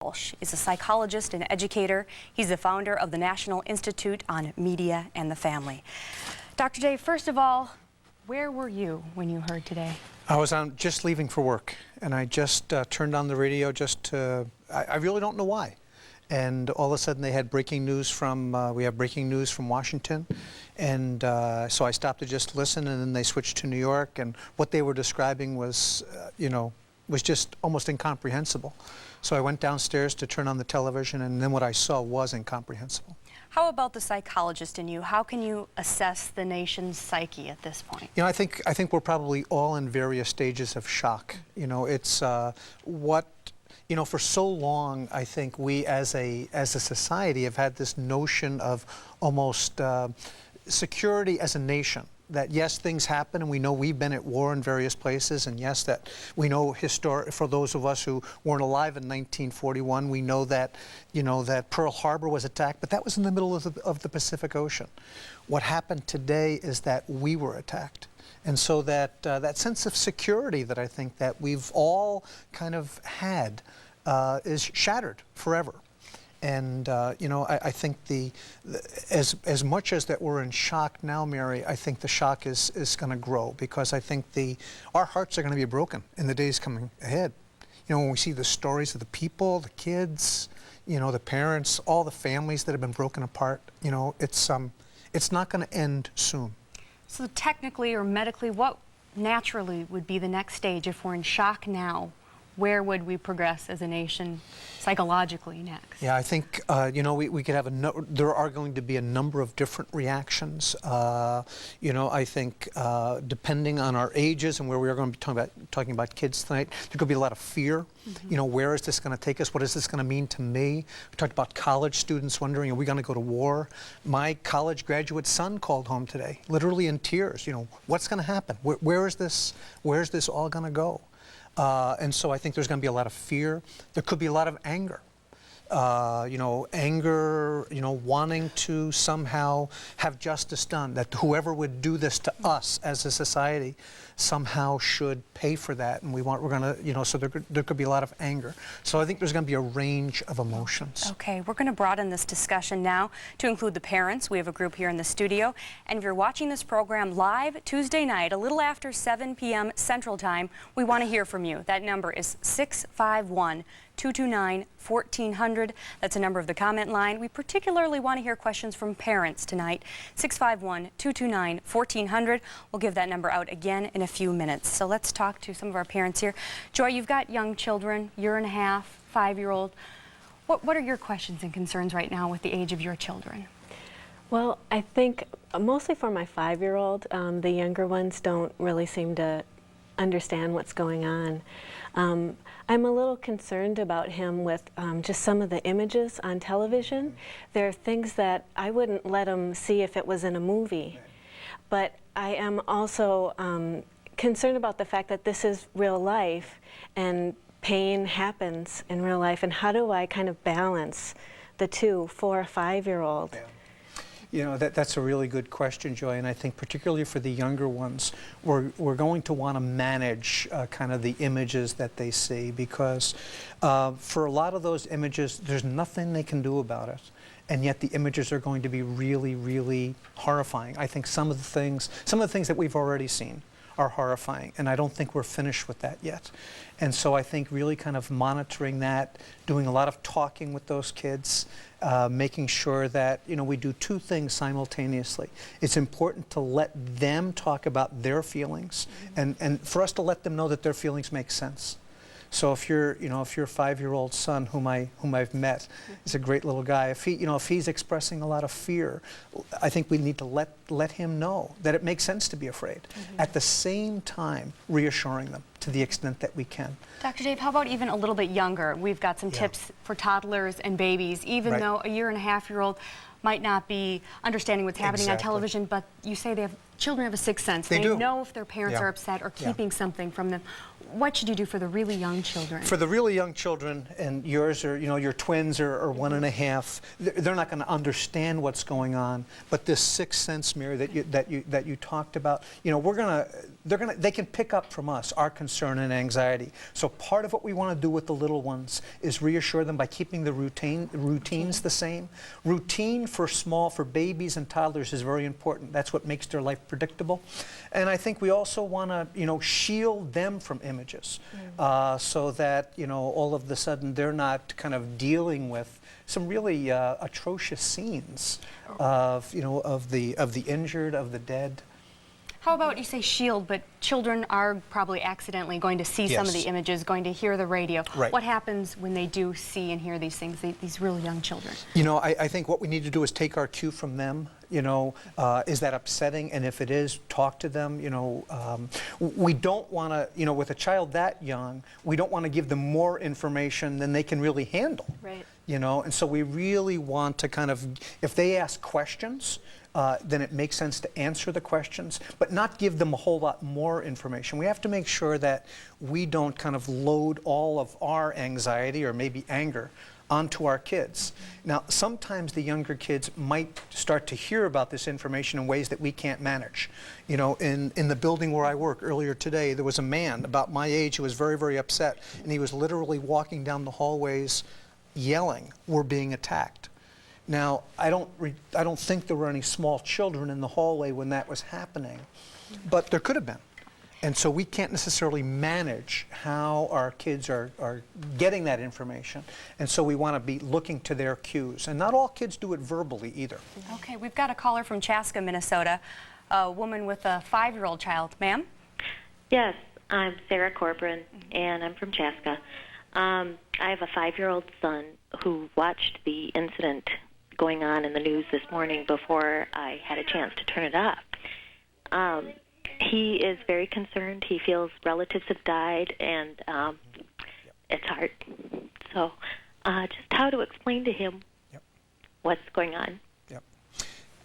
Walsh is a psychologist and educator. He's the founder of the National Institute on Media and the Family. Dr. Dave, first of all, where were you when you heard today? I was just leaving for work, and I just turned on the radio I really don't know why. And all of a sudden they had breaking news from, we have breaking news from Washington. And so I stopped to just listen, and then they switched to New York, and what they were describing was, was just almost incomprehensible. So I went downstairs to turn on the television, and then what I saw was incomprehensible. How about the psychologist in you? How can you assess the nation's psyche at this point? I think we're probably all in various stages of shock. It's for so long, I think we as a society have had this notion of almost security as a nation. That yes, things happen, and we know we've been at war in various places, and yes, that we know for those of us who weren't alive in 1941, we know that, that Pearl Harbor was attacked, but that was in the middle of the Pacific Ocean. What happened today is that we were attacked. And so that sense of security that I think that we've all kind of had is shattered forever. And I think as much as that we're in shock now, Mary, I think the shock is going to grow, because I think our hearts are going to be broken in the days coming ahead. When we see the stories of the people, the kids, the parents, all the families that have been broken apart, it's not going to end soon. So technically or medically, what naturally would be the next stage if we're in shock now? Where would we progress as a nation psychologically next? Yeah, I think, we could have there are going to be a number of different reactions. I think depending on our ages and where we are going to be talking about kids tonight, there could be a lot of fear. Mm-hmm. Where is this going to take us? What is this going to mean to me? We talked about college students wondering, are we going to go to war? My college graduate son called home today, literally in tears. What's going to happen? Where is this all going to go? And so I think there's going to be a lot of fear. There could be a lot of anger. Anger, wanting to somehow have justice done, that whoever would do this to us as a society somehow should pay for that. And so there could be a lot of anger. So I think there's going to be a range of emotions. Okay, we're going to broaden this discussion now to include the parents. We have a group here in the studio. And if you're watching this program live Tuesday night, a little after 7 p.m. Central Time, we want to hear from you. That number is 651-229-1400. That's a number of the comment line. We particularly want to hear questions from parents tonight. 651-229-1400. We'll give that number out again in a few minutes. So let's talk to some of our parents here. Joy, you've got young children, year and a half, 5-year-old. What are your questions and concerns right now with the age of your children? Well, I think mostly for my 5-year-old, the younger ones don't really seem to understand what's going on. I'm a little concerned about him with just some of the images on television. There are things that I wouldn't let him see if it was in a movie. But I am also concerned about the fact that this is real life and pain happens in real life. And how do I kind of balance the two for a 5-year-old? Yeah. That's a really good question, Joy, and I think particularly for the younger ones, we're going to want to manage kind of the images that they see, because for a lot of those images, there's nothing they can do about it, and yet the images are going to be really, really horrifying. I think some of the things that we've already seen are horrifying, and I don't think we're finished with that yet. And so I think really kind of monitoring that, doing a lot of talking with those kids, making sure that we do two things simultaneously. It's important to let them talk about their feelings, and for us to let them know that their feelings make sense. So if your 5-year-old son, whom I've met, is a great little guy. If he's expressing a lot of fear, I think we need to let him know that it makes sense to be afraid. At the same time, reassuring them to the extent that we can. Dr. Dave, how about even a little bit younger? We've got some tips for toddlers and babies, even though a year and a half-year-old might not be understanding what's happening on television, but you say children have a sixth sense. They know if their parents are upset or keeping something from them. what should you do for the really young children? For the really young children, and yours are, your twins are 1.5, they're not going to understand what's going on. But this sixth sense, Mary, that you talked about, they can pick up from us our concern and anxiety. So part of what we want to do with the little ones is reassure them by keeping the routines the same. Routine for babies and toddlers is very important. That's what makes their life predictable. And I think we also want to, shield them from images, so that, all of a sudden they're not kind of dealing with some really atrocious scenes of, of the injured, of the dead. How about you say shield, but children are probably accidentally going to see some of the images, going to hear the radio. Right. What happens when they do see and hear these things, these really young children? I think what we need to do is take our cue from them. Is that upsetting? And if it is, talk to them. We don't want to, with a child that young, we don't want to give them more information than they can really handle. Right. And so we really want to kind of, if they ask questions, then it makes sense to answer the questions, but not give them a whole lot more information. We have to make sure that we don't kind of load all of our anxiety or maybe anger onto our kids. Now, sometimes the younger kids might start to hear about this information in ways that we can't manage. In the building where I work earlier today, there was a man about my age who was very, very upset, and he was literally walking down the hallways yelling, "We're being attacked." Now, I don't think there were any small children in the hallway when that was happening, but there could have been. And so we can't necessarily manage how our kids are getting that information. And so we want to be looking to their cues. And not all kids do it verbally either. Okay, we've got a caller from Chaska, Minnesota, a woman with a 5-year-old child. Ma'am? Yes, I'm Sarah Corcoran, and I'm from Chaska. I have a 5-year-old son who watched the incident going on in the news this morning before I had a chance to turn it off. He is very concerned. He feels relatives have died, and it's hard. So just how to explain to him what's going on.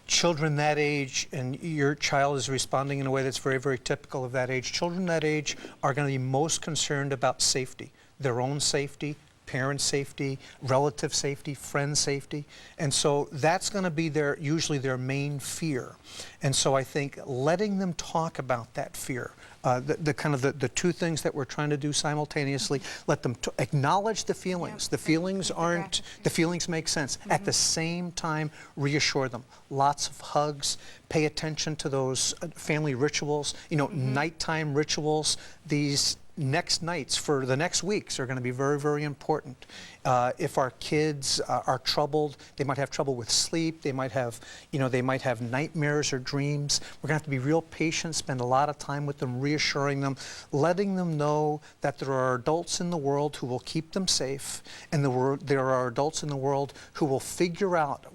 Children that age, and your child is responding in a way that's very, very typical of that age. Children that age are going to be most concerned about safety, their own safety, parent safety, relative safety, friend safety. And so that's going to be usually their main fear. And so I think letting them talk about that fear, the two things that we're trying to do simultaneously, let them acknowledge the feelings. The feelings the feelings make sense. At the same time, reassure them. Lots of hugs, pay attention to those family rituals, nighttime rituals. These next nights for the next weeks are going to be very, very important. If our kids are troubled, they might have trouble with sleep, they might have nightmares or dreams. We're going to have to be real patient, spend a lot of time with them, reassuring them, letting them know that there are adults in the world who will keep them safe, and there are adults in the world who will figure out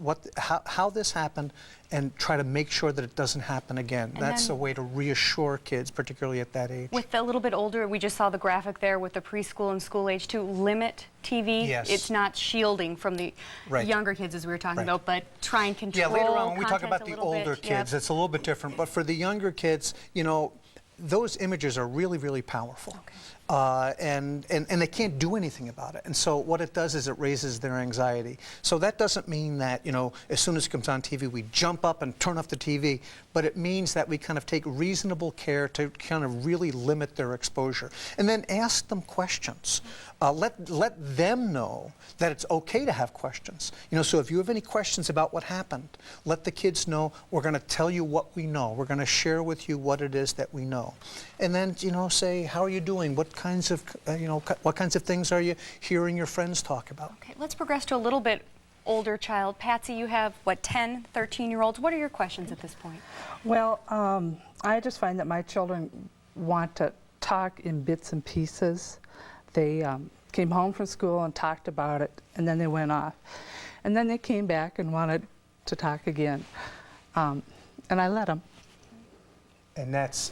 how this happened and try to make sure that it doesn't happen again. And that's a way to reassure kids, particularly at that age. With a little bit older, we just saw the graphic there with the preschool and school age too, limit TV. Yes. It's not shielding from the younger kids as we were talking about, but try and control. Yeah, later on when we talk content about the older kids, it's a little bit different. But for the younger kids, those images are really, really powerful. And they can't do anything about it. And so what it does is it raises their anxiety. So that doesn't mean that, as soon as it comes on TV, we jump up and turn off the TV, but it means that we kind of take reasonable care to kind of really limit their exposure. And then ask them questions. Let them know that it's okay to have questions. So if you have any questions about what happened, let the kids know we're going to tell you what we know. We're going to share with you what it is that we know. And then, say, how are you doing? What kinds of things are you hearing your friends talk about? Okay, let's progress to a little bit older child. Patsy, you have, 10, 13-year-olds. What are your questions at this point? Well, I just find that my children want to talk in bits and pieces. They came home from school and talked about it, and then they went off. And then they came back and wanted to talk again. And I let them. And that's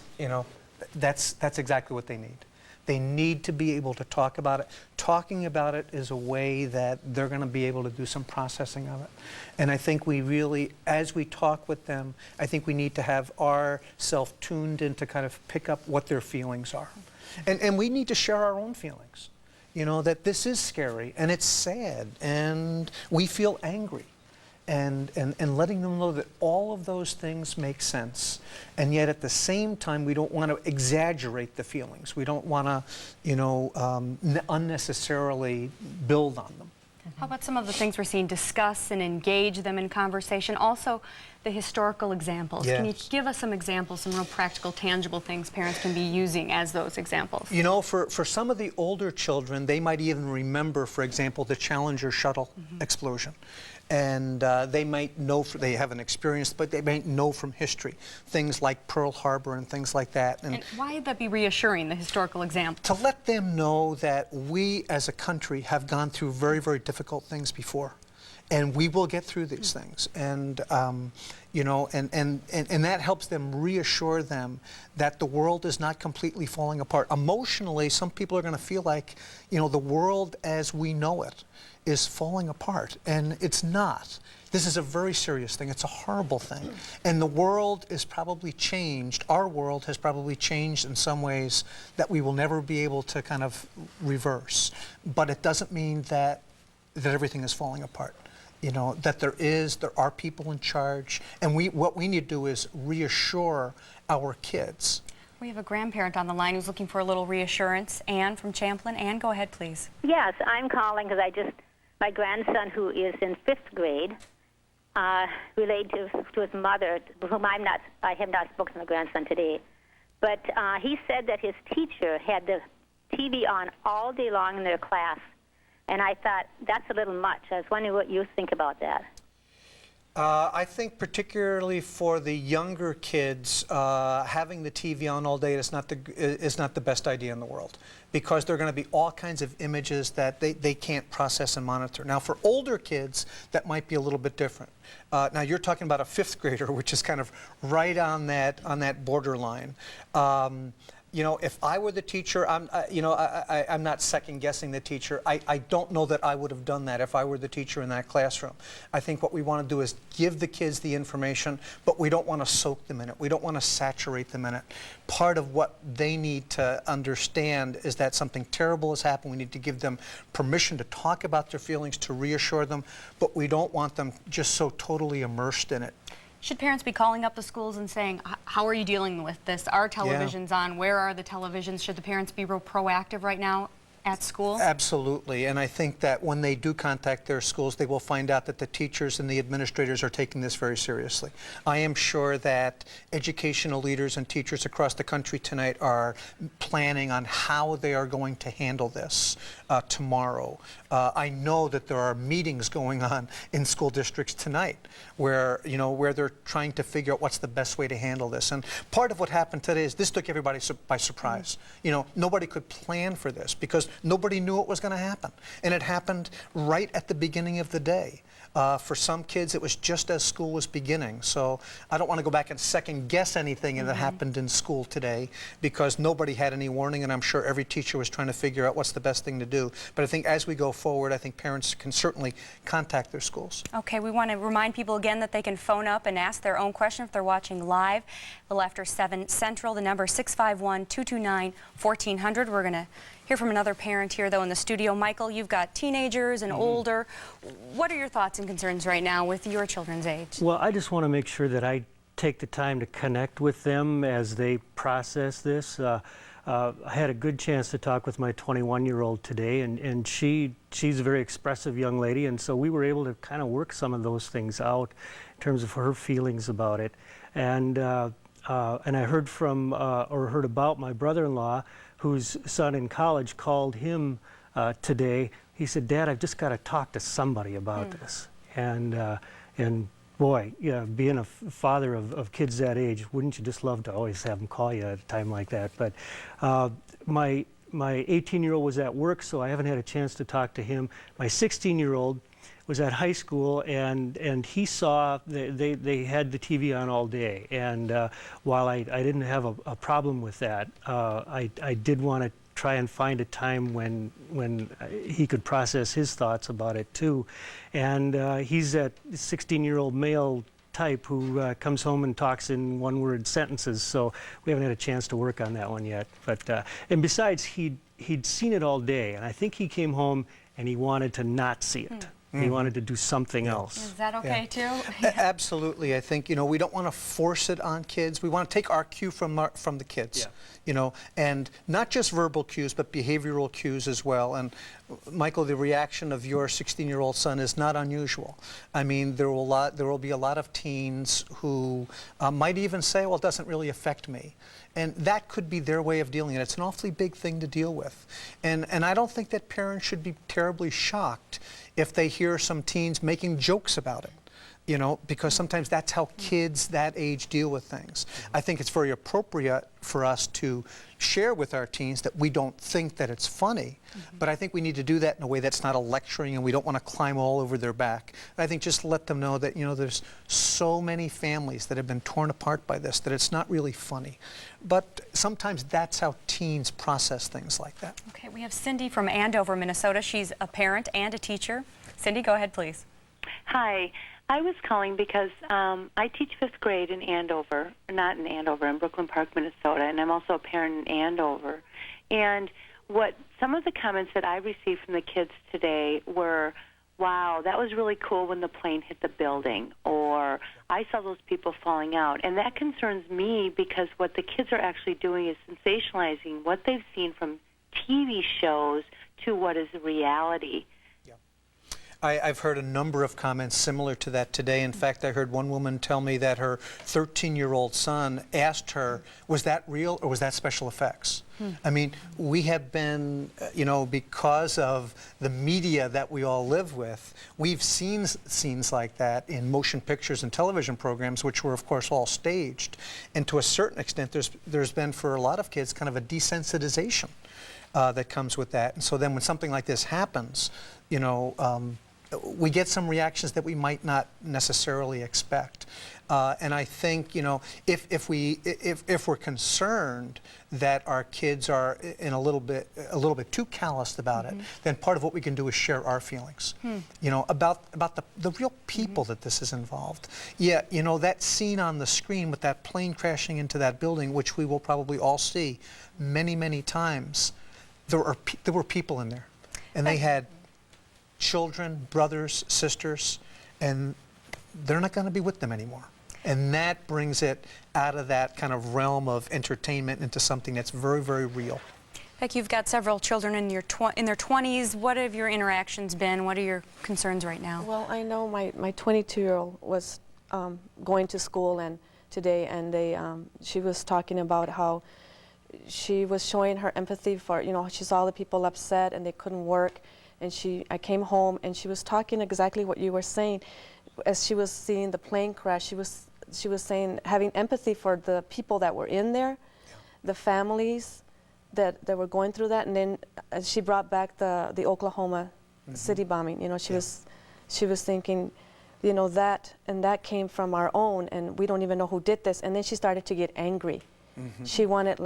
exactly what they need. They need to be able to talk about it. Talking about it is a way that they're going to be able to do some processing of it. And I think we really, as we talk with them, I think we need to have ourself tuned in to kind of pick up what their feelings are. And we need to share our own feelings. You know, that this is scary and it's sad and we feel angry. And letting them know that all of those things make sense. And yet at the same time, we don't want to exaggerate the feelings. We don't want to, you know, unnecessarily build on them. How about some of the things we're seeing? Discuss and engage them in conversation. Also, the historical examples. Yes. Can you give us some examples, some real practical, tangible things parents can be using as those examples? You know, for some of the older children, they might even remember, for example, the Challenger shuttle explosion. And they might know, they haven't experienced, but they might know from history, things like Pearl Harbor and things like that. And why would that be reassuring, the historical example? To let them know that we as a country have gone through very, very difficult things before. And we will get through these things. And, you know, and that helps them reassure them that the world is not completely falling apart. Emotionally, some people are going to feel like, you know, the world as we know it is falling apart, and it's not. This is a very serious thing. It's a horrible thing. And the world is probably changed. Our world has probably changed in some ways that we will never be able to kind of reverse. But it doesn't mean that everything is falling apart. You know, that there are people in charge, and what we need to do is reassure our kids. We have a grandparent on the line who's looking for a little reassurance. Anne from Champlin. Anne, go ahead, please. Yes, I'm calling because my grandson, who is in 5th grade, relayed to his mother, whom I have not spoken to my grandson today, but he said that his teacher had the TV on all day long in their class, and I thought, that's a little much. I was wondering what you think about that. I think particularly for the younger kids, having the TV on all day is not the best idea in the world, because there are going to be all kinds of images that they can't process and monitor. Now, for older kids, that might be a little bit different. Now, you're talking about a 5th grader, which is kind of right on that borderline. You know, if I were the teacher, I'm not second guessing the teacher. I don't know that I would have done that if I were the teacher in that classroom. I think what we want to do is give the kids the information, but we don't want to soak them in it. We don't want to saturate them in it. Part of what they need to understand is that something terrible has happened. We need to give them permission to talk about their feelings, to reassure them, but we don't want them just so totally immersed in it. Should parents be calling up the schools and saying, how are you dealing with this? Are televisions on? Where are the televisions? Should the parents be real proactive right now at school? Absolutely, and I think that when they do contact their schools, they will find out that the teachers and the administrators are taking this very seriously. I am sure that educational leaders and teachers across the country tonight are planning on how they are going to handle this tomorrow. I know that there are meetings going on in school districts tonight where they're trying to figure out what's the best way to handle this. And part of what happened today is this took everybody by surprise. You know, nobody could plan for this because nobody knew it was going to happen. And it happened right at the beginning of the day. For some kids, it was just as school was beginning. So I don't want to go back and second guess anything that happened in school today because nobody had any warning, and I'm sure every teacher was trying to figure out what's the best thing to do. But I think as we go forward, I think parents can certainly contact their schools. Okay, we want to remind people again that they can phone up and ask their own question if they're watching live. A little after 7 Central, the number 651-229-1400. We're going to hear from another parent here, though, in the studio. Michael, you've got teenagers and older. What are your thoughts and concerns right now with your children's age? Well, I just want to make sure that I take the time to connect with them as they process this. I had a good chance to talk with my 21-year-old today, and she's a very expressive young lady, and so we were able to kind of work some of those things out in terms of her feelings about it. And I heard heard about my brother-in-law, whose son in college called him today. He said, "Dad, I've just got to talk to somebody about this." And boy, yeah, being a father of kids that age, wouldn't you just love to always have them call you at a time like that? But my 18-year-old was at work, so I haven't had a chance to talk to him. My 16-year-old was at high school, and he saw they had the TV on all day. And while I didn't have a problem with that, I did want to try and find a time when he could process his thoughts about it too. And he's that 16-year-old male type who comes home and talks in one-word sentences, so we haven't had a chance to work on that one yet. But and besides, he'd seen it all day, and I think he came home and he wanted to not see it. He wanted to do something else. Is that okay too? Absolutely. I think, we don't want to force it on kids. We want to take our cue from the kids, and not just verbal cues, but behavioral cues as well. And Michael, the reaction of your 16-year-old son is not unusual. I mean, there will be a lot of teens who might even say, well, it doesn't really affect me. And that could be their way of dealing with it. It's an awfully big thing to deal with. And I don't think that parents should be terribly shocked if they hear some teens making jokes about it, because sometimes that's how kids that age deal with things. I think it's very appropriate for us to share with our teens that we don't think that it's funny, but I think we need to do that in a way that's not a lecturing, and we don't want to climb all over their back. I think just let them know that, there's so many families that have been torn apart by this, that it's not really funny. But sometimes that's how teens process things like that. Okay, we have Cindy from Andover, Minnesota. She's a parent and a teacher. Cindy, go ahead, please. Hi. I was calling because I teach 5th grade in Andover, not in Andover, in Brooklyn Park, Minnesota, and I'm also a parent in Andover. And what some of the comments that I received from the kids today were, wow, that was really cool when the plane hit the building, or I saw those people falling out. And that concerns me because what the kids are actually doing is sensationalizing what they've seen from TV shows to what is reality. I've heard a number of comments similar to that today. In fact, I heard one woman tell me that her 13-year-old son asked her, was that real or was that special effects? I mean, we have been, because of the media that we all live with, we've seen scenes like that in motion pictures and television programs, which were, of course, all staged. And to a certain extent, there's been, for a lot of kids, kind of a desensitization that comes with that. And so then when something like this happens, we get some reactions that we might not necessarily expect. And I think, if we're concerned that our kids are a little bit too calloused about it, then part of what we can do is share our feelings, about the real people that this is involved. Yeah, that scene on the screen with that plane crashing into that building, which we will probably all see many, many times, there were people in there, and they had children, brothers, sisters, and they're not going to be with them anymore. And that brings it out of that kind of realm of entertainment into something that's very, very real. Beck, you've got several children in their 20s. What have your interactions been? What are your concerns right now? Well, I know my 22-year-old was going to school today, and she was talking about how she was showing her empathy for, she saw the people upset and they couldn't work. And I came home and she was talking exactly what you were saying. As she was seeing the plane crash, she was saying, having empathy for the people that were in there, the families that were going through that. And then she brought back the Oklahoma city bombing. She was thinking, that came from our own, and we don't even know who did this. And then she started to get angry. She wanted,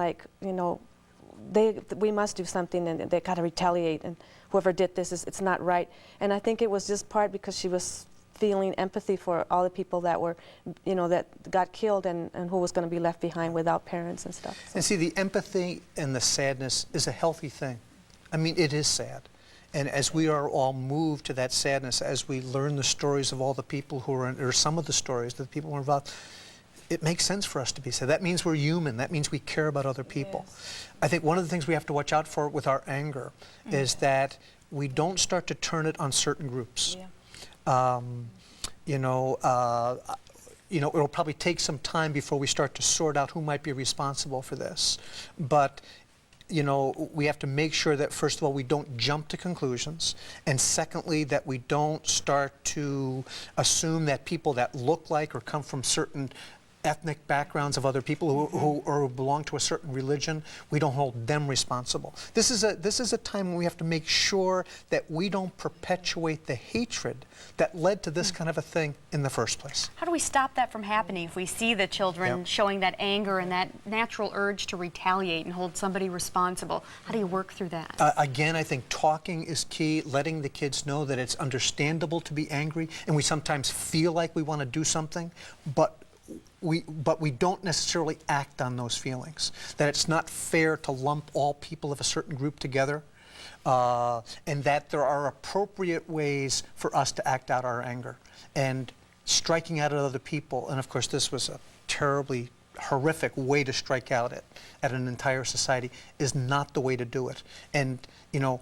we must do something, and they got to retaliate, and whoever did this, it's not right. And I think it was just part because she was feeling empathy for all the people that were, that got killed and who was going to be left behind without parents and stuff. So. And see, the empathy and the sadness is a healthy thing. I mean, it is sad. And as we are all moved to that sadness, as we learn the stories of all the people who are, or some of the stories that the people who are involved, it makes sense for us to be sad. That means we're human. That means we care about other people. Yes. I think one of the things we have to watch out for with our anger is that we don't start to turn it on certain groups. Yeah. It'll probably take some time before we start to sort out who might be responsible for this. But we have to make sure that, first of all, we don't jump to conclusions, and secondly, that we don't start to assume that people that look like or come from certain ethnic backgrounds of other people who belong to a certain religion. We don't hold them responsible. This is a time when we have to make sure that we don't perpetuate the hatred that led to this kind of a thing in the first place. How do we stop that from happening if we see the children showing that anger and that natural urge to retaliate and hold somebody responsible? How do you work through that? Again, I think talking is key, letting the kids know that it's understandable to be angry, and we sometimes feel like we want to do something, but we don't necessarily act on those feelings. That it's not fair to lump all people of a certain group together, and that there are appropriate ways for us to act out our anger. And striking out at other people, and of course this was a terribly horrific way to strike out at an entire society, is not the way to do it. And, you know,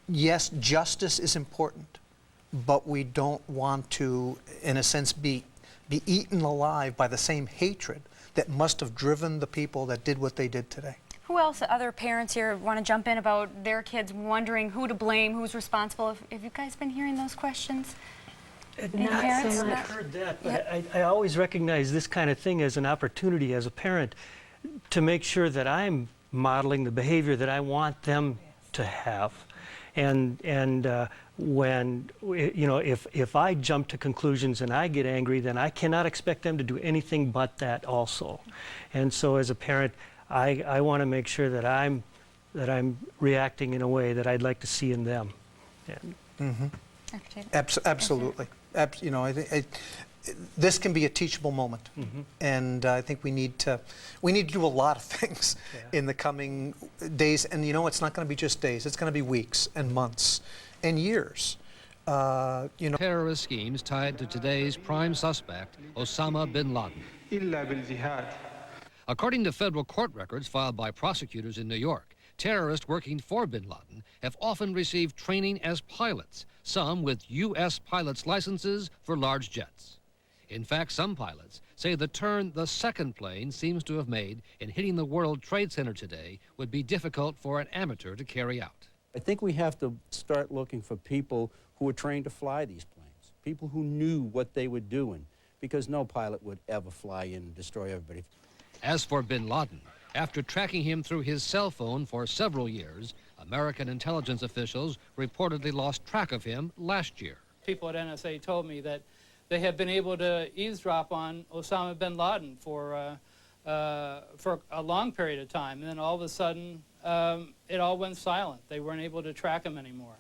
yes, justice is important, but we don't want to, in a sense, be eaten alive by the same hatred that must have driven the people that did what they did today. Who else, other parents here, want to jump in about their kids wondering who to blame, who's responsible? Have you guys been hearing those questions? Not parents? so much. I've heard that, but I always recognize this kind of thing as an opportunity as a parent to make sure that I'm modeling the behavior that I want them to have. And when, you know, if I jump to conclusions and I get angry, then I cannot expect them to do anything but that also. And so as a parent, I want to make sure that I'm reacting in a way that I'd like to see in them. Absolutely. You know, I think this can be a teachable moment, and I think we need to do a lot of things in the coming days. And you know, it's not going to be just days; it's going to be weeks and months and years. You know, terrorist schemes tied to today's prime suspect, Osama bin Laden. According to federal court records filed by prosecutors in New York, terrorists working for bin Laden have often received training as pilots, some with U.S. pilots' licenses for large jets. In fact, some pilots say the turn the second plane seems to have made in hitting the World Trade Center today would be difficult for an amateur to carry out. I think we have to start looking for people who were trained to fly these planes, people who knew what they were doing, because no pilot would ever fly in and destroy everybody. As for bin Laden, after tracking him through his cell phone for several years, American intelligence officials reportedly lost track of him last year. People at NSA told me that they had been able to eavesdrop on Osama bin Laden for a long period of time, and then all of a sudden it all went silent. They weren't able to track him anymore.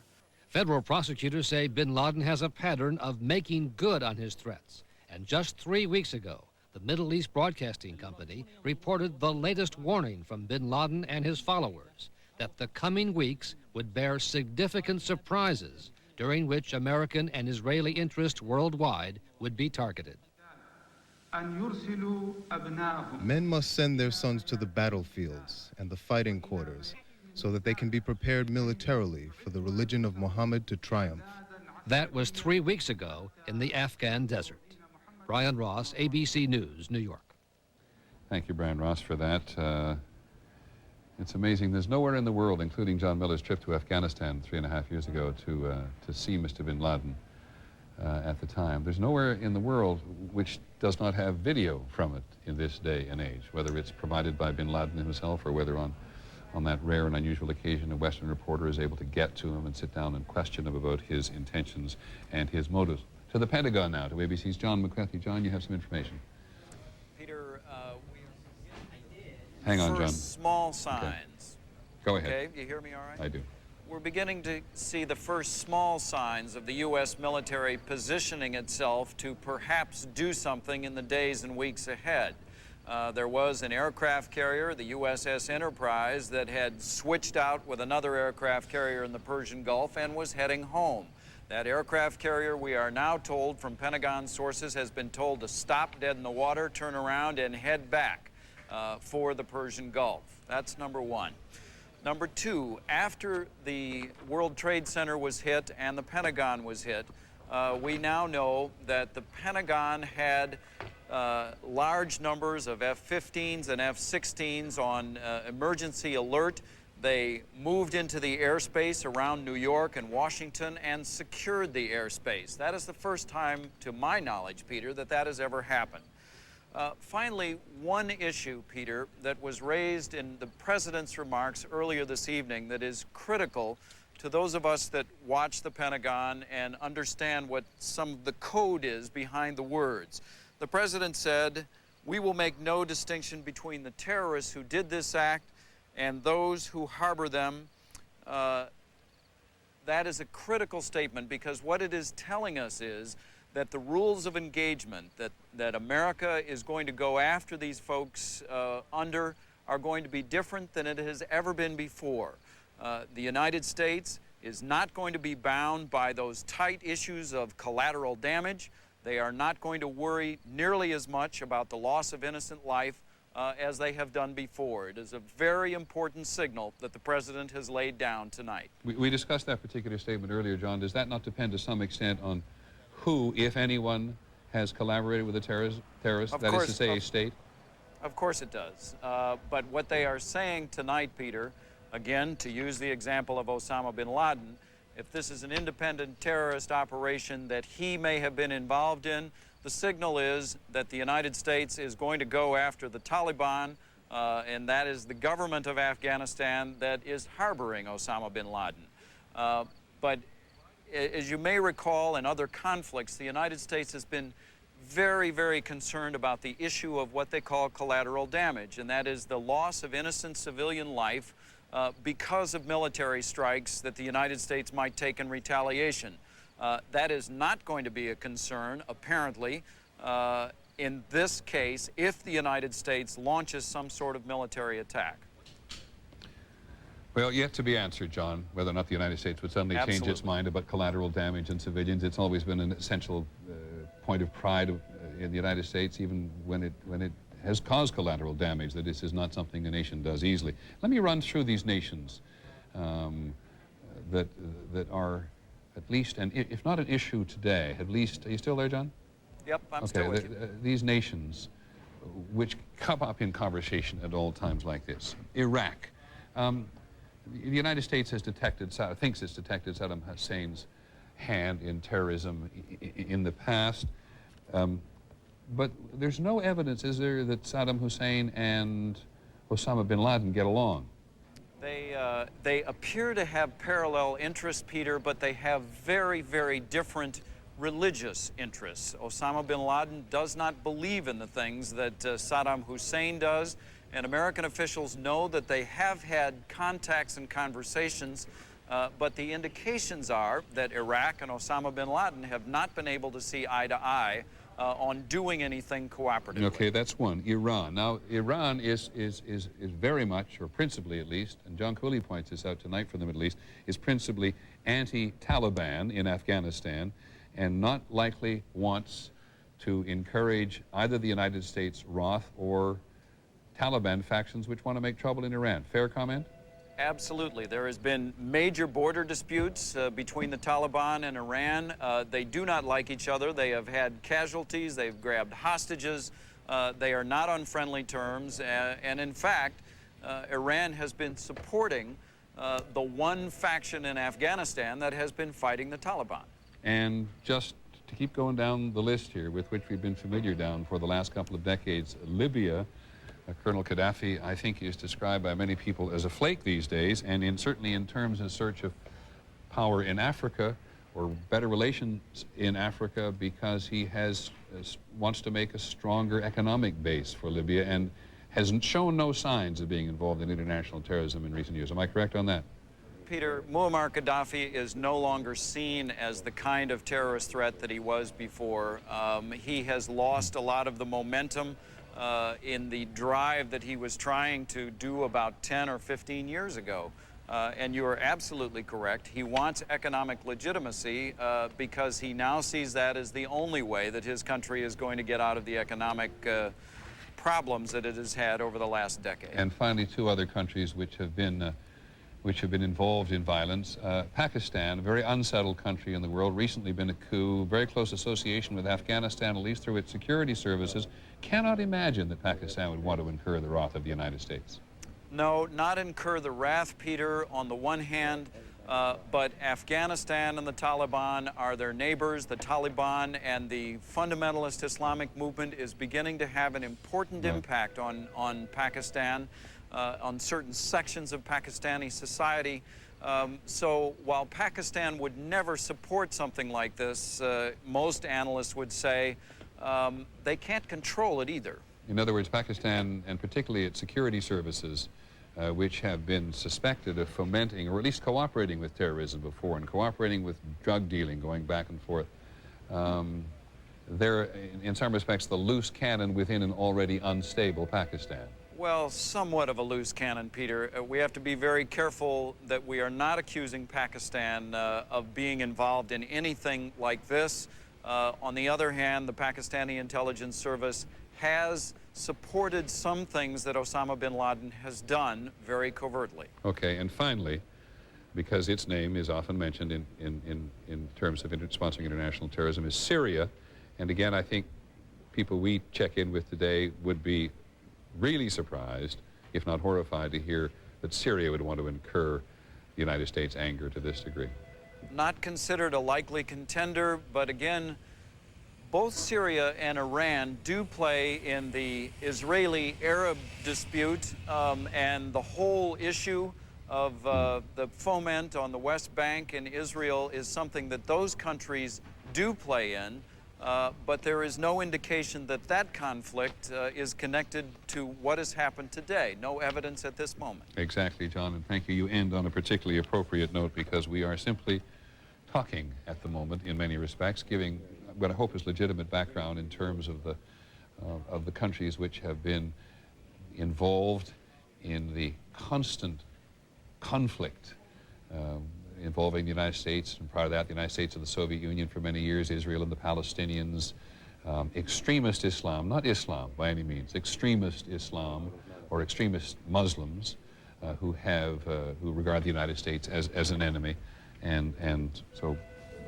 Federal prosecutors say bin Laden has a pattern of making good on his threats, and just 3 weeks ago, the Middle East Broadcasting Company reported the latest warning from bin Laden and his followers that the coming weeks would bear significant surprises during which American and Israeli interests worldwide would be targeted. Men must send their sons to the battlefields and the fighting quarters so that they can be prepared militarily for the religion of Muhammad to triumph. That was 3 weeks ago in the Afghan desert. Brian Ross, ABC News, New York. Thank you, Brian Ross, for that. It's amazing. There's nowhere in the world, including John Miller's trip to Afghanistan 3.5 years ago to see Mr. bin Laden at the time. There's nowhere in the world which does not have video from it in this day and age, whether it's provided by bin Laden himself or whether on that rare and unusual occasion a Western reporter is able to get to him and sit down and question him about his intentions and his motives. To the Pentagon now, to ABC's John McCarthy. John, you have some information. Peter, Hang on, John. Small signs. Okay. Go ahead. Okay, you hear me all right? I do. We're beginning to see the first small signs of the U.S. military positioning itself to perhaps do something in the days and weeks ahead. There was an aircraft carrier, the USS Enterprise, that had switched out with another aircraft carrier in the Persian Gulf and was heading home. That aircraft carrier, we are now told from Pentagon sources, has been told to stop dead in the water, turn around, and head back for the Persian Gulf. That's number one. Number two, after the World Trade Center was hit and the Pentagon was hit, we now know that the Pentagon had large numbers of F-15s and F-16s on emergency alert. They moved into the airspace around New York and Washington and secured the airspace. That is the first time, to my knowledge, Peter, that that has ever happened. Finally, one issue, Peter, that was raised in the President's remarks earlier this evening that is critical to those of us that watch the Pentagon and understand what some of the code is behind the words. The President said, "We will make no distinction between the terrorists who did this act and those who harbor them." That is a critical statement because what it is telling us is that the rules of engagement that America is going to go after these folks under are going to be different than it has ever been before. The United States is not going to be bound by those tight issues of collateral damage. They are not going to worry nearly as much about the loss of innocent life as they have done before. It is a very important signal that the President has laid down tonight. We discussed that particular statement earlier, John. Does that not depend to some extent on who, if anyone, has collaborated with a terrorist, that is to say, a state? Of course it does. But what they are saying tonight, Peter, again, to use the example of Osama bin Laden, if this is an independent terrorist operation that he may have been involved in, the signal is that the United States is going to go after the Taliban, and that is the government of Afghanistan that is harboring Osama bin Laden. But as you may recall, in other conflicts, the United States has been very, very concerned about the issue of what they call collateral damage, and that is the loss of innocent civilian life because of military strikes that the United States might take in retaliation. That is not going to be a concern, apparently, in this case, if the United States launches some sort of military attack. Well, yet to be answered, John, whether or not the United States would suddenly change its mind about collateral damage and civilians. It's always been an essential point of pride in the United States, even when it has caused collateral damage, that this is not something a nation does easily. Let me run through these nations that are at least, and if not an issue today, at least, are you still there, John? Yep, I'm still with you. These nations which come up in conversation at all times like this. Iraq. The United States has thinks it's detected Saddam Hussein's hand in terrorism in the past. But there's no evidence, is there, that Saddam Hussein and Osama bin Laden get along? They appear to have parallel interests, Peter, but they have very, very different religious interests. Osama bin Laden does not believe in the things that Saddam Hussein does, and American officials know that they have had contacts and conversations, but the indications are that Iraq and Osama bin Laden have not been able to see eye to eye on doing anything cooperatively. Okay, that's one. Iran. Now, Iran is very much, or principally at least, and John Cooley points this out tonight for the Middle East, is principally anti-Taliban in Afghanistan and not likely wants to encourage either the United States Roth or Taliban factions which want to make trouble in Iran. Fair comment? Absolutely. There has been major border disputes between the Taliban and Iran. They do not like each other. They have had casualties. They've grabbed hostages. They are not on friendly terms. And in fact, Iran has been supporting the one faction in Afghanistan that has been fighting the Taliban. And just to keep going down the list here, with which we've been familiar down for the last couple of decades, Libya. Colonel Gaddafi, I think, is described by many people as a flake these days, and certainly in terms of search of power in Africa, or better relations in Africa, because he wants to make a stronger economic base for Libya and has shown no signs of being involved in international terrorism in recent years. Am I correct on that? Peter, Muammar Gaddafi is no longer seen as the kind of terrorist threat that he was before. He has lost a lot of the momentum in the drive that he was trying to do about 10 or 15 years ago. And you are absolutely correct. He wants economic legitimacy because he now sees that as the only way that his country is going to get out of the economic problems that it has had over the last decade. And finally, two other countries which have been involved in violence. Pakistan, a very unsettled country in the world, recently been a coup, very close association with Afghanistan, at least through its security services. Cannot imagine that Pakistan would want to incur the wrath of the United States. No, not incur the wrath, Peter. On the one hand, But Afghanistan and the Taliban are their neighbors. The Taliban and the fundamentalist Islamic movement is beginning to have an important impact on Pakistan, on certain sections of Pakistani society. So while Pakistan would never support something like this, most analysts would say they can't control it either. In other words, Pakistan, and particularly its security services, which have been suspected of fomenting or at least cooperating with terrorism before and cooperating with drug dealing going back and forth. They're, in some respects, the loose cannon within an already unstable Pakistan. Well, somewhat of a loose cannon, Peter. We have to be very careful that we are not accusing Pakistan of being involved in anything like this. On the other hand, the Pakistani intelligence service has supported some things that Osama bin Laden has done very covertly. Okay, and finally, because its name is often mentioned in terms of sponsoring international terrorism, is Syria. And again, I think people we check in with today would be really surprised, if not horrified, to hear that Syria would want to incur the United States' anger to this degree. Not considered a likely contender, but again, both Syria and Iran do play in the Israeli-Arab dispute, and the whole issue of the foment on the West Bank in Israel is something that those countries do play in, but there is no indication that that conflict is connected to what has happened today. No evidence at this moment. Exactly, John, and thank you. You end on a particularly appropriate note because we are simply talking at the moment in many respects, giving what I hope is legitimate background in terms of the countries which have been involved in the constant conflict involving the United States, and prior to that, the United States and the Soviet Union for many years, Israel and the Palestinians, extremist Islam, not Islam by any means, extremist Islam or extremist Muslims who regard the United States as an enemy, and so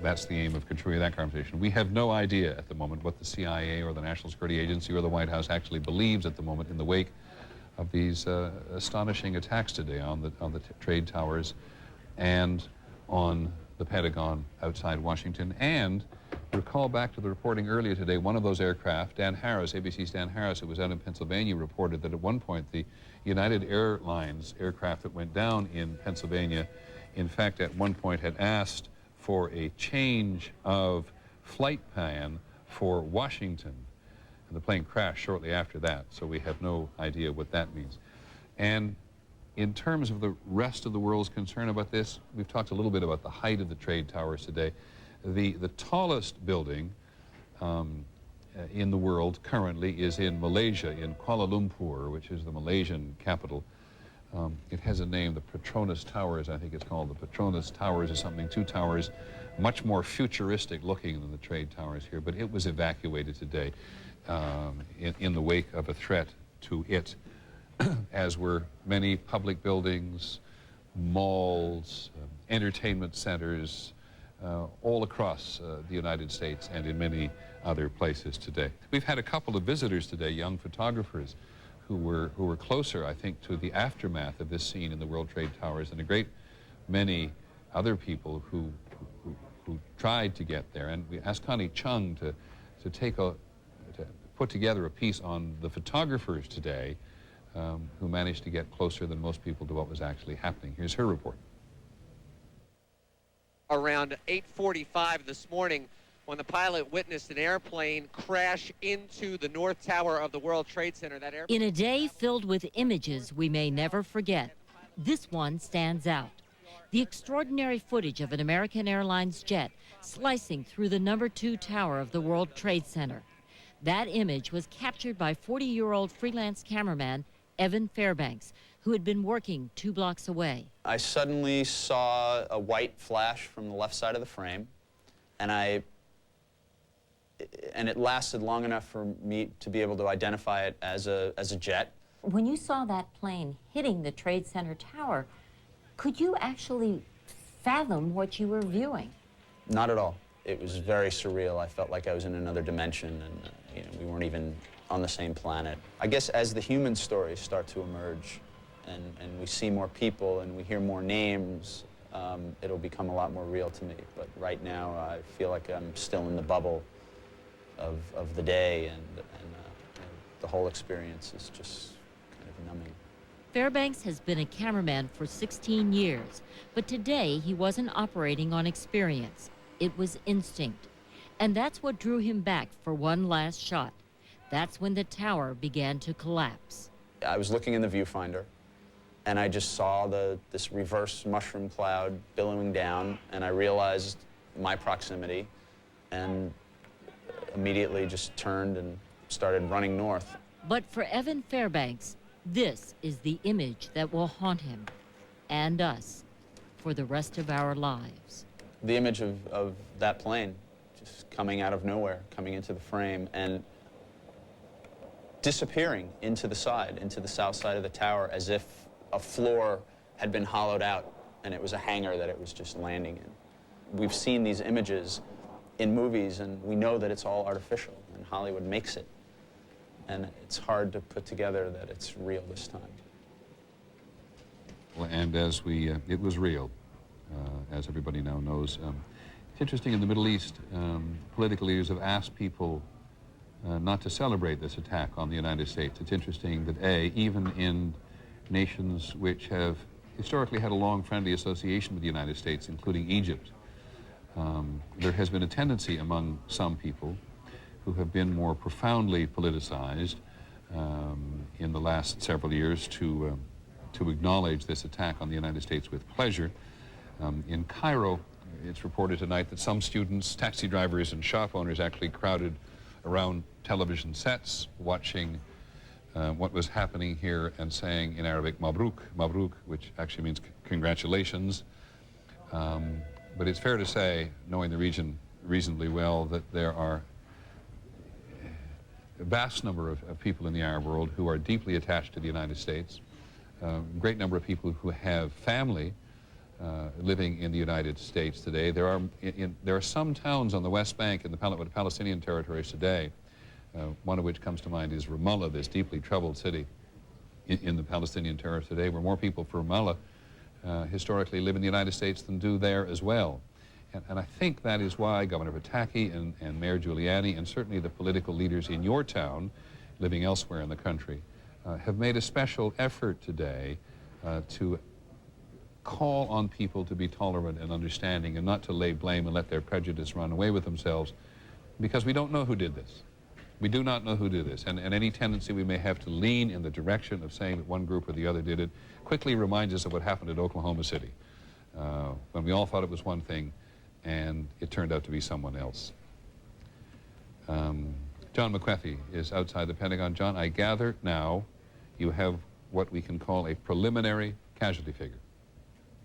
that's the aim of continuing that conversation. We have no idea at the moment what the CIA or the National Security Agency or the White House actually believes at the moment in the wake of these astonishing attacks today on the trade towers and on the Pentagon outside Washington. And recall back to the reporting earlier today, one of those aircraft, Dan Harris, ABC's Dan Harris, who was out in Pennsylvania, reported that at one point the United Airlines aircraft that went down in Pennsylvania, in fact, at one point had asked for a change of flight plan for Washington. And the plane crashed shortly after that, so we have no idea what that means. And in terms of the rest of the world's concern about this, we've talked a little bit about the height of the trade towers today. The tallest building in the world currently is in Malaysia, in Kuala Lumpur, which is the Malaysian capital. It has a name, the Petronas Towers, I think it's called. The Petronas Towers is something, two towers, much more futuristic looking than the trade towers here, but it was evacuated today in the wake of a threat to it, as were many public buildings, malls, entertainment centers, all across the United States and in many other places today. We've had a couple of visitors today, young photographers, who were closer, I think, to the aftermath of this scene in the World Trade Towers, and a great many other people who tried to get there. And we asked Connie Chung to put together a piece on the photographers today who managed to get closer than most people to what was actually happening. Here's her report. Around 8:45 this morning, when the pilot witnessed an airplane crash into the North Tower of the World Trade Center. In a day filled with images we may never forget, this one stands out. The extraordinary footage of an American Airlines jet slicing through the #2 tower of the World Trade Center. That image was captured by 40-year-old freelance cameraman Evan Fairbanks, who had been working 2 blocks away. I suddenly saw a white flash from the left side of the frame, and it lasted long enough for me to be able to identify it as a jet. When you saw that plane hitting the Trade Center tower, could you actually fathom what you were viewing? Not at all. It was very surreal. I felt like I was in another dimension, and we weren't even on the same planet. I guess as the human stories start to emerge, and we see more people and we hear more names, it'll become a lot more real to me. But right now, I feel like I'm still in the bubble of the day, and the whole experience is just kind of numbing. Fairbanks has been a cameraman for 16 years, but today he wasn't operating on experience. It was instinct. And that's what drew him back for one last shot. That's when the tower began to collapse. I was looking in the viewfinder, and I just saw this reverse mushroom cloud billowing down, and I realized my proximity, and immediately just turned and started running north. But for Evan Fairbanks, this is the image that will haunt him and us for the rest of our lives. The image of that plane just coming out of nowhere, coming into the frame, and disappearing into the south side of the tower, as if a floor had been hollowed out and it was a hangar that it was just landing in. We've seen these images in movies, and we know that it's all artificial, and Hollywood makes it. And it's hard to put together that it's real this time. Well, and as it was real, as everybody now knows. It's interesting, in the Middle East, political leaders have asked people not to celebrate this attack on the United States. It's interesting that, even in nations which have historically had a long friendly association with the United States, including Egypt, there has been a tendency among some people who have been more profoundly politicized in the last several years to acknowledge this attack on the United States with pleasure. In Cairo, it's reported tonight that some students, taxi drivers, and shop owners actually crowded around television sets watching what was happening here and saying in Arabic, Mabruk, Mabruk, which actually means congratulations. But it's fair to say, knowing the region reasonably well, that there are a vast number of people in the Arab world who are deeply attached to the United States, a great number of people who have family living in the United States today. There are some towns on the West Bank in the Palestinian territories today, one of which comes to mind is Ramallah, this deeply troubled city in the Palestinian territory today, where more people from Ramallah historically live in the United States than do there as well. And I think that is why Governor Pataki and Mayor Giuliani, and certainly the political leaders in your town, living elsewhere in the country, have made a special effort today to call on people to be tolerant and understanding, and not to lay blame and let their prejudice run away with themselves, because we don't know who did this. We do not know who did this, and any tendency we may have to lean in the direction of saying that one group or the other did it quickly reminds us of what happened at Oklahoma City, when we all thought it was one thing and it turned out to be someone else. John McWethy is outside the Pentagon. John, I gather now you have what we can call a preliminary casualty figure.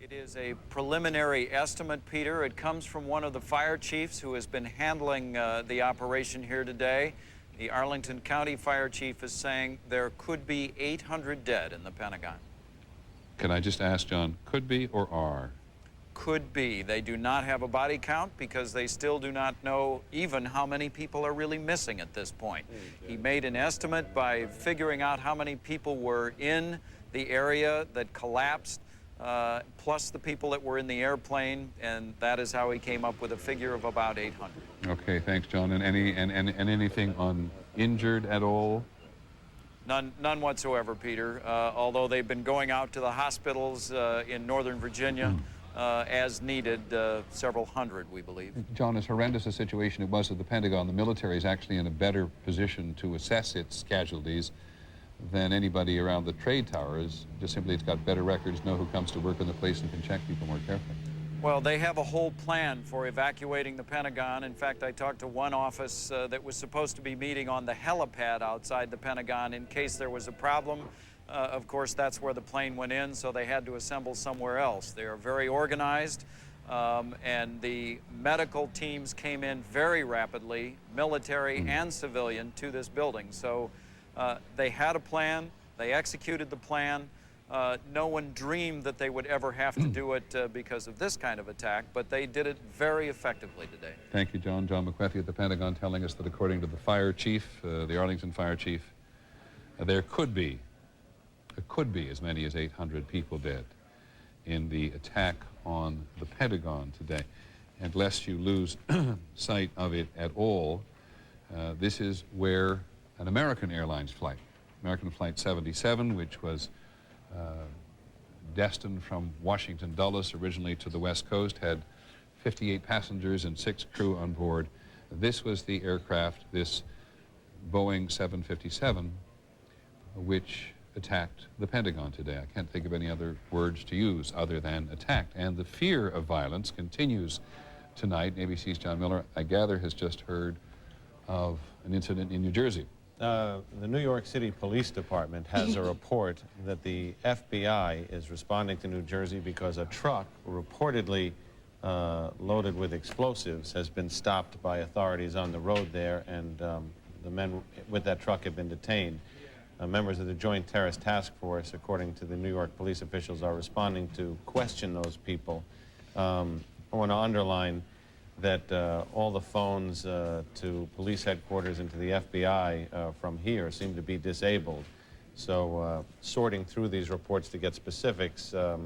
It is a preliminary estimate, Peter. It comes from one of the fire chiefs who has been handling the operation here today. The Arlington County Fire Chief is saying there could be 800 dead in the Pentagon. Can I just ask, John, could be or are? Could be. They do not have a body count because they still do not know even how many people are really missing at this point. He made an estimate by figuring out how many people were in the area that collapsed, plus the people that were in the airplane, and that is how he came up with a figure of about 800. Okay, thanks, John. And anything on injured at all? None whatsoever, Peter, although they've been going out to the hospitals in Northern Virginia as needed, several hundred, we believe. John, as horrendous a situation it was at the Pentagon, the military is actually in a better position to assess its casualties than anybody around the trade towers. Just simply, it's got better records, know who comes to work in the place, and can check people more carefully. Well, they have a whole plan for evacuating the Pentagon. In fact, I talked to one office that was supposed to be meeting on the helipad outside the Pentagon in case there was a problem. Of course, that's where the plane went in, so they had to assemble somewhere else. They are very organized, and the medical teams came in very rapidly, military and civilian, to this building. So they had a plan, they executed the plan. No one dreamed that they would ever have to do it because of this kind of attack, but they did it very effectively today. Thank you, John. John McWethy at the Pentagon telling us that according to the fire chief, the Arlington fire chief, there could be as many as 800 people dead in the attack on the Pentagon today. And lest you lose sight of it at all, this is where an American Airlines flight, American Flight 77, which was destined from Washington Dulles originally to the West Coast, had 58 passengers and 6 crew on board. This was the aircraft, this Boeing 757, which attacked the Pentagon today. I can't think of any other words to use other than attacked. And the fear of violence continues tonight. ABC's John Miller, I gather, has just heard of an incident in New Jersey. The New York City Police Department has a report that the FBI is responding to New Jersey because a truck reportedly loaded with explosives has been stopped by authorities on the road there, and the men with that truck have been detained. Members of the Joint Terrorist Task Force, according to the New York police officials, are responding to question those people. I want to underline that all the phones to police headquarters and to the FBI from here seem to be disabled. So sorting through these reports to get specifics, to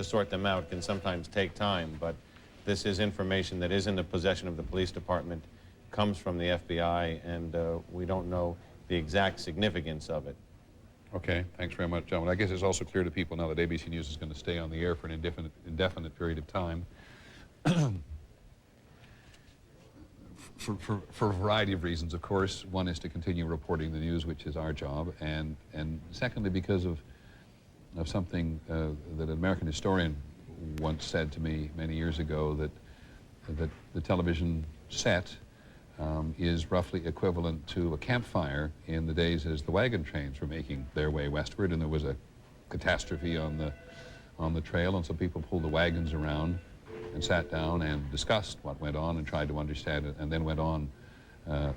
sort them out, can sometimes take time. But this is information that is in the possession of the police department, comes from the FBI, and we don't know the exact significance of it. Okay, thanks very much, John. I guess it's also clear to people now that ABC News is going to stay on the air for an indefinite period of time. For a variety of reasons, of course. One is to continue reporting the news, which is our job, and secondly because of something that an American historian once said to me many years ago, that the television set is roughly equivalent to a campfire in the days as the wagon trains were making their way westward, and there was a catastrophe on the trail, and so people pulled the wagons around and sat down and discussed what went on and tried to understand it, and then went on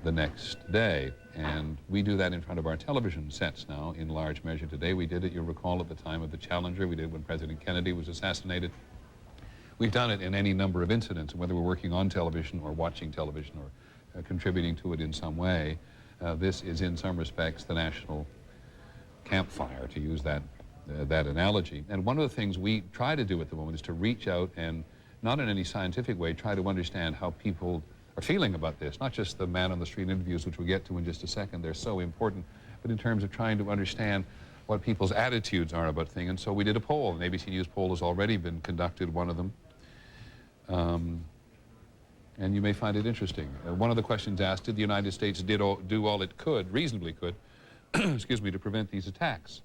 the next day. And we do that in front of our television sets now in large measure today. We did it, you'll recall, at the time of the Challenger. We did it when President Kennedy was assassinated. We've done it in any number of incidents, whether we're working on television or watching television or contributing to it in some way. This is in some respects the national campfire, to use that analogy. And one of the things we try to do at the moment is to reach out and, not in any scientific way, try to understand how people are feeling about this. Not just the man-on-the-street interviews, which we'll get to in just a second. They're so important, but in terms of trying to understand what people's attitudes are about things. And so we did a poll. An ABC News poll has already been conducted, one of them. And you may find it interesting. One of the questions asked, did the United States do all it could, reasonably could, excuse me, to prevent these attacks?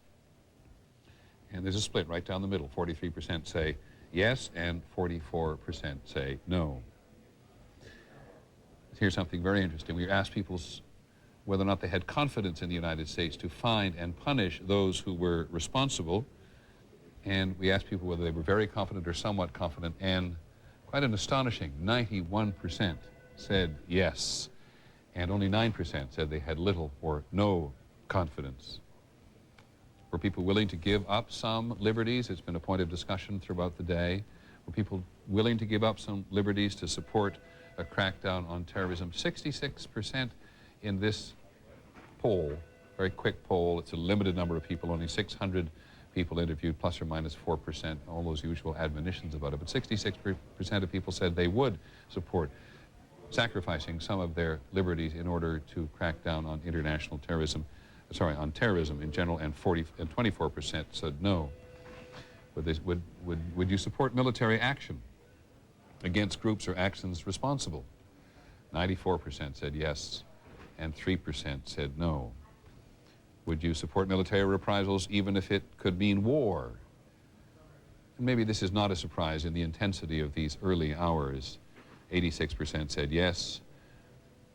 And there's a split right down the middle. 43% say yes, and 44% say no. Here's something very interesting. We asked people whether or not they had confidence in the United States to find and punish those who were responsible. And we asked people whether they were very confident or somewhat confident, and quite an astonishing 91% said yes, and only 9% said they had little or no confidence. Were people willing to give up some liberties? It's been a point of discussion throughout the day. Were people willing to give up some liberties to support a crackdown on terrorism? 66% in this poll, very quick poll. It's a limited number of people, only 600 people interviewed, plus or minus 4%, all those usual admonitions about it. But 66% of people said they would support sacrificing some of their liberties in order to crack down on international terrorism. On terrorism in general, and 24% said no. Would you support military action against groups or actions responsible? 94% said yes, and 3% said no. Would you support military reprisals even if it could mean war? And maybe this is not a surprise in the intensity of these early hours. 86% said yes,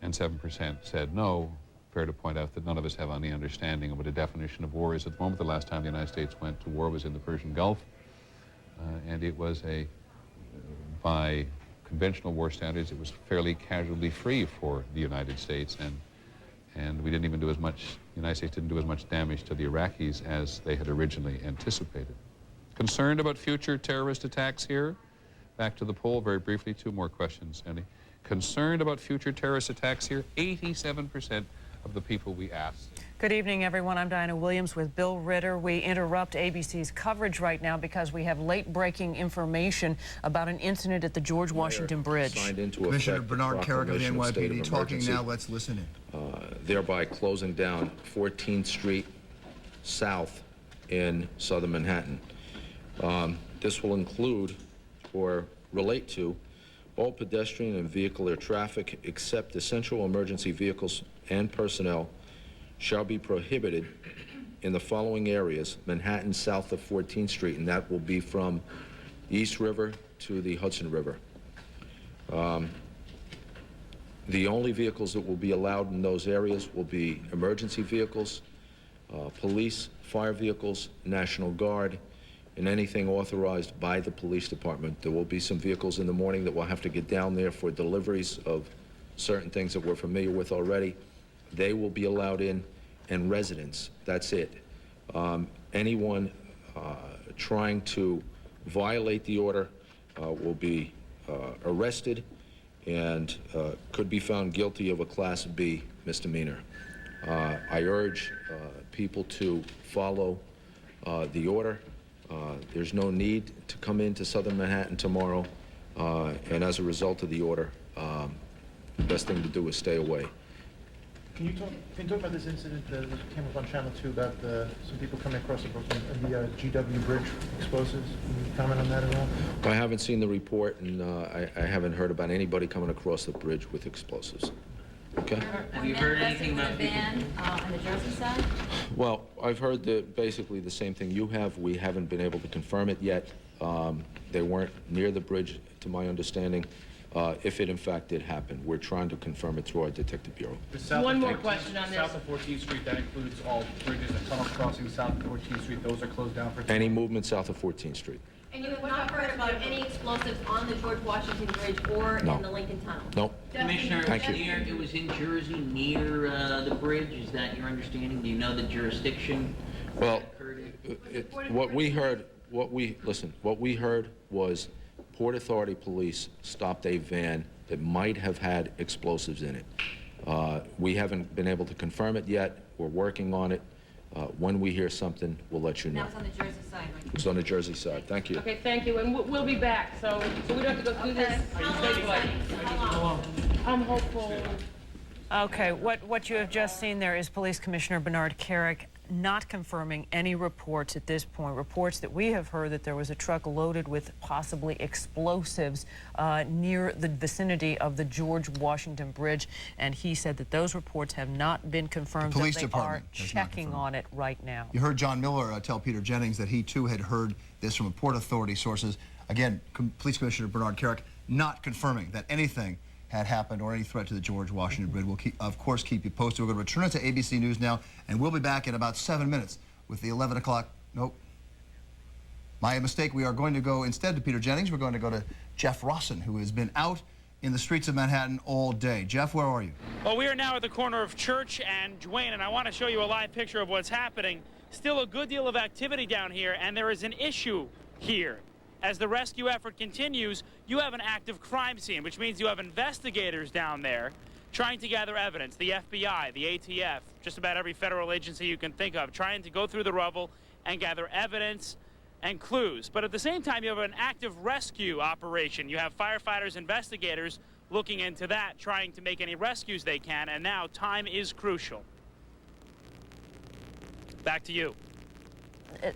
and 7% said no. Fair to point out that none of us have any understanding of what a definition of war is at the moment. The last time the United States went to war was in the Persian Gulf, and it was by conventional war standards, it was fairly casualty free for the United States, and we didn't even do as much, the United States didn't do as much damage to the Iraqis as they had originally anticipated. Concerned about future terrorist attacks here? Back to the poll very briefly, 2 more questions, Andy. Concerned about future terrorist attacks here? 87% of the people we asked. Good evening, everyone. I'm Diana Williams with Bill Ritter. We interrupt ABC's coverage right now because we have late-breaking information about an incident at the George Washington Bridge. Commissioner Bernard Carrick of the NYPD talking now. Let's listen in. Thereby closing down 14th Street South in southern Manhattan. This will include or relate to all pedestrian and vehicular traffic except essential emergency vehicles and personnel shall be prohibited in the following areas: Manhattan south of 14th Street, and that will be from East River to the Hudson River. The only vehicles that will be allowed in those areas will be emergency vehicles, police, fire vehicles, National Guard, and anything authorized by the police department. There will be some vehicles in the morning that will have to get down there for deliveries of certain things that we're familiar with already. They will be allowed in, and residents, that's it. Anyone trying to violate the order will be arrested and could be found guilty of a Class B misdemeanor. I urge people to follow the order. There's no need to come into southern Manhattan tomorrow, and as a result of the order, the best thing to do is stay away. Can you talk about this incident that came up on Channel 2 about some people coming across the GW Bridge explosives? Can you comment on that at all? I haven't seen the report, and I haven't heard about anybody coming across the bridge with explosives. Okay? Have you heard anything about the van on the Jersey side? Well, I've heard basically the same thing you have. We haven't been able to confirm it yet. They weren't near the bridge, to my understanding. If it in fact did happen, we're trying to confirm it through our detective bureau. One more question on this. South of 14th Street, that includes all bridges and tunnel crossings south of 14th Street. Those are closed down for Any movement south of 14th Street? And you have not heard about any explosives on the George Washington Bridge or No. in the Lincoln Tunnel? Nope. Commissioner, Thank you. it was in Jersey near the bridge. Is that your understanding? Do you know the jurisdiction? Well, what we heard was Port Authority police stopped a van that might have had explosives in it. We haven't been able to confirm it yet. We're working on it. When we hear something, we'll let you know. That was on the Jersey side, right? It's on the Jersey side. Thank you. Okay, thank you, and we'll be back, so we don't have to go through this. I'm hopeful. Okay, what you have just seen there is Police Commissioner Bernard Carrick not confirming any reports at this point. Reports that we have heard that there was a truck loaded with possibly explosives near the vicinity of the George Washington Bridge, and he said that those reports have not been confirmed. The police that they department are checking on it right now. You heard John Miller tell Peter Jennings that he too had heard this from Port Authority sources. Again, Police Commissioner Bernard Carrick not confirming that anything had happened or any threat to the George Washington Bridge. We'll, of course, keep you posted. We're going to return it to ABC News now, and we'll be back in about 7 minutes with the 11 o'clock. Nope. My mistake. We are going to go instead to Peter Jennings. We're going to go to Jeff Rawson, who has been out in the streets of Manhattan all day. Jeff, where are you? Well, we are now at the corner of Church and Duane, and I want to show you a live picture of what's happening. Still a good deal of activity down here, and there is an issue here. As the rescue effort continues, you have an active crime scene, which means you have investigators down there trying to gather evidence. The FBI, the ATF, just about every federal agency you can think of, trying to go through the rubble and gather evidence and clues. But at the same time, you have an active rescue operation. You have firefighters, investigators looking into that, trying to make any rescues they can, and now time is crucial. Back to you.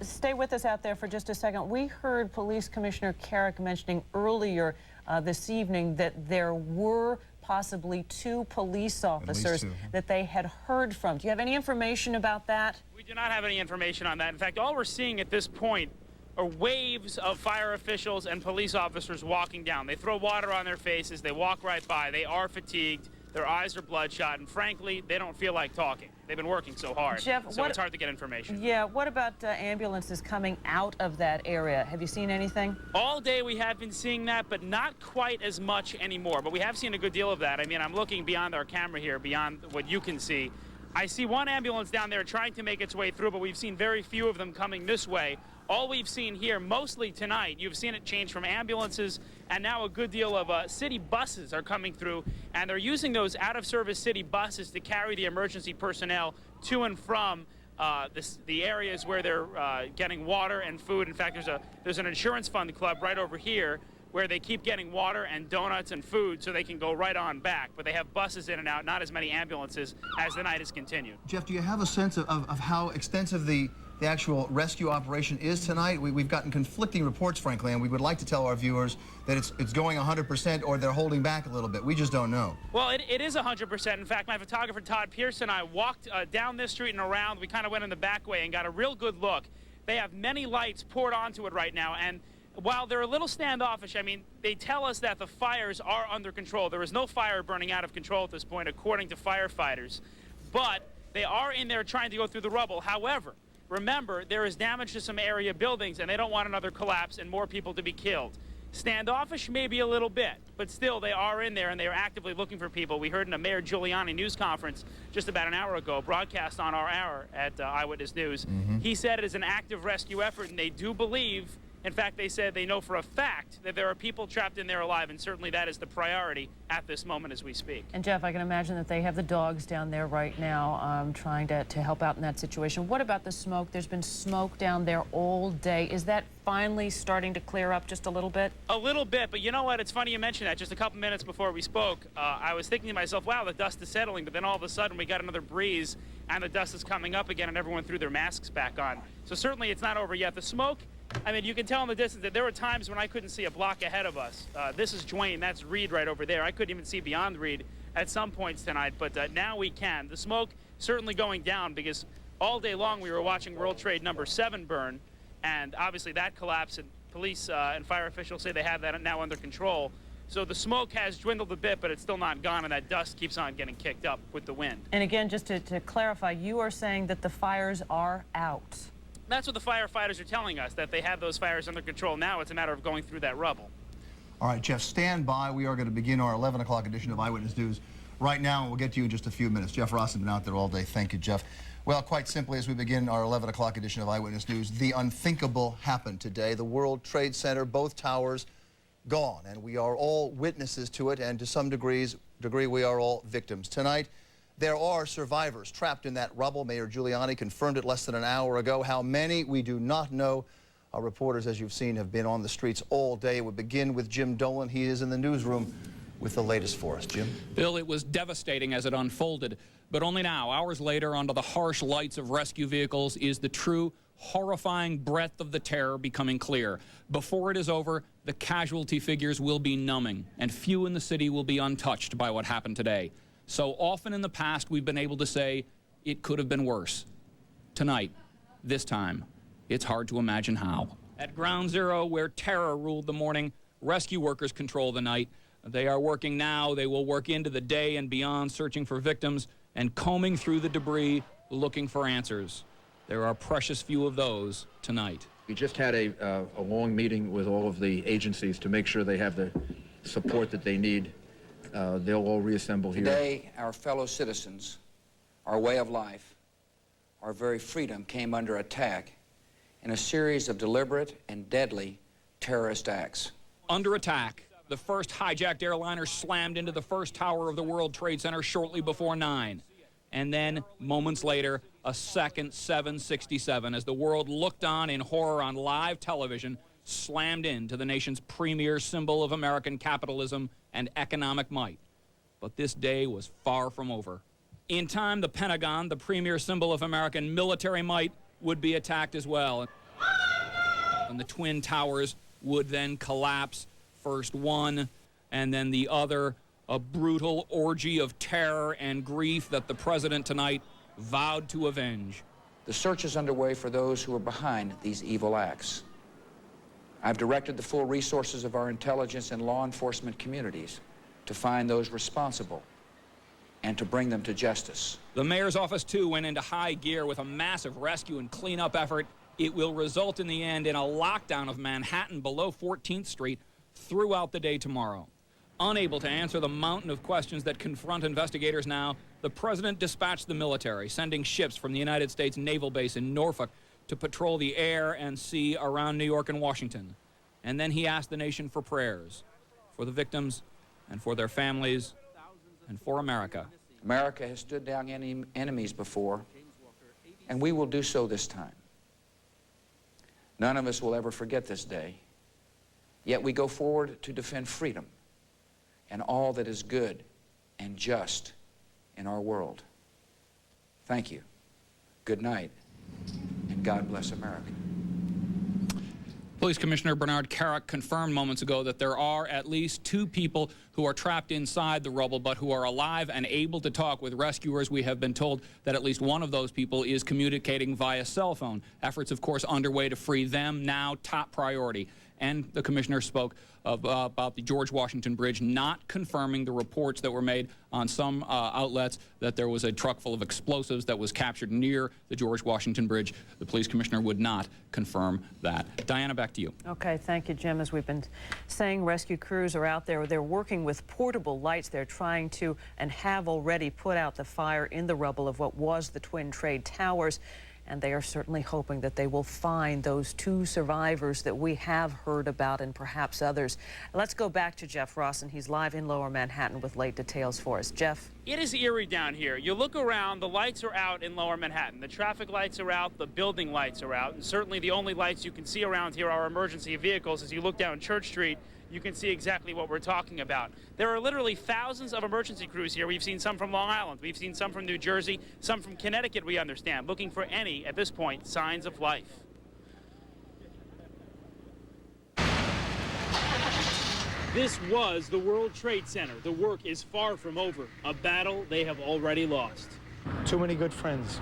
Stay with us out there for just a second. We heard Police Commissioner Carrick mentioning earlier this evening that there were possibly 2 police officers that they had heard from. Do you have any information about that? We do not have any information on that. In fact, all we're seeing at this point are waves of fire officials and police officers walking down. They throw water on their faces. They walk right by. They are fatigued. Their eyes are bloodshot, and frankly, they don't feel like talking. They've been working so hard, Jeff, so it's hard to get information. Yeah, what about ambulances coming out of that area? Have you seen anything? All day we have been seeing that, but not quite as much anymore. But we have seen a good deal of that. I mean, I'm looking beyond our camera here, beyond what you can see. I see one ambulance down there trying to make its way through, but we've seen very few of them coming this way. all we've seen here, mostly tonight, you've seen it change from ambulances, and now a good deal of city buses are coming through, and they're using those out-of-service city buses to carry the emergency personnel to and from the areas where they're getting water and food. In fact, there's an insurance fund club right over here where they keep getting water and donuts and food so they can go right on back. But they have buses in and out, not as many ambulances as the night has continued. Jeff, do you have a sense of how extensive the actual rescue operation is tonight? We've gotten conflicting reports, frankly, and we would like to tell our viewers that it's going 100% or they're holding back a little bit. We just don't know. Well, it is 100%. In fact, my photographer, Todd Pearson, and I walked down this street and around. We kind of went in the back way and got a real good look. They have many lights poured onto it right now, and while they're a little standoffish, I mean, they tell us that the fires are under control. There is no fire burning out of control at this point, according to firefighters. But they are in there trying to go through the rubble. However, remember, there is damage to some area buildings, and they don't want another collapse and more people to be killed. Standoffish maybe a little bit, but still they are in there and they are actively looking for people. We heard in a Mayor Giuliani news conference just about an hour ago, broadcast on our hour at Eyewitness News. He said it is an active rescue effort, and they do believe, in fact, they said they know for a fact that there are people trapped in there alive, and certainly that is the priority at this moment as we speak. And Jeff, I can imagine that they have the dogs down there right now trying to help out in that situation. What about the smoke? There's been smoke down there all day. Is that finally starting to clear up just a little bit? A little bit, but you know what? It's funny you mentioned that. Just a couple minutes before we spoke, I was thinking to myself, wow, the dust is settling, but then all of a sudden we got another breeze and the dust is coming up again and everyone threw their masks back on. So certainly it's not over yet. The smoke, I mean, you can tell in the distance that there were times when I couldn't see a block ahead of us. This is Duane, that's Reed right over there. I couldn't even see beyond Reed at some points tonight, but now we can. The smoke certainly going down because all day long we were watching World Trade No. 7 burn, and obviously that collapsed, and police and fire officials say they have that now under control. So the smoke has dwindled a bit, but it's still not gone, and that dust keeps on getting kicked up with the wind. And again, just to clarify, you are saying that the fires are out. That's what the firefighters are telling us, that they have those fires under control now. It's a matter of going through that rubble. All right, Jeff, stand by. We are going to begin our 11 o'clock edition of Eyewitness News right now, and we'll get to you in just a few minutes. Jeff Ross has been out there all day. Thank you, Jeff. Well, quite simply, as we begin our 11 o'clock edition of Eyewitness News, the unthinkable happened today. The World Trade Center, both towers, gone, and we are all witnesses to it, and to some degree we are all victims. Tonight, there are survivors trapped in that rubble. Mayor Giuliani confirmed it less than an hour ago. How many, we do not know. Our reporters, as you've seen, have been on the streets all day. We begin with Jim Dolan. He is in the newsroom with the latest for us. Jim? Bill, it was devastating as it unfolded, but only now, hours later, under the harsh lights of rescue vehicles, is the true horrifying breadth of the terror becoming clear. Before it is over, the casualty figures will be numbing, and few in the city will be untouched by what happened today. So often in the past, we've been able to say it could have been worse. Tonight, this time, it's hard to imagine how. At Ground Zero, where terror ruled the morning, rescue workers control the night. They are working now. They will work into the day and beyond, searching for victims and combing through the debris, looking for answers. There are precious few of those tonight. We just had a long meeting with all of the agencies to make sure they have the support that they need. They'll all reassemble here. Today, our fellow citizens, our way of life, our very freedom came under attack in a series of deliberate and deadly terrorist acts. Under attack, the first hijacked airliner slammed into the first tower of the World Trade Center shortly before 9. And then, moments later, a second 767 as the world looked on in horror on live television, slammed into the nation's premier symbol of American capitalism and economic might. But this day was far from over. In time, the Pentagon, the premier symbol of American military might, would be attacked as well. And the Twin Towers would then collapse, first one and then the other, a brutal orgy of terror and grief that the president tonight vowed to avenge. The search is underway for those who are behind these evil acts. I've directed the full resources of our intelligence and law enforcement communities to find those responsible and to bring them to justice. The mayor's office, too, went into high gear with a massive rescue and cleanup effort. It will result in the end in a lockdown of Manhattan below 14th Street throughout the day tomorrow. Unable to answer the mountain of questions that confront investigators now, the president dispatched the military, sending ships from the United States Naval Base in Norfolk to patrol the air and sea around New York and Washington. And then he asked the nation for prayers for the victims and for their families and for America. America has stood down enemies before, and we will do so this time. None of us will ever forget this day, yet we go forward to defend freedom and all that is good and just in our world. Thank you. Good night, and God bless America. Police Commissioner Bernard Kerik confirmed moments ago that there are at least 2 people who are trapped inside the rubble but who are alive and able to talk with rescuers. We have been told that at least one of those people is communicating via cell phone. Efforts, of course, underway to free them, now top priority. And the commissioner spoke about the George Washington Bridge, not confirming the reports that were made on some outlets that there was a truck full of explosives that was captured near the George Washington Bridge. The police commissioner would not confirm that. Diana, back to you. Okay, thank you, Jim. As we've been saying, rescue crews are out there. They're working with portable lights. They're trying to and have already put out the fire in the rubble of what was the Twin Trade Towers. And they are certainly hoping that they will find those 2 survivors that we have heard about and perhaps others. Let's go back to Jeff Ross, and he's live in Lower Manhattan with late details for us. Jeff? It is eerie down here. You look around, the lights are out in Lower Manhattan. The traffic lights are out, the building lights are out, and certainly the only lights you can see around here are emergency vehicles. As you look down Church Street, you can see exactly what we're talking about. There are literally thousands of emergency crews here. We've seen some from Long Island. We've seen some from New Jersey, some from Connecticut, we understand, looking for any, at this point, signs of life. This was the World Trade Center. The work is far from over. A battle they have already lost. Too many good friends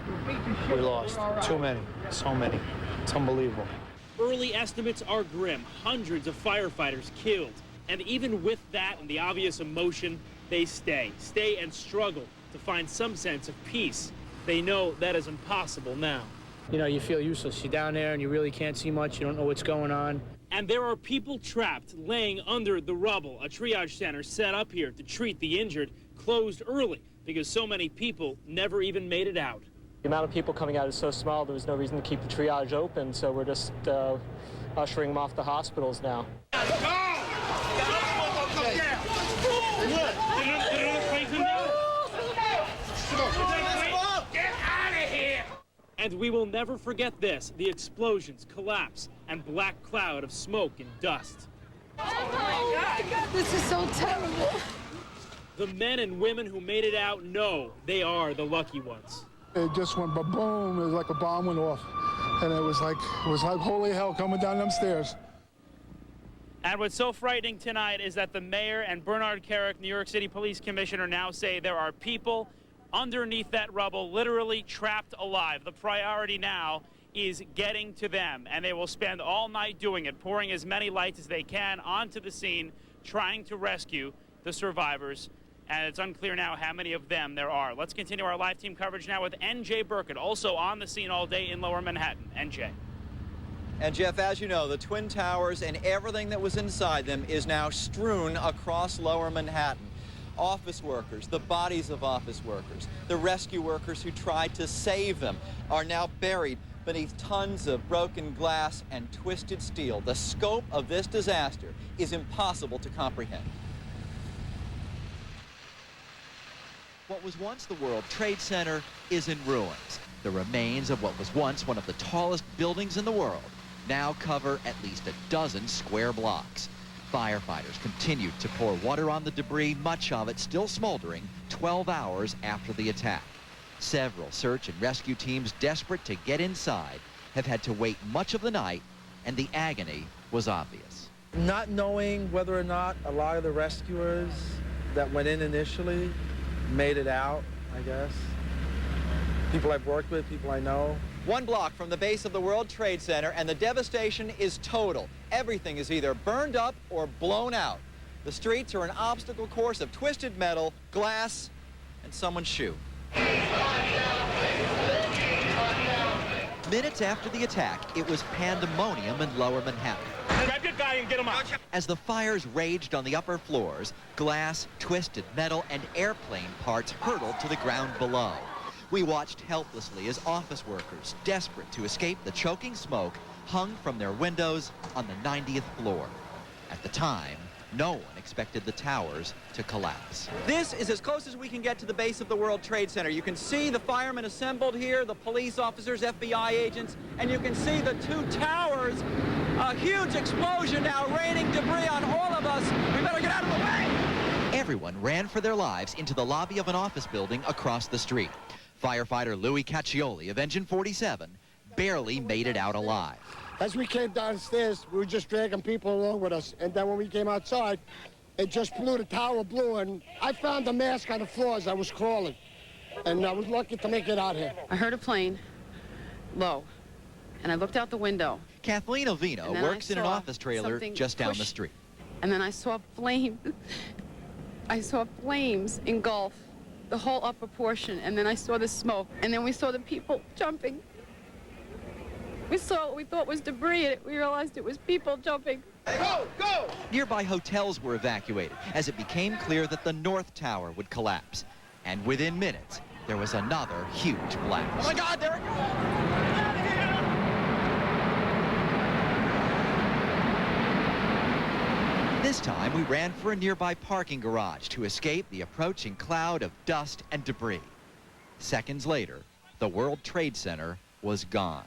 we lost. Too many. So many. It's unbelievable. Early estimates are grim. Hundreds of firefighters killed. And even with that and the obvious emotion, they stay and struggle to find some sense of peace. They know that is impossible now. You know, you feel useless. You're down there and you really can't see much. You don't know what's going on. And there are people trapped, laying under the rubble. A triage center set up here to treat the injured, closed early because so many people never even made it out. The amount of people coming out is so small, there was no reason to keep the triage open, so we're just ushering them off the hospitals now. And we will never forget this, the explosions, collapse, and black cloud of smoke and dust. Oh my God, this is so terrible. The men and women who made it out know they are the lucky ones. It just went ba-boom, it was like a bomb went off. And it was like holy hell coming down them stairs. And what's so frightening tonight is that the mayor and Bernard Kerik, New York City Police Commissioner, now say there are people underneath that rubble, literally trapped alive. The priority now is getting to them, and they will spend all night doing it, pouring as many lights as they can onto the scene, trying to rescue the survivors. And it's unclear now how many of them there are. Let's continue our live team coverage now with NJ Burkett, also on the scene all day in Lower Manhattan. NJ. And Jeff, as you know, the Twin Towers and everything that was inside them is now strewn across Lower Manhattan. Office workers, the bodies of office workers, the rescue workers who tried to save them are now buried beneath tons of broken glass and twisted steel. The scope of this disaster is impossible to comprehend. What was once the World Trade Center is in ruins. The remains of what was once one of the tallest buildings in the world now cover at least a dozen square blocks. Firefighters continued to pour water on the debris, much of it still smoldering 12 hours after the attack. Several search and rescue teams desperate to get inside have had to wait much of the night, and the agony was obvious. Not knowing whether or not a lot of the rescuers that went in initially made it out, I guess. People I've worked with, people I know. 1 block from the base of the World Trade Center, and the devastation is total. Everything is either burned up or blown out. The streets are an obstacle course of twisted metal, glass, and someone's shoe. Minutes after the attack, it was pandemonium in Lower Manhattan. Grab your guy and get him out. As the fires raged on the upper floors, glass, twisted metal, and airplane parts hurtled to the ground below. We watched helplessly as office workers, desperate to escape the choking smoke, hung from their windows on the 90th floor. At the time, no one expected the towers to collapse. This is as close as we can get to the base of the World Trade Center. You can see the firemen assembled here, the police officers, FBI agents, and you can see the two towers. A huge explosion now raining debris on all of us. We better get out of the way! Everyone ran for their lives into the lobby of an office building across the street. Firefighter Louis Caccioli of Engine 47 barely made it out alive. As we came downstairs, we were just dragging people along with us. And then when we came outside, it just blew, the tower blew, and I found a mask on the floor as I was crawling. And I was lucky to make it out here. I heard a plane, low, and I looked out the window. Kathleen Ovino works in an office trailer just down the street. And then I saw flames. I saw flames engulf the whole upper portion, and then I saw the smoke, and then we saw the people jumping. We saw what we thought was debris, and we realized it was people jumping. Go, go! Nearby hotels were evacuated as it became clear that the North Tower would collapse. And within minutes, there was another huge blast. Oh my God, there it goes! Out of here! This time, we ran for a nearby parking garage to escape the approaching cloud of dust and debris. Seconds later, the World Trade Center was gone.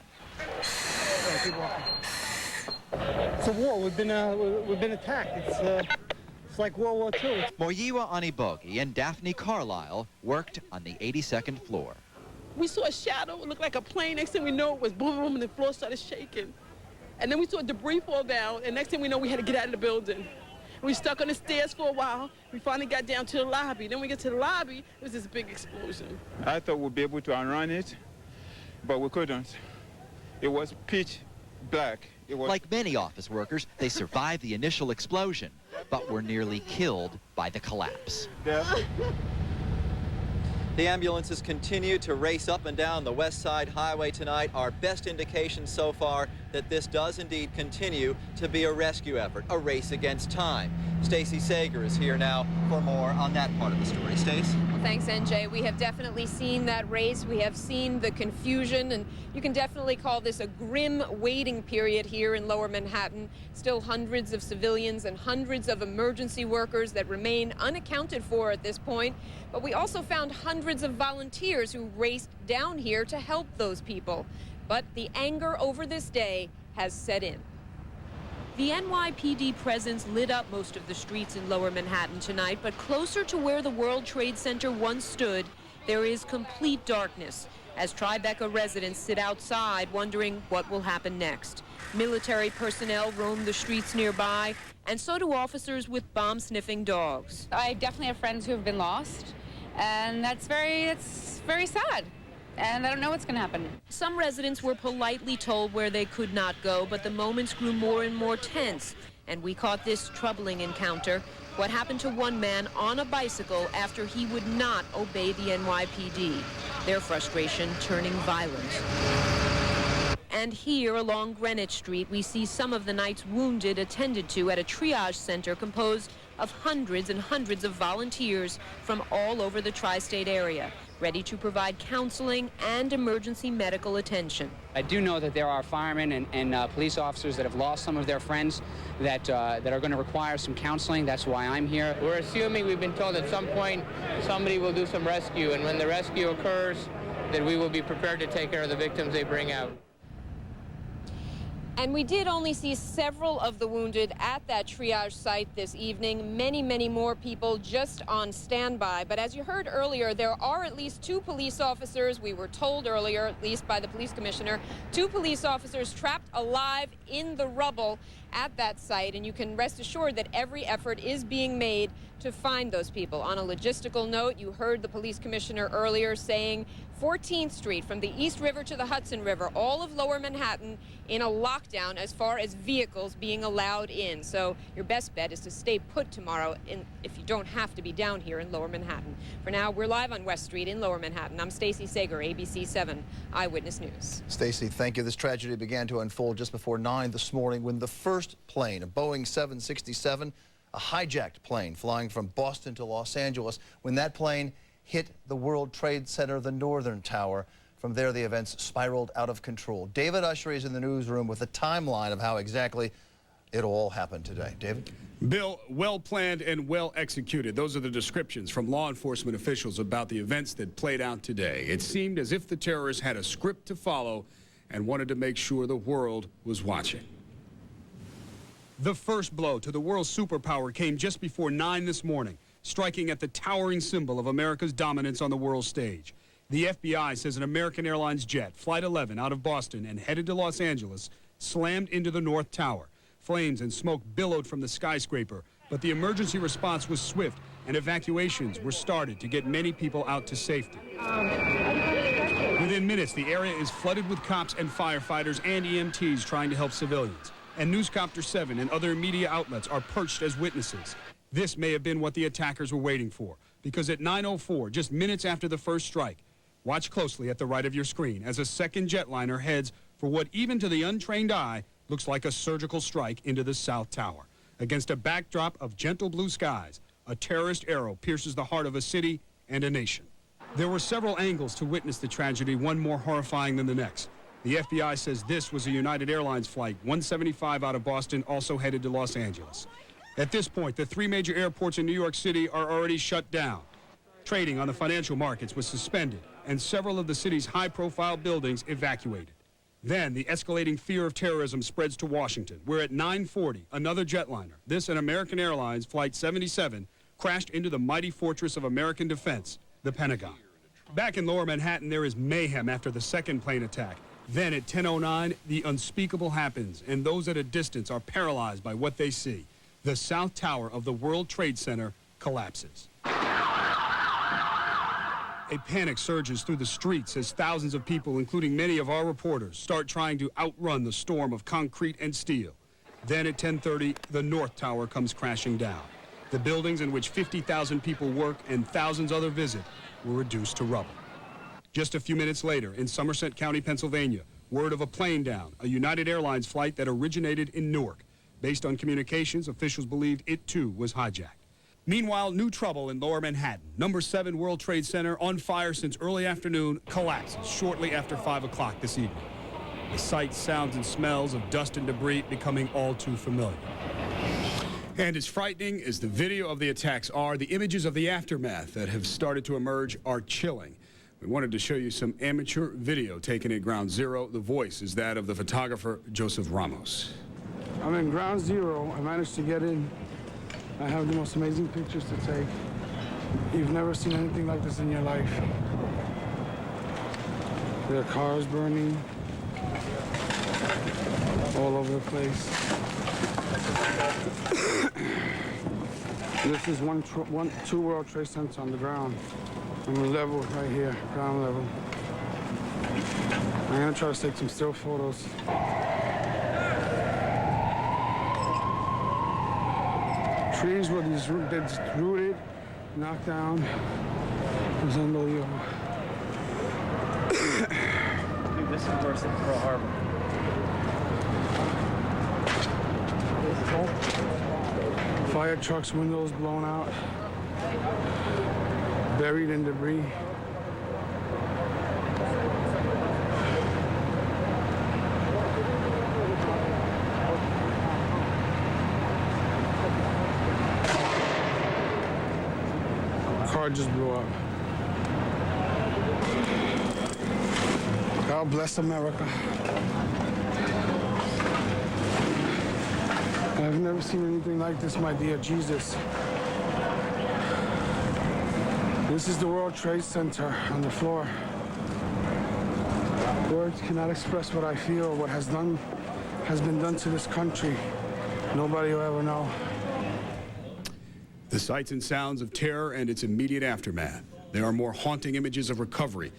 It's a war. We've been attacked. It's like World War II. Moyiwa Anibogi and Daphne Carlisle worked on the 82nd floor. We saw a shadow. It looked like a plane. Next thing we know, it was boom, boom, and the floor started shaking. And then we saw debris fall down, and next thing we know, we had to get out of the building. We stuck on the stairs for a while. We finally got down to the lobby. Then we get to the lobby, it was this big explosion. I thought we'd be able to outrun it, but we couldn't. It was pitch black. Like many office workers, they survived the initial explosion, but were nearly killed by the collapse. The ambulances continue to race up and down the West Side Highway tonight. Our best indication so far that this does indeed continue to be a rescue effort, a race against time. Stacey Sager is here now for more on that part of the story. Stace? Well, thanks, NJ. We have definitely seen that race. We have seen the confusion, and you can definitely call this a grim waiting period here in Lower Manhattan. Still hundreds of civilians and hundreds of emergency workers that remain unaccounted for at this point. But we also found hundreds of volunteers who raced down here to help those people. But the anger over this day has set in. The NYPD presence lit up most of the streets in Lower Manhattan tonight, but closer to where the World Trade Center once stood, there is complete darkness as Tribeca residents sit outside wondering what will happen next. Military personnel roam the streets nearby, and so do officers with bomb-sniffing dogs. I definitely have friends who have been lost, and it's very sad. And I don't know what's going to happen. Some residents were politely told where they could not go, but the moments grew more and more tense. And we caught this troubling encounter. What happened to one man on a bicycle after he would not obey the NYPD. Their frustration turning violent. And here along Greenwich Street, we see some of the night's wounded attended to at a triage center composed of hundreds and hundreds of volunteers from all over the tri-state area, ready to provide counseling and emergency medical attention. I do know that there are firemen and police officers that have lost some of their friends that are going to require some counseling. That's why I'm here. We're assuming, we've been told at some point somebody will do some rescue, and when the rescue occurs, that we will be prepared to take care of the victims they bring out. And we did only see several of the wounded at that triage site this evening. Many, many more people just on standby. But as you heard earlier, there are at least 2 police officers, we were told earlier, at least by the police commissioner, 2 police officers trapped alive in the rubble at that site. And you can rest assured that every effort is being made to find those people. On a logistical note, you heard the police commissioner earlier saying 14th Street from the East River to the Hudson River, all of Lower Manhattan in a lockdown as far as vehicles being allowed in. So your best bet is to stay put tomorrow if you don't have to be down here in Lower Manhattan. For now, we're live on West Street in Lower Manhattan. I'm Stacey Sager, ABC 7 Eyewitness News. Stacey, thank you. This tragedy began to unfold just before 9 this morning when the first plane, a Boeing 767, a hijacked plane flying from Boston to Los Angeles, when that plane hit the World Trade Center, the northern tower. From there, the events spiraled out of control. David Usher is in the newsroom with a timeline of how exactly it all happened today. David? Bill, well planned and well executed. Those are the descriptions from law enforcement officials about the events that played out today. It seemed as if the terrorists had a script to follow and wanted to make sure the world was watching. The first blow to the world's superpower came just before 9 this morning, striking at the towering symbol of America's dominance on the world stage. The FBI says an American Airlines jet, Flight 11, out of Boston and headed to Los Angeles, slammed into the North Tower. Flames and smoke billowed from the skyscraper, but the emergency response was swift and evacuations were started to get many people out to safety. Within minutes, the area is flooded with cops and firefighters and EMTs trying to help civilians. And Newscopter 7 and other media outlets are perched as witnesses. This may have been what the attackers were waiting for, because at 9:04, just minutes after the first strike, watch closely at the right of your screen as a second jetliner heads for what even to the untrained eye looks like a surgical strike into the South Tower. Against a backdrop of gentle blue skies, a terrorist arrow pierces the heart of a city and a nation. There were several angles to witness the tragedy, one more horrifying than the next. The FBI says this was a United Airlines flight 175 out of Boston, also headed to Los Angeles. At this point, the 3 major airports in New York City are already shut down. Trading on the financial markets was suspended, and several of the city's high-profile buildings evacuated. Then, the escalating fear of terrorism spreads to Washington, where at 9:40, another jetliner, this an American Airlines Flight 77, crashed into the mighty fortress of American defense, the Pentagon. Back in Lower Manhattan, there is mayhem after the second plane attack. Then at 10:09, the unspeakable happens, and those at a distance are paralyzed by what they see. The South Tower of the World Trade Center collapses. A panic surges through the streets as thousands of people, including many of our reporters, start trying to outrun the storm of concrete and steel. Then at 10:30, the North Tower comes crashing down. The buildings in which 50,000 people work and thousands other visit were reduced to rubble. Just a few minutes later, in Somerset County, Pennsylvania, word of a plane down, a United Airlines flight that originated in Newark. Based on communications, officials believed it too was hijacked. Meanwhile, new trouble in Lower Manhattan. Number 7 World Trade Center, on fire since early afternoon, collapses shortly after 5 o'clock this evening. The sights, sounds, and smells of dust and debris becoming all too familiar. And as frightening as the video of the attacks are, the images of the aftermath that have started to emerge are chilling. We wanted to show you some amateur video taken at Ground Zero. The voice is that of the photographer Joseph Ramos. I'm in Ground Zero. I managed to get in. I have the most amazing pictures to take. You've never seen anything like this in your life. There are cars burning all over the place. This is two World Trade Centers on the ground. On the level right here, ground level. I'm gonna try to take some still photos. Trees were rooted, knocked down. It was unbelievable. Dude, this is worse than Pearl Harbor. Fire trucks, windows blown out, buried in debris. Car just blew up. God bless America. I've never seen anything like this, my dear Jesus. This is the World Trade Center on the floor. Words cannot express what I feel, what has been done to this country. Nobody will ever know. The sights and sounds of terror and its immediate aftermath. There are more haunting images of recovery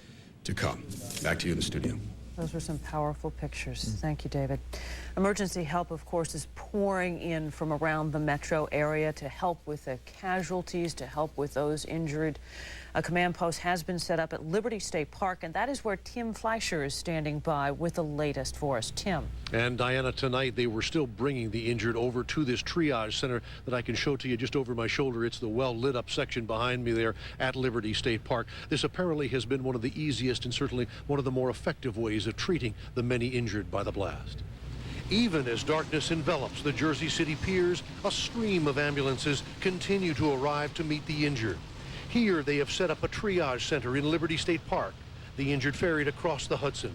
to come. Back to you in the studio. Those were some powerful pictures. Thank you, David. Emergency help, of course, is pouring in from around the metro area to help with the casualties, to help with those injured. A command post has been set up at Liberty State Park, and that is where Tim Fleischer is standing by with the latest for us. Tim. And Diana, tonight they were still bringing the injured over to this triage center that I can show to you just over my shoulder. It's the well lit up section behind me there at Liberty State Park. This apparently has been one of the easiest and certainly one of the more effective ways of treating the many injured by the blast. Even as darkness envelops the Jersey City piers, a stream of ambulances continue to arrive to meet the injured. Here they have set up a triage center in Liberty State Park, the injured ferried across the Hudson.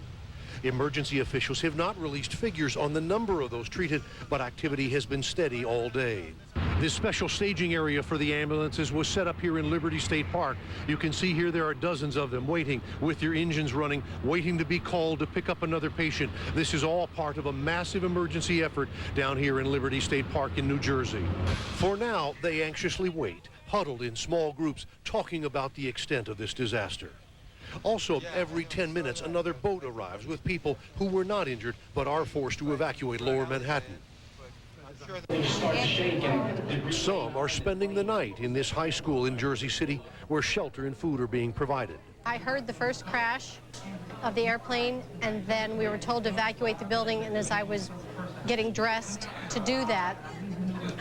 Emergency officials have not released figures on the number of those treated, but activity has been steady all day. This special staging area for the ambulances was set up here in Liberty State Park. You can see here there are dozens of them waiting with their engines running, waiting to be called to pick up another patient. This is all part of a massive emergency effort down here in Liberty State Park in New Jersey. For now, they anxiously wait, huddled in small groups, talking about the extent of this disaster. Also, every 10 minutes, another boat arrives with people who were not injured but are forced to evacuate Lower Manhattan. Some are spending the night in this high school in Jersey City where shelter and food are being provided. I heard the first crash of the airplane, and then we were told to evacuate the building, and as I was getting dressed to do that,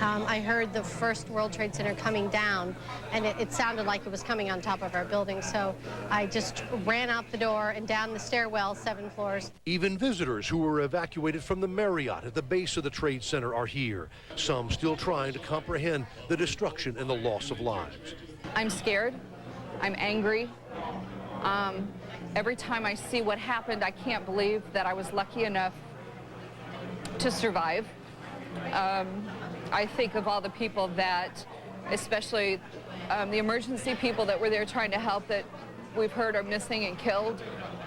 I heard the first World Trade Center coming down, and it sounded like it was coming on top of our building, so I just ran out the door and down the stairwell 7 floors. Even visitors who were evacuated from the Marriott at the base of the Trade Center are here, some still trying to comprehend the destruction and the loss of lives. I'm scared. I'm angry. Every time I see what happened, I can't believe that I was lucky enough to survive. I think of all the people that, especially the emergency people that were there trying to help, that we've heard are missing and killed,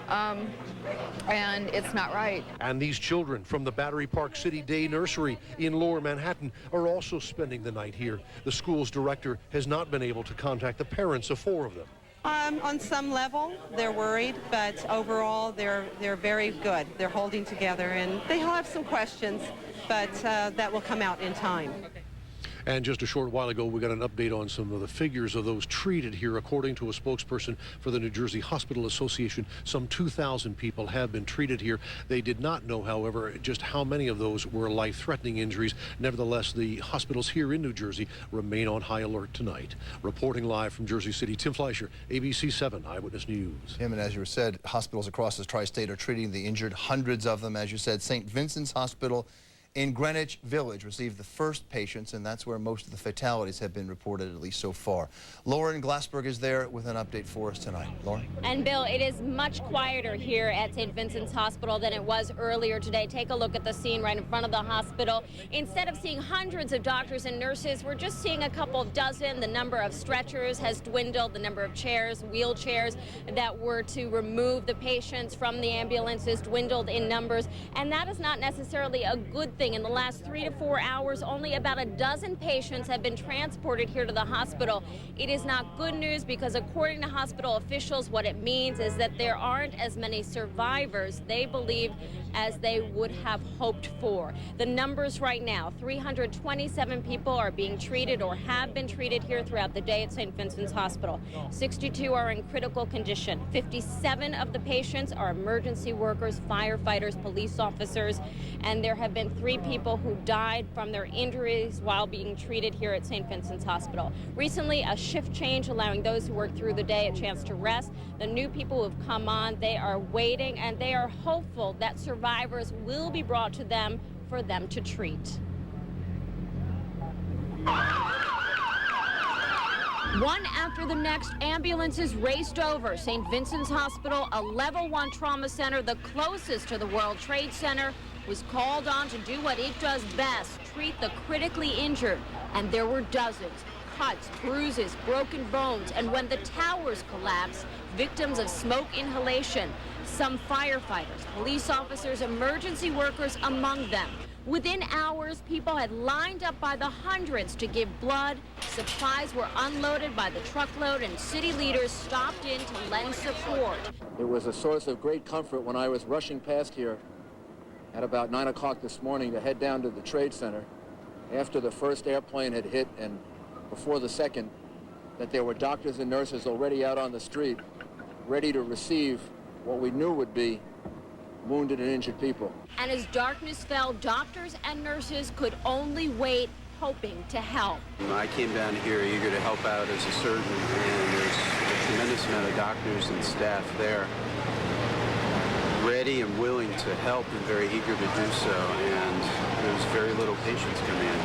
and it's not right. And these children from the Battery Park City Day Nursery in Lower Manhattan are also spending the night here. The school's director has not been able to contact the parents of 4 of them. On some level, they're worried, but overall, they're very good. They're holding together, and they have some questions, but that will come out in time. And just a short while ago, we got an update on some of the figures of those treated here. According to a spokesperson for the New Jersey Hospital Association, some 2,000 people have been treated here. They did not know, however, just how many of those were life-threatening injuries. Nevertheless, the hospitals here in New Jersey remain on high alert tonight. Reporting live from Jersey City, Tim Fleischer, ABC 7 Eyewitness News. Tim, and as you said, hospitals across the tri-state are treating the injured, hundreds of them. As you said, St. Vincent's Hospital in Greenwich Village received the first patients, and that's where most of the fatalities have been reported, at least so far. Lauren Glassberg is there with an update for us tonight. Lauren? And Bill, it is much quieter here at St. Vincent's Hospital than it was earlier today. Take a look at the scene right in front of the hospital. Instead of seeing hundreds of doctors and nurses, we're just seeing a couple dozen. The number of stretchers has dwindled, the number of chairs, wheelchairs that were to remove the patients from the ambulances dwindled in numbers, and that is not necessarily a good thing. In the last 3 to 4 hours, only about a dozen patients have been transported here to the hospital. It is not good news because according to hospital officials, what it means is that there aren't as many survivors, they believe, as they would have hoped for. The numbers right now, 327 people are being treated or have been treated here throughout the day at St. Vincent's Hospital. 62 are in critical condition. 57 of the patients are emergency workers, firefighters, police officers, and there have been 3 people who died from their injuries while being treated here at St. Vincent's Hospital. Recently, a shift change allowing those who work through the day a chance to rest. The new people who have come on, they are waiting and they are hopeful that survivors will be brought to them for them to treat. One after the next, ambulances raced over St. Vincent's Hospital, a level 1 trauma center, the closest to the World Trade Center, was called on to do what it does best, treat the critically injured. And there were dozens, cuts, bruises, broken bones, and when the towers collapsed, victims of smoke inhalation, some firefighters, police officers, emergency workers among them. Within hours, people had lined up by the hundreds to give blood. Supplies were unloaded by the truckload, and city leaders stopped in to lend support. It was a source of great comfort when I was rushing past here at about 9 o'clock this morning to head down to the Trade Center after the first airplane had hit and before the second, that there were doctors and nurses already out on the street, ready to receive what we knew would be wounded and injured people. And as darkness fell, doctors and nurses could only wait, hoping to help. I came down here eager to help out as a surgeon, and there's a tremendous amount of doctors and staff there ready and willing to help and very eager to do so, and there's very little patients coming in.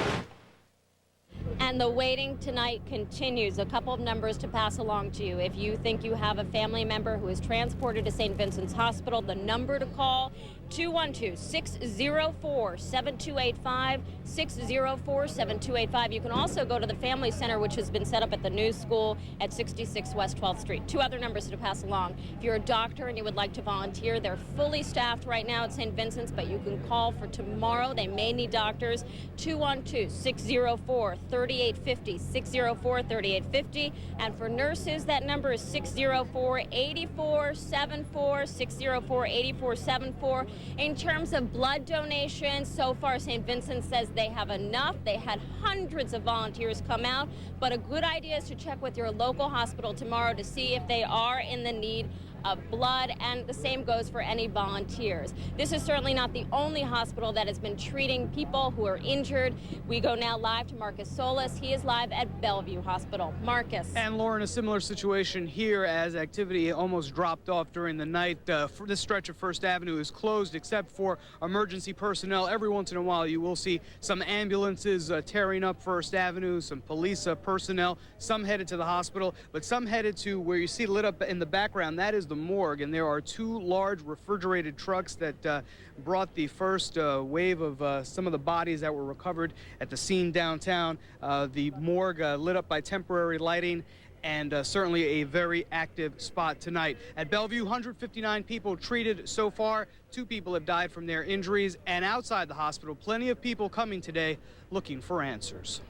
And the waiting tonight continues. A couple of numbers to pass along to you. If you think you have a family member who is transported to St. Vincent's Hospital, the number to call, 212-604-7285, 604-7285. You can also go to the Family Center, which has been set up at the New School at 66 West 12th Street. Two other numbers to pass along. If you're a doctor and you would like to volunteer, they're fully staffed right now at St. Vincent's, but you can call for tomorrow. They may need doctors. 212-604-3850, 604-3850. And for nurses, that number is 604-8474, 604-8474. In terms of blood donations, so far St. Vincent says they have enough. They had hundreds of volunteers come out, but a good idea is to check with your local hospital tomorrow to see if they are in the need of blood, and the same goes for any volunteers. This is certainly not the only hospital that has been treating people who are injured. We go now live to Marcus Solis. He is live at Bellevue Hospital. Marcus. And Lauren, a similar situation here as activity almost dropped off during the night. For this stretch of First Avenue is closed except for emergency personnel. Every once in a while you will see some ambulances tearing up First Avenue, some police personnel, some headed to the hospital, but some headed to where you see lit up in the background. That is the morgue, and there are two large refrigerated trucks that brought the first wave of some of the bodies that were recovered at the scene downtown. The morgue lit up by temporary lighting, and certainly a very active spot tonight. At Bellevue, 159 people treated so far. 2 people have died from their injuries, and outside the hospital, plenty of people coming today looking for answers.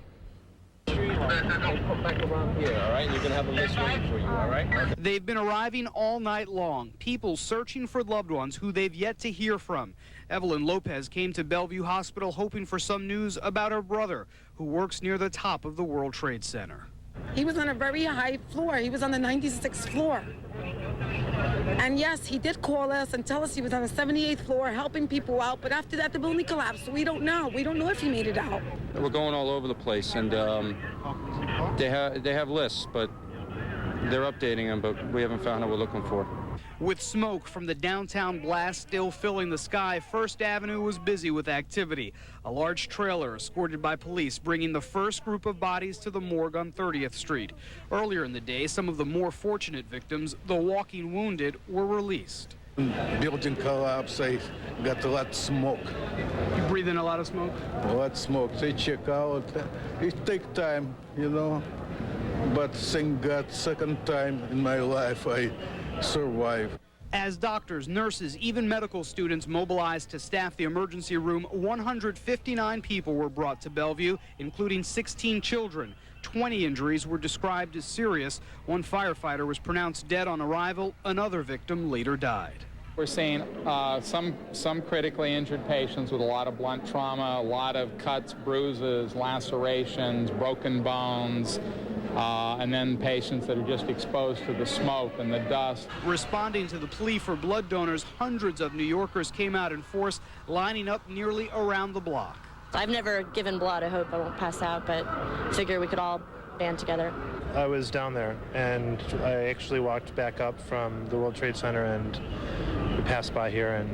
Back around here, all right? You're gonna have a list waiting for you, all right? Okay. They've been arriving all night long, people searching for loved ones who they've yet to hear from. Evelyn Lopez came to Bellevue Hospital hoping for some news about her brother, who works near the top of the World Trade Center. He was on a very high floor. He was on the 96th floor. And yes, he did call us and tell us he was on the 78th floor helping people out, but after that the building collapsed. We don't know. We don't know if he made it out. We're going all over the place, and they have lists, but they're updating them, but we haven't found what we're looking for. With smoke from the downtown blast still filling the sky, First Avenue was busy with activity. A large trailer escorted by police bringing the first group of bodies to the morgue on 30th Street. Earlier in the day, some of the more fortunate victims, the walking wounded, were released. Building collapse, I got a lot of smoke. You breathe in a lot of smoke? A lot of smoke. They check out. It takes time, you know. But thank God, second time in my life I survived. As doctors, nurses, even medical students mobilized to staff the emergency room, 159 people were brought to Bellevue, including 16 children. 20 injuries were described as serious. One firefighter was pronounced dead on arrival. Another victim later died. We're seeing some critically injured patients with a lot of blunt trauma, a lot of cuts, bruises, lacerations, broken bones, and then patients that are just exposed to the smoke and the dust. Responding to the plea for blood donors, hundreds of New Yorkers came out in force, lining up nearly around the block. I've never given blood. I hope I won't pass out, but figure we could all band together. I was down there, and I actually walked back up from the World Trade Center, and we passed by here, and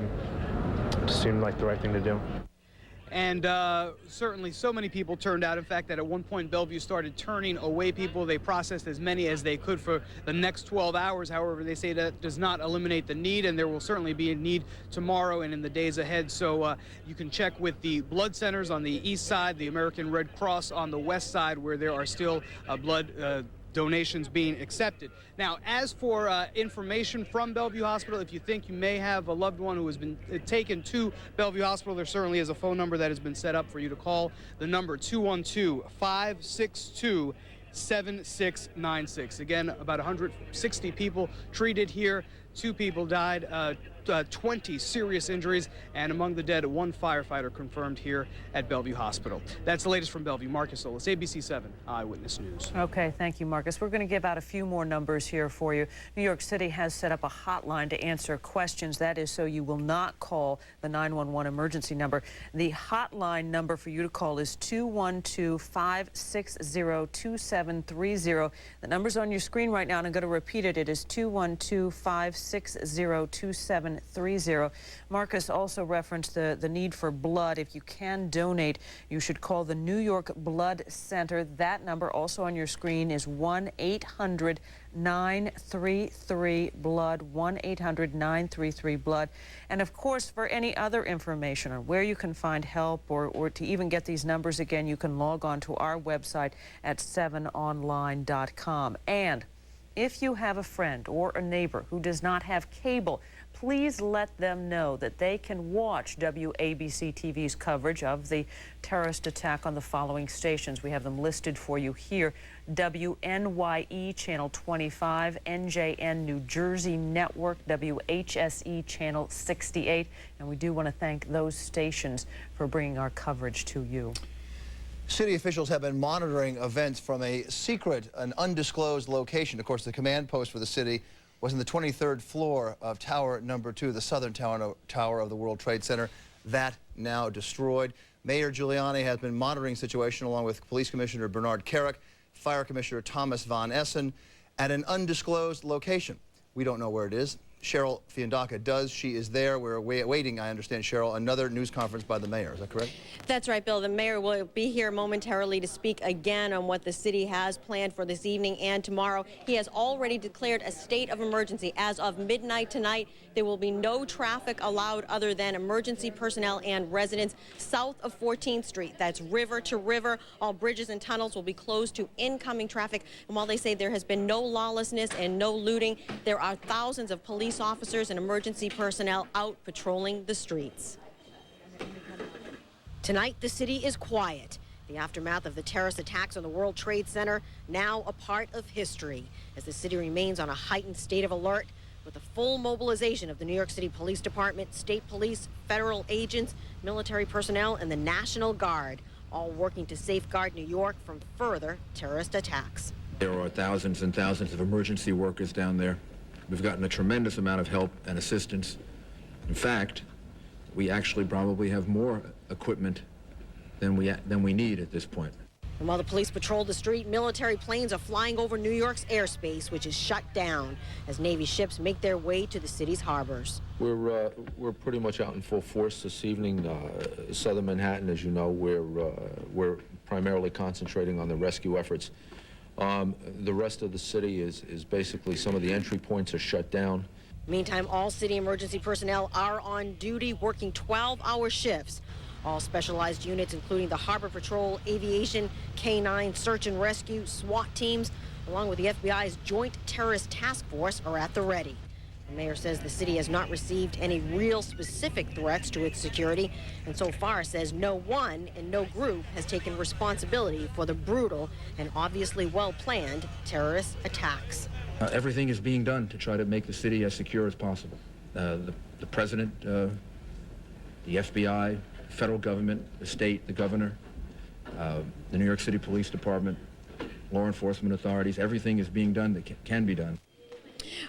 it seemed like the right thing to do. And certainly so many people turned out. In fact, that at one point Bellevue started turning away people. They processed as many as they could for the next 12 hours. However, they say that does not eliminate the need, and there will certainly be a need tomorrow and in the days ahead. So you can check with the blood centers on the east side, the American Red Cross on the west side, where there are still blood donations being accepted. Now, as for information from Bellevue Hospital, if you think you may have a loved one who has been taken to Bellevue Hospital, there certainly is a phone number that has been set up for you to call. The number 212-562 7696. Again, about 160 people treated here. 2 people died, 20 serious injuries, and among the dead, 1 firefighter confirmed here at Bellevue Hospital. That's the latest from Bellevue. Marcus Solis, ABC 7 Eyewitness News. Okay, thank you, Marcus. We're going to give out a few more numbers here for you. New York City has set up a hotline to answer questions. That is so you will not call the 911 emergency number. The hotline number for you to call is 212-560-2730. The number's on your screen right now, and I'm going to repeat it. It is 212-560-2730. Marcus also referenced the need for blood. If you can donate, you should call the New York Blood Center. That number also on your screen is 1-800-933-BLOOD, 1-800-933-BLOOD. And of course, for any other information on where you can find help or to even get these numbers again, you can log on to our website at 7online.com. And if you have a friend or a neighbor who does not have cable, please let them know that they can watch WABC TV's coverage of the terrorist attack on the following stations. We have them listed for you here. WNYE Channel 25, NJN New Jersey Network, WHSE Channel 68. And we do want to thank those stations for bringing our coverage to you. City officials have been monitoring events from a secret, an undisclosed location. Of course, the command post for the city was in the 23rd floor of Tower Number 2, the southern tower of the World Trade Center. That now destroyed. Mayor Giuliani has been monitoring the situation along with Police Commissioner Bernard Kerik, Fire Commissioner Thomas Von Essen at an undisclosed location. We don't know where it is. Cheryl Fiandaca does. She is there. We're waiting, I understand, Cheryl, another news conference by the mayor. Is that correct? That's right, Bill. The mayor will be here momentarily to speak again on what the city has planned for this evening and tomorrow. He has already declared a state of emergency. As of midnight tonight, there will be no traffic allowed other than emergency personnel and residents south of 14th Street. That's river to river. All bridges and tunnels will be closed to incoming traffic. And while they say there has been no lawlessness and no looting, there are thousands of police officers and emergency personnel out patrolling the streets. Tonight, the city is quiet. The aftermath of the terrorist attacks on the World Trade Center, now a part of history, as the city remains on a heightened state of alert with the full mobilization of the New York City Police Department, state police, federal agents, military personnel, and the National Guard, all working to safeguard New York from further terrorist attacks. There are thousands and thousands of emergency workers down there. We've gotten a tremendous amount of help and assistance. In fact, we actually probably have more equipment than we need at this point. And while the police patrol the street, military planes are flying over New York's airspace, which is shut down as Navy ships make their way to the city's harbors. We're pretty much out in full force this evening. Southern Manhattan, as you know, we're primarily concentrating on the rescue efforts. The rest of the city is basically, some of the entry points are shut down. Meantime, all city emergency personnel are on duty, working 12-hour shifts. All specialized units, including the Harbor Patrol, Aviation, K-9, Search and Rescue, SWAT teams, along with the FBI's Joint Terrorist Task Force, are at the ready. The mayor says the city has not received any real specific threats to its security, and so far says no one and no group has taken responsibility for the brutal and obviously well-planned terrorist attacks. Everything is being done to try to make the city as secure as possible. The president, the FBI, federal government, the state, the governor, the New York City Police Department, law enforcement authorities, everything is being done that can be done.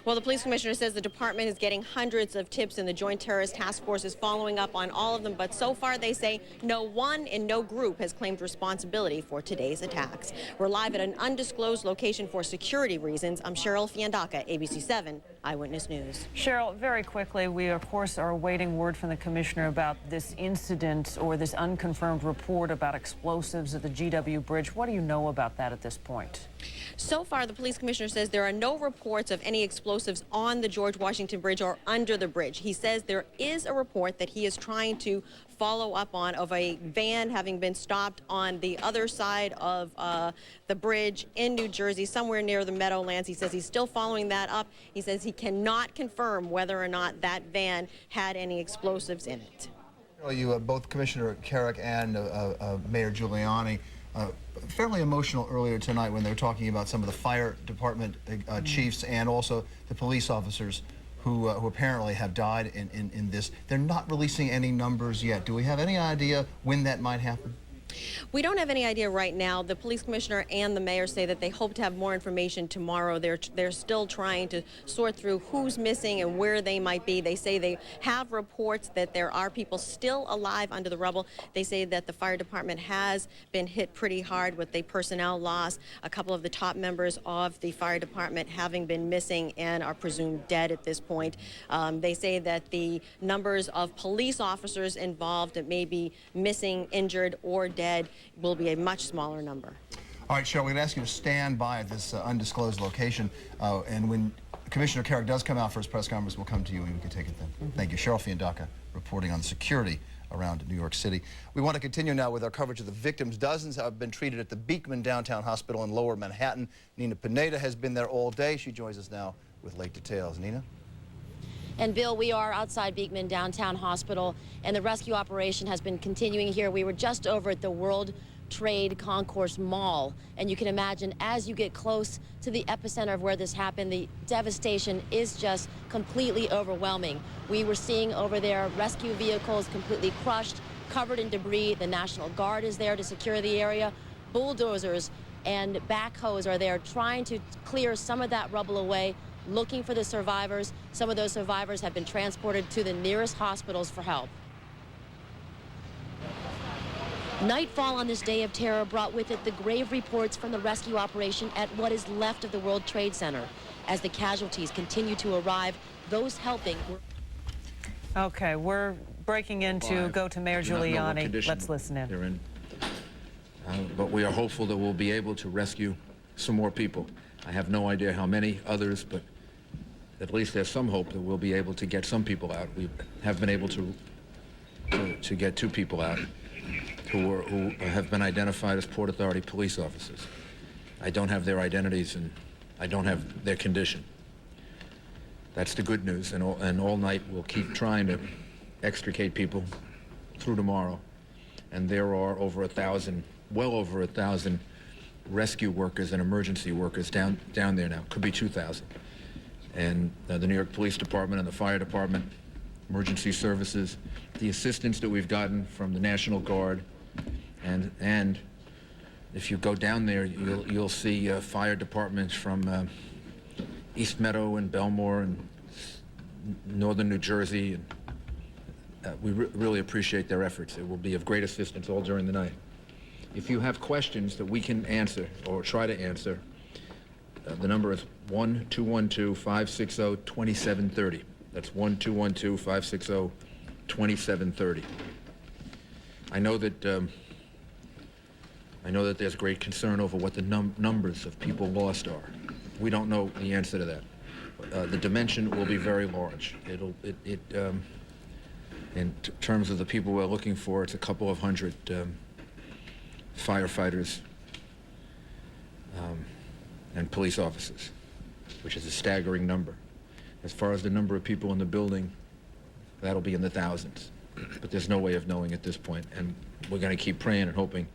Well, the police commissioner says the department is getting hundreds of tips and the Joint Terrorist Task Force is following up on all of them, but so far they say no one and no group has claimed responsibility for today's attacks. We're live at an undisclosed location for security reasons. I'm Cheryl Fiandaca, ABC 7 Eyewitness News. Cheryl, very quickly, we of course are awaiting word from the commissioner about this incident or this unconfirmed report about explosives at the GW Bridge. What do you know about that at this point? So far, the police commissioner says there are no reports of any explosives on the George Washington Bridge or under the bridge. He says there is a report that he is trying to follow up on of a van having been stopped on the other side of the bridge in New Jersey, somewhere near the Meadowlands. He says he's still following that up. He says he cannot confirm whether or not that van had any explosives in it. You, both Commissioner Kerik and Mayor Giuliani, fairly emotional earlier tonight when they were talking about some of the fire department chiefs and also the police officers who apparently have died in this. They're not releasing any numbers yet. Do we have any idea when that might happen? We don't have any idea right now. The police commissioner and the mayor say that they hope to have more information tomorrow. They're still trying to sort through who's missing and where they might be. They say they have reports that there are people still alive under the rubble. They say that the fire department has been hit pretty hard with the personnel loss. A couple of the top members of the fire department having been missing and are presumed dead at this point. They say that the numbers of police officers involved that may be missing, injured, or dead will be a much smaller number. All right, Cheryl, we're going to ask you to stand by at this undisclosed location, and when Commissioner Carrick does come out for his press conference, we'll come to you and we can take it then. Thank you. Cheryl Fiandaca reporting on security around New York City. We want to continue now with our coverage of the victims. Dozens have been treated at the Beekman Downtown Hospital in Lower Manhattan. Nina Pineda has been there all day. She joins us now with late details. Nina? And Bill, we are outside Beekman Downtown Hospital, and the rescue operation has been continuing here. We were just over at the World Trade Concourse Mall, and you can imagine as you get close to the epicenter of where this happened, the devastation is just completely overwhelming. We were seeing over there rescue vehicles completely crushed, covered in debris. The National Guard is there to secure the area. Bulldozers and backhoes are there trying to clear some of that rubble away, looking for the survivors. Some of those survivors have been transported to the nearest hospitals for help. Nightfall on this day of terror brought with it the grave reports from the rescue operation at what is left of the World Trade Center. As the casualties continue to arrive, those helping were... Okay, we're breaking in to go to Mayor Giuliani. Let's listen in. They're in. But we are hopeful that we'll be able to rescue some more people. I have no idea how many others, but at least there's some hope that we'll be able to get some people out. We have been able to get 2 people out who have been identified as Port Authority police officers. I don't have their identities and I don't have their condition. That's the good news, and all night we'll keep trying to extricate people through tomorrow. And there are over 1,000, well over 1,000 rescue workers and emergency workers down there now. Could be 2,000. And the New York Police Department and the Fire Department, emergency services, the assistance that we've gotten from the National Guard, and if you go down there, you'll see fire departments from East Meadow and Belmore and northern New Jersey. And we really appreciate their efforts. It will be of great assistance all during the night. If you have questions that we can answer or try to answer, the number is 1-212-560-2730. That's 1-212-560-2730. I know that there's great concern over what the numbers of people lost are. We don't know the answer to that. The dimension will be very large. In terms of the people we're looking for, it's a couple of hundred firefighters and police officers, which is a staggering number. As far as the number of people in the building, that'll be in the thousands. But there's no way of knowing at this point, and we're going to keep praying and hoping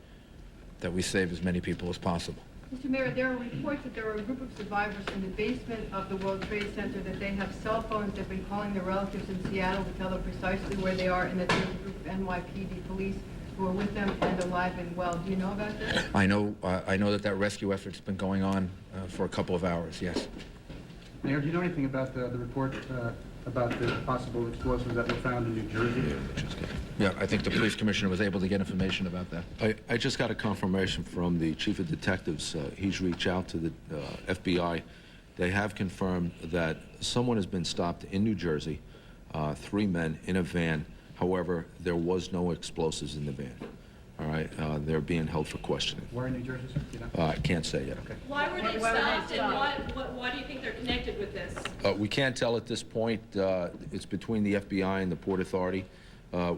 that we save as many people as possible. Mr. Mayor, there are reports that there are a group of survivors in the basement of the World Trade Center, that they have cell phones. They've been calling their relatives in Seattle to tell them precisely where they are, and that there's a group of NYPD police who are with them and alive and well. Do you know about this? I know that rescue effort's been going on for a couple of hours, yes. Mayor, do you know anything about the report about the possible explosives that were found in New Jersey? Yeah, I think the police commissioner was able to get information about that. I just got a confirmation from the chief of detectives. He's reached out to the FBI. They have confirmed that someone has been stopped in New Jersey, 3 men in a van. However, there was no explosives in the van. All right, they're being held for questioning. Where in New Jersey, sir? You know? I can't say yet. Okay. Why were they stopped, and why do you think they're connected with this? We can't tell at this point. It's between the FBI and the Port Authority.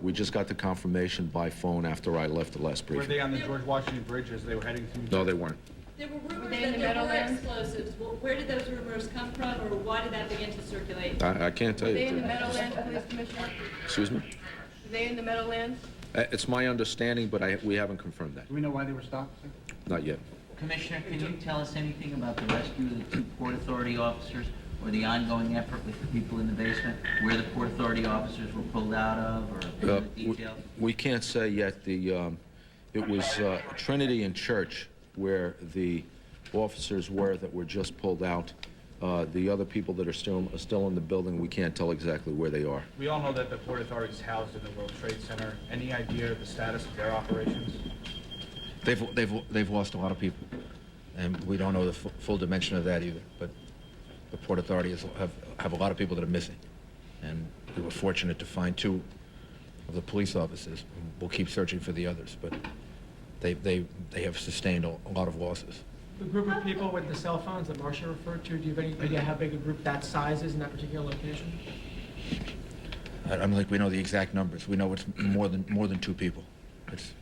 We just got the confirmation by phone after I left the last briefing. Were they on the George Washington Bridge as they were heading to New Jersey? No, they weren't. There were rumors that there were explosives. Well, where did those rumors come from, or why did that begin to circulate? I can't tell you. Are they in the Meadowlands, Police Commissioner? Excuse me? Are they in the Meadowlands? It's my understanding, but we haven't confirmed that. Do we know why they were stopped, sir? Not yet. Commissioner, can you tell us anything about the rescue of the 2 Port Authority officers or the ongoing effort with the people in the basement, where the Port Authority officers were pulled out of, or any of the details? We can't say yet. It was Trinity and Church where the officers were that were just pulled out. The other people that are still in the building, we can't tell exactly where they are. We all know that the Port Authority is housed in the World Trade Center. Any idea of the status of their operations? They've lost a lot of people, and we don't know the full dimension of that either. But the Port Authority have a lot of people that are missing, and we were fortunate to find 2 of the police officers. We'll keep searching for the others, but they have sustained a lot of losses. The group of people with the cell phones that Marcia referred to, do you have any idea how big a group that size is in that particular location? I don't think we know the exact numbers. We know it's more than 2 people. It's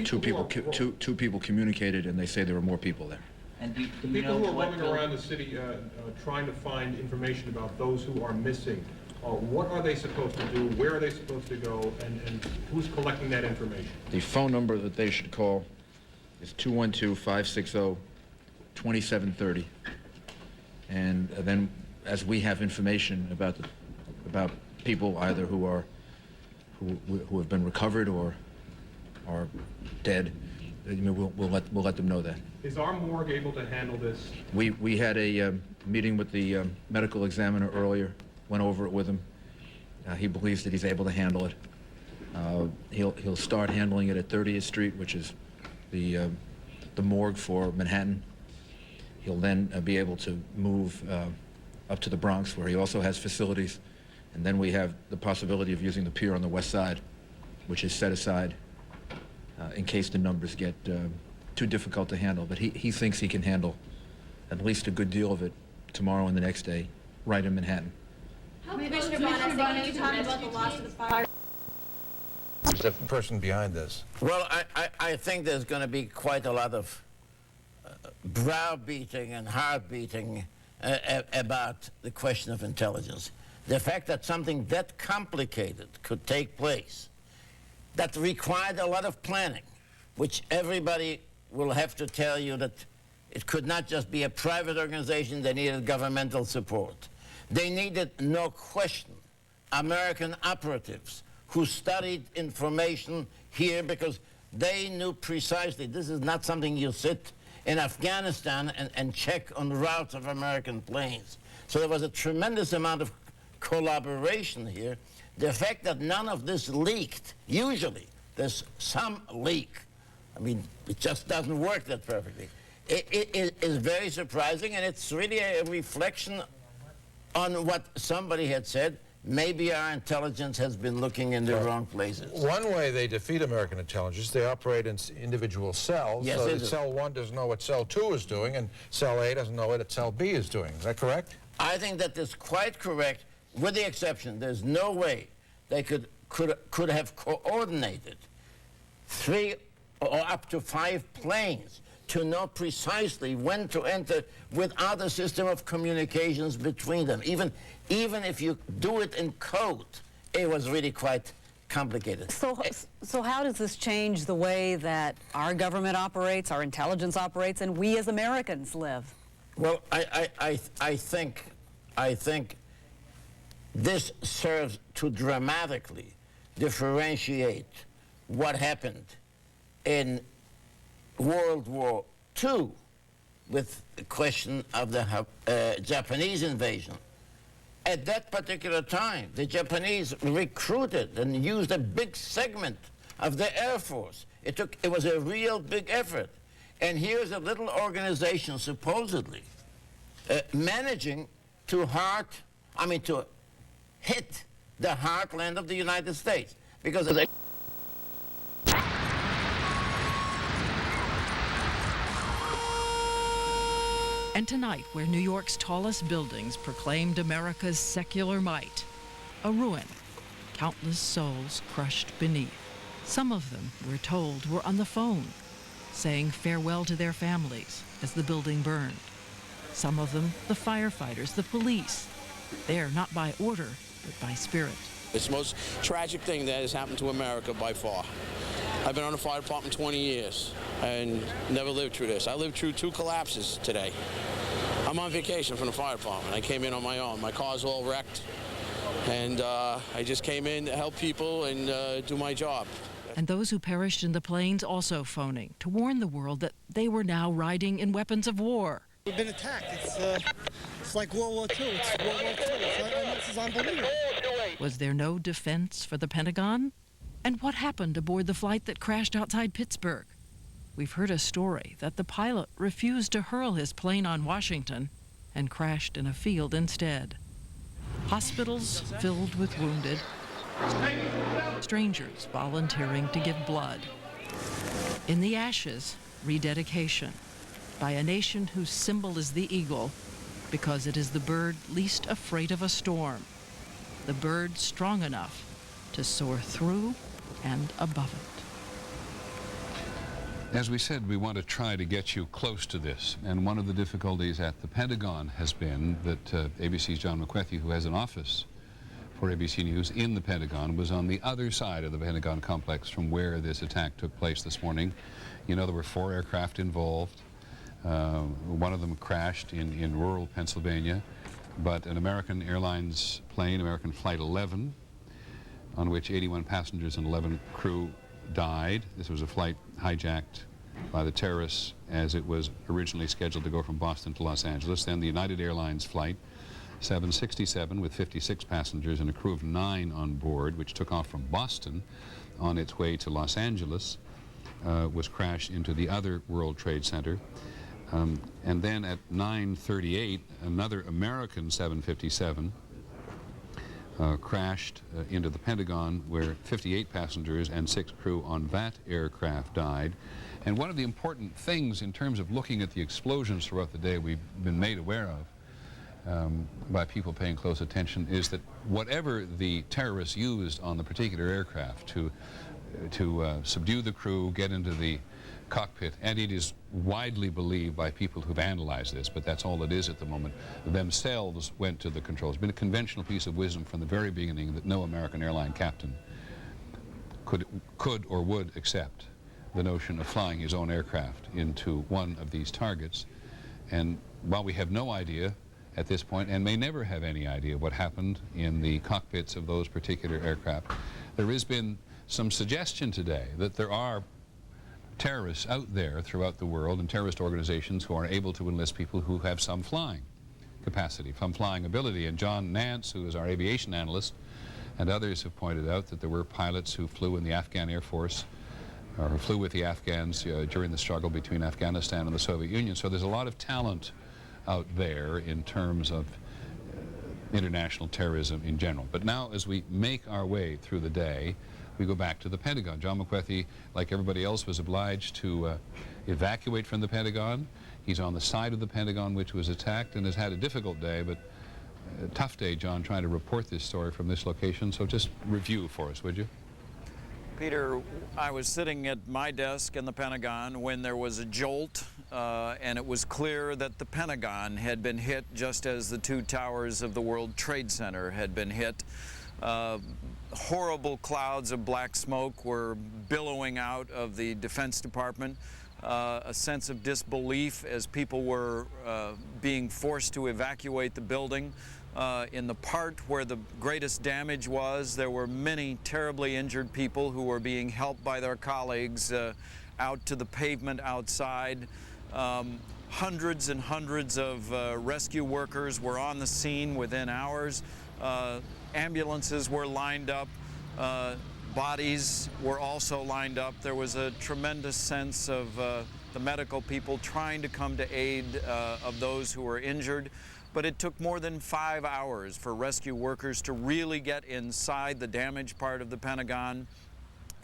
two people communicated, and they say there were more people there. And do The you people know who are what roaming around the city trying to find information about those who are missing, what are they supposed to do, where are they supposed to go, and who's collecting that information? The phone number that they should call is 212-560-2730. And then, as we have information about people either who have been recovered or are dead, we'll let them know that. Is our morgue able to handle this? We had a meeting with the medical examiner earlier, went over it with him. He believes that he's able to handle it. He'll start handling it at 30th Street, which is the morgue for Manhattan. He'll then be able to move up to the Bronx, where he also has facilities. And then we have the possibility of using the pier on the west side, which is set aside in case the numbers get too difficult to handle. But he thinks he can handle at least a good deal of it tomorrow and the next day, right in Manhattan. Commissioner Bonnet, can you talk about the loss of the fire? The person behind this. Well, I think there's going to be quite a lot of browbeating and heart-beating about the question of intelligence. The fact that something that complicated could take place, that required a lot of planning, which everybody will have to tell you that it could not just be a private organization, they needed governmental support. They needed, no question, American operatives who studied information here because they knew precisely this is not something you sit in Afghanistan and check on routes of American planes. So there was a tremendous amount of collaboration here. The fact that none of this leaked, usually there's some leak. I mean, it just doesn't work that perfectly. It is very surprising, and it's really a reflection on what somebody had said. Maybe our intelligence has been looking in the wrong places. One way they defeat American intelligence, they operate in individual cells. Yes, so they that do. cell 1 doesn't know what cell 2 is doing, and cell A doesn't know what cell B is doing. Is that correct? I think that is quite correct, with the exception, there's no way they could have coordinated 3 or up to 5 planes to know precisely when to enter without a system of communications between them. Even if you do it in code, it was really quite complicated. So how does this change the way that our government operates, our intelligence operates, and we as Americans live? Well, I think this serves to dramatically differentiate what happened in World War II with the question of the Japanese invasion. At that particular time, the Japanese recruited and used a big segment of the Air Force. It was a real big effort. And here's a little organization supposedly managing to hit the heartland of the United States. Because And tonight, where New York's tallest buildings proclaimed America's secular might, a ruin, countless souls crushed beneath. Some of them, we're told, were on the phone, saying farewell to their families as the building burned. Some of them, the firefighters, the police, there not by order, but by spirit. It's the most tragic thing that has happened to America by far. I've been on the fire department 20 years. and never lived through this. I lived through 2 collapses today. I'm on vacation from the fire department. I came in on my own. My car's all wrecked, and I just came in to help people and do my job. And those who perished in the planes also phoning to warn the world that they were now riding in weapons of war. We've been attacked. It's like World War II. It's World War II. This is unbelievable. Was there no defense for the Pentagon? And what happened aboard the flight that crashed outside Pittsburgh? We've heard a story that the pilot refused to hurl his plane on Washington and crashed in a field instead. Hospitals filled with wounded, strangers volunteering to give blood. In the ashes, rededication by a nation whose symbol is the eagle because it is the bird least afraid of a storm, the bird strong enough to soar through and above it. As we said, we want to try to get you close to this, and one of the difficulties at the Pentagon has been that ABC's John McWethy, who has an office for ABC News in the Pentagon, was on the other side of the Pentagon complex from where this attack took place this morning. You know, there were 4 aircraft involved. One of them crashed in rural Pennsylvania, but an American Airlines plane, American Flight 11, on which 81 passengers and 11 crew died. This was a flight hijacked by the terrorists as it was originally scheduled to go from Boston to Los Angeles. Then the United Airlines flight 767 with 56 passengers and a crew of 9 on board, which took off from Boston on its way to Los Angeles, was crashed into the other World Trade Center. And then at 9:38, another American 757 crashed into the Pentagon, where 58 passengers and 6 crew on that aircraft died. And one of the important things in terms of looking at the explosions throughout the day we've been made aware of by people paying close attention is that whatever the terrorists used on the particular aircraft to subdue the crew, get into the cockpit, and it is widely believed by people who've analyzed this, but that's all it is at the moment, themselves went to the controls. It's been a conventional piece of wisdom from the very beginning that no American airline captain could or would accept the notion of flying his own aircraft into one of these targets. And while we have no idea at this point, and may never have any idea what happened in the cockpits of those particular aircraft, there has been some suggestion today that there are terrorists out there throughout the world and terrorist organizations who are able to enlist people who have some flying capacity, some flying ability. And John Nance, who is our aviation analyst, and others have pointed out that there were pilots who flew in the Afghan Air Force or who flew with the Afghans during the struggle between Afghanistan and the Soviet Union. So there's a lot of talent out there in terms of international terrorism in general. But now, as we make our way through the day, we go back to the Pentagon. John McWethy, like everybody else, was obliged to evacuate from the Pentagon. He's on the side of the Pentagon which was attacked and has had a difficult day, but a tough day, John, trying to report this story from this location. So just review for us, would you? Peter, I was sitting at my desk in the Pentagon when there was a jolt, and it was clear that the Pentagon had been hit just as the 2 towers of the World Trade Center had been hit. Horrible clouds of black smoke were billowing out of the Defense Department. A sense of disbelief as people were being forced to evacuate the building. In the part where the greatest damage was, there were many terribly injured people who were being helped by their colleagues out to the pavement outside. Hundreds and hundreds of rescue workers were on the scene within hours. Ambulances were lined up. Bodies were also lined up. There was a tremendous sense of the medical people trying to come to aid of those who were injured. But it took more than 5 hours for rescue workers to really get inside the damaged part of the Pentagon.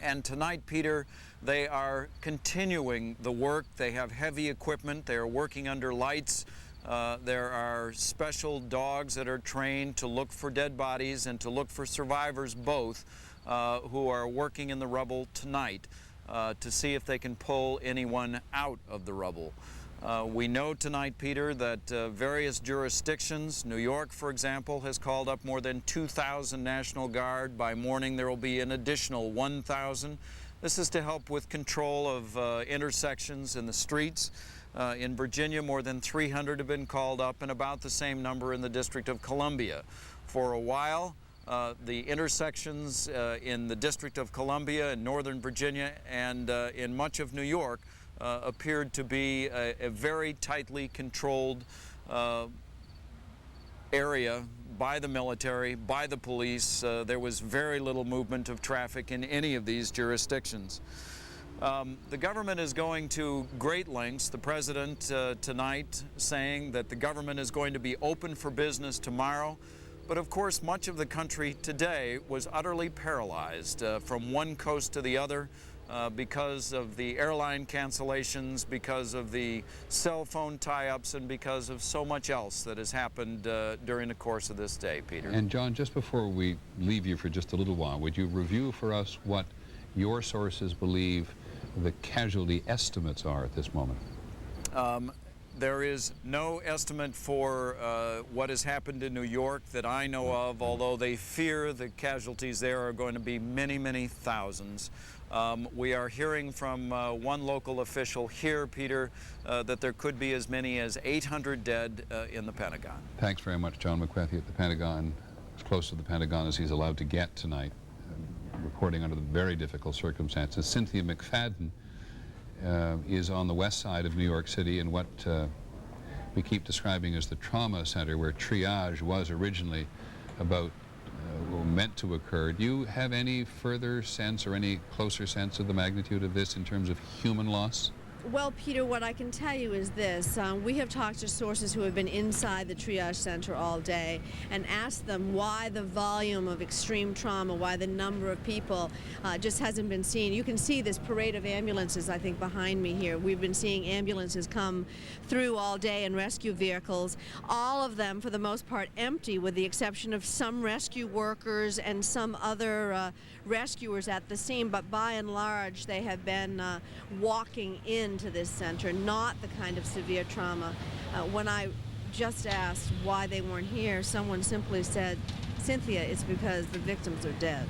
And tonight, Peter, they are continuing the work. They have heavy equipment. They are working under lights. There are special dogs that are trained to look for dead bodies and to look for survivors both, who are working in the rubble tonight to see if they can pull anyone out of the rubble. We know tonight, Peter, that various jurisdictions, New York, for example, has called up more than 2,000 National Guard. By morning, there will be an additional 1,000. This is to help with control of intersections in the streets. In Virginia, more than 300 have been called up, and about the same number in the District of Columbia. For a while, the intersections in the District of Columbia in Northern Virginia and in much of New York appeared to be a very tightly controlled area by the military, by the police. There was very little movement of traffic in any of these jurisdictions. The government is going to great lengths. The president tonight saying that the government is going to be open for business tomorrow. But of course, much of the country today was utterly paralyzed from one coast to the other because of the airline cancellations, because of the cell phone tie-ups, and because of so much else that has happened during the course of this day, Peter. And John, just before we leave you for just a little while, would you review for us what your sources believe the casualty estimates are at this moment? There is no estimate for what has happened in New York that I know of, although they fear the casualties there are going to be many, many thousands. We are hearing from one local official here, Peter, that there could be as many as 800 dead in the Pentagon. Thanks very much, John McCarthy at the Pentagon, as close to the Pentagon as he's allowed to get tonight, reporting under the very difficult circumstances. Cynthia McFadden is on the west side of New York City in what we keep describing as the trauma center, where triage was originally about meant to occur. Do you have any further sense or any closer sense of the magnitude of this in terms of human loss? Well, Peter, what I can tell you is this. We have talked to sources who have been inside the triage center all day and asked them why the volume of extreme trauma, why the number of people just hasn't been seen. You can see this parade of ambulances, I think, behind me here. We've been seeing ambulances come through all day and rescue vehicles, all of them, for the most part, empty, with the exception of some rescue workers and some other rescuers at the scene. But by and large, they have been walking into this center, not the kind of severe trauma. When I just asked why they weren't here, someone simply said, Cynthia, it's because the victims are dead.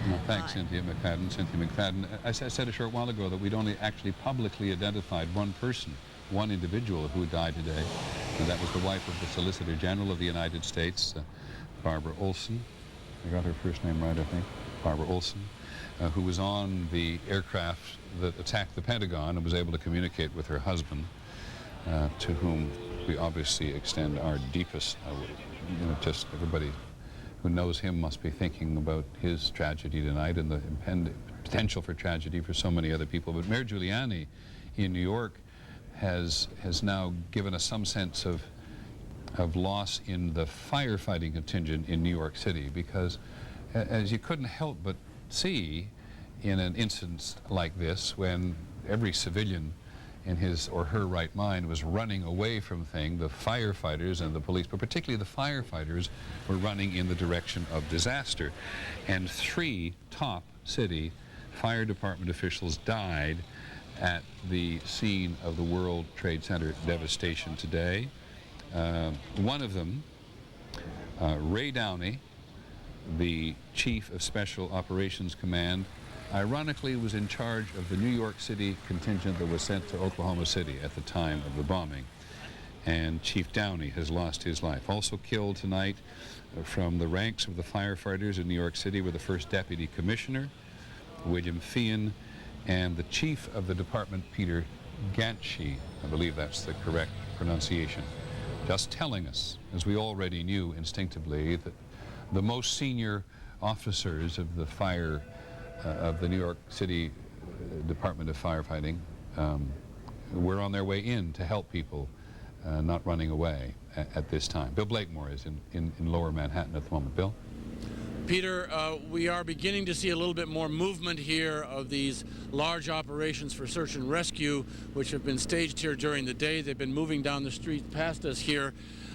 No, thanks, Cynthia McFadden. Cynthia McFadden. I said a short while ago that we'd only actually publicly identified one person, one individual who died today, and that was the wife of the Solicitor General of the United States, Barbara Olson. I got her first name right, I think. Barbara Olson, who was on the aircraft that attacked the Pentagon and was able to communicate with her husband, to whom we obviously extend our deepest, just everybody who knows him must be thinking about his tragedy tonight and the potential for tragedy for so many other people. But Mayor Giuliani in New York has now given us some sense of loss in the firefighting contingent in New York City, because as you couldn't help but see in an instance like this, when every civilian in his or her right mind was running away from things, the firefighters and the police, but particularly the firefighters, were running in the direction of disaster. And 3 top city fire department officials died at the scene of the World Trade Center devastation today. One of them, Ray Downey, the chief of Special Operations Command, ironically was in charge of the New York City contingent that was sent to Oklahoma City at the time of the bombing. And Chief Downey has lost his life. Also killed tonight from the ranks of the firefighters in New York City were the first deputy commissioner, William Feehan, and the chief of the department, Peter Ganchi. I believe that's the correct pronunciation. Just telling us, as we already knew instinctively, that the most senior officers of the fire of the New York City Department of Firefighting were on their way in to help people not running away at this time. Bill Blakemore is in Lower Manhattan at the moment. Bill? Peter, we are beginning to see a little bit more movement here of these large operations for search and rescue, which have been staged here during the day. They've been moving down the street past us here.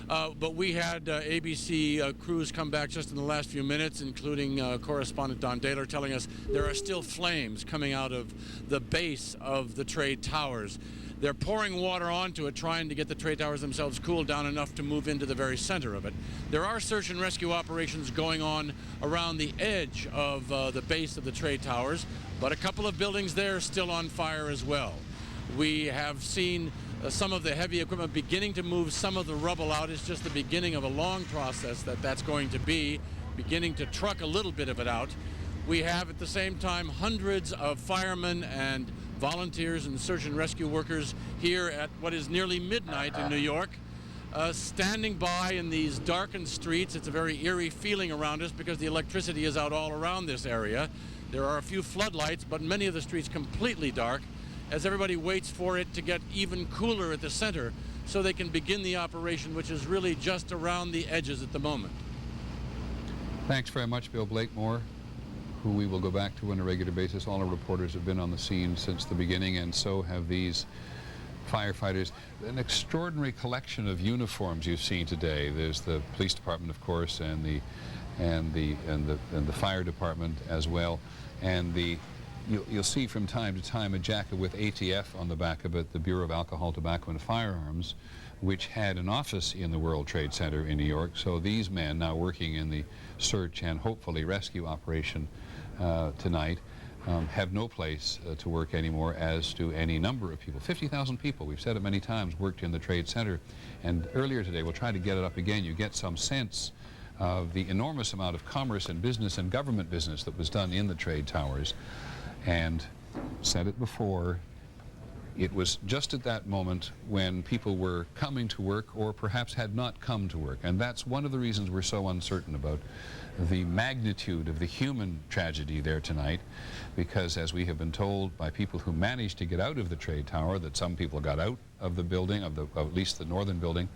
But we had ABC crews come back just in the last few minutes, including correspondent Don Daler, telling us there are still flames coming out of the base of the trade towers. They're pouring water onto it, trying to get the trade towers themselves cooled down enough to move into the very center of it. There are search and rescue operations going on around the edge of the base of the trade towers, but a couple of buildings there are still on fire as well. We have seen some of the heavy equipment beginning to move some of the rubble out. It's just the beginning of a long process that's going to be, beginning to truck a little bit of it out. We have at the same time hundreds of firemen and volunteers and search and rescue workers here at what is nearly midnight in New York, standing by in these darkened streets. It's a very eerie feeling around us because the electricity is out all around this area. There are a few floodlights, but many of the streets completely dark as everybody waits for it to get even cooler at the center so they can begin the operation, which is really just around the edges at the moment. Thanks very much, Bill Blakemore, who we will go back to on a regular basis. All our reporters have been on the scene since the beginning, and so have these firefighters. An extraordinary collection of uniforms you've seen today. There's the police department, of course, and the fire department as well. And you'll see from time to time a jacket with ATF on the back of it, the Bureau of Alcohol, Tobacco, and Firearms, which had an office in the World Trade Center in New York. So these men, now working in the search and hopefully rescue operation tonight, have no place to work anymore, as do any number of people. 50,000 people, we've said it many times, worked in the Trade Center. And earlier today, we'll try to get it up again, you get some sense of the enormous amount of commerce and business and government business that was done in the trade towers. And said it before, it was just at that moment when people were coming to work or perhaps had not come to work. And that's one of the reasons we're so uncertain about the magnitude of the human tragedy there tonight, because as we have been told by people who managed to get out of the trade tower, that some people got out of the building, of at least the northern building,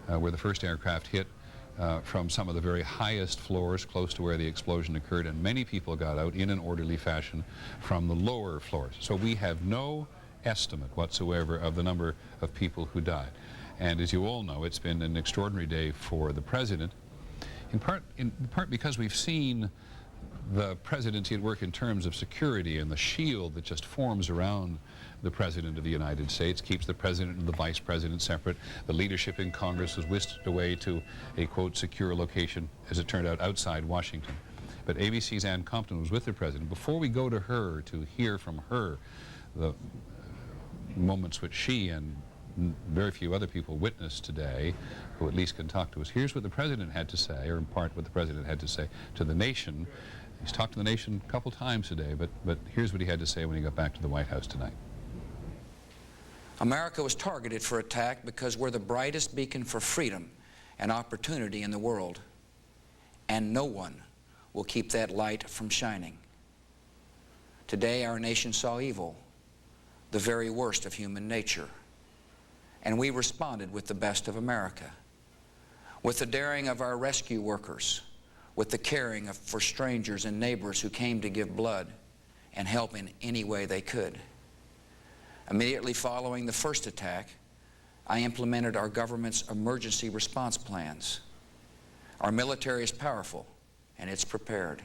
where the first aircraft hit, from some of the very highest floors close to where the explosion occurred, and many people got out in an orderly fashion from the lower floors. So we have no estimate whatsoever of the number of people who died. And as you all know, it's been an extraordinary day for the President, in part because we've seen the presidency at work in terms of security and the shield that just forms around the President of the United States, keeps the President and the Vice President separate. The leadership in Congress was whisked away to a, quote, secure location, as it turned out, outside Washington. But ABC's Ann Compton was with the President. Before we go to her to hear from her the moments which she and very few other people witnessed today, who at least can talk to us, here's what the President had to say, or in part what the President had to say to the nation. He's talked to the nation a couple times today, but here's what he had to say when he got back to the White House tonight. America was targeted for attack because we're the brightest beacon for freedom and opportunity in the world, and no one will keep that light from shining. Today our nation saw evil, the very worst of human nature, and we responded with the best of America, with the daring of our rescue workers, with the caring for strangers and neighbors who came to give blood and help in any way they could. Immediately following the first attack, I implemented our government's emergency response plans. Our military is powerful and it's prepared.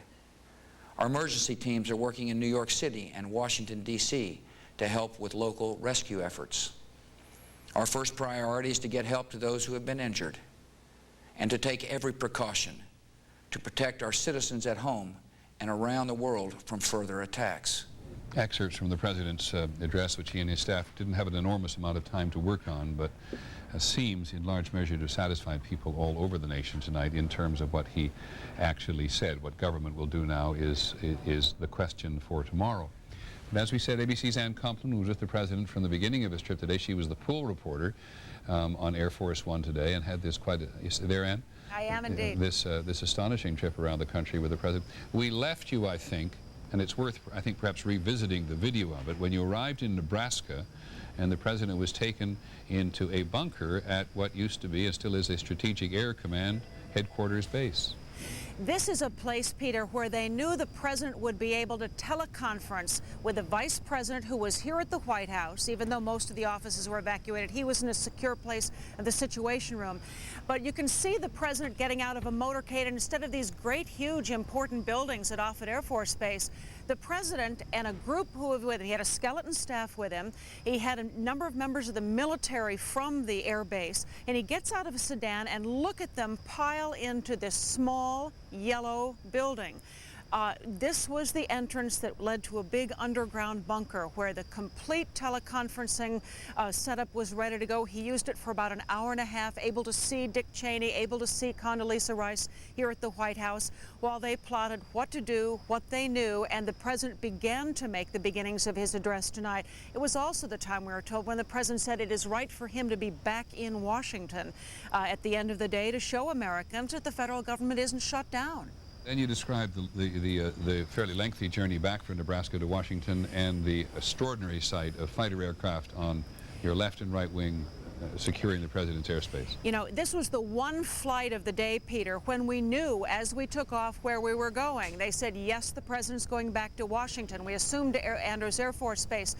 Our emergency teams are working in New York City and Washington, D.C. to help with local rescue efforts. Our first priority is to get help to those who have been injured and to take every precaution to protect our citizens at home and around the world from further attacks. Excerpts from the President's address, which he and his staff didn't have an enormous amount of time to work on, but seems in large measure to have satisfied people all over the nation tonight in terms of what he actually said. What government will do now is the question for tomorrow. But as we said, ABC's Ann Compton was with the President from the beginning of his trip today. She was the pool reporter on Air Force One today and had this quite, is there, Ann? I am indeed. This astonishing trip around the country with the President. We left you, I think, and it's worth, I think, perhaps revisiting the video of it, when you arrived in Nebraska and the President was taken into a bunker at what used to be and still is a Strategic Air Command headquarters base. This is a place, Peter, where they knew the president would be able to teleconference with the vice president who was here at the White House, even though most of the offices were evacuated. He was in a secure place in the Situation Room. But you can see the president getting out of a motorcade, and instead of these great, huge, important buildings at Offutt Air Force Base, the president and a group who was with him, he had a skeleton staff with him, he had a number of members of the military from the air base, and he gets out of a sedan and look at them pile into this small yellow building. This was the entrance that led to a big underground bunker where the complete teleconferencing setup was ready to go. He used it for about an hour and a half, able to see Dick Cheney, able to see Condoleezza Rice here at the White House while they plotted what to do, what they knew, and the president began to make the beginnings of his address tonight. It was also the time, we were told, when the president said it is right for him to be back in Washington at the end of the day to show Americans that the federal government isn't shut down. Then you described the fairly lengthy journey back from Nebraska to Washington and the extraordinary sight of fighter aircraft on your left and right wing securing the president's airspace. You know, this was the one flight of the day, Peter, when we knew as we took off where we were going. They said, yes, the president's going back to Washington. We assumed Andrews Air Force Base.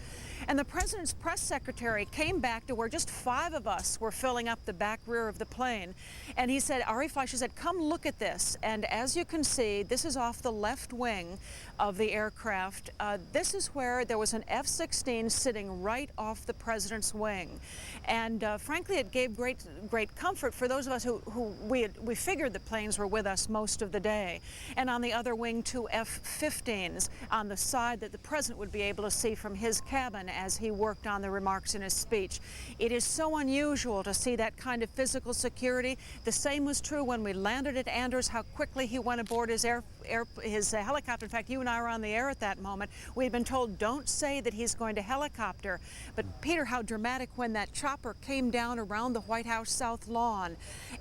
And the president's press secretary came back to where just 5 of us were filling up the back rear of the plane. And he said, Ari Fleischer said, come look at this. And as you can see, this is off the left wing of the aircraft. This is where there was an F-16 sitting right off the president's wing. And frankly, it gave great comfort for those of us who we figured the planes were with us most of the day. And on the other wing, 2 F-15s on the side that the president would be able to see from his cabin as he worked on the remarks in his speech. It is so unusual to see that kind of physical security. The same was true when we landed at Andrews, how quickly he went aboard his helicopter. In fact, you and I were on the air at that moment. We had been told, don't say that he's going to helicopter. But Peter, how dramatic when that chopper came down around the White House South Lawn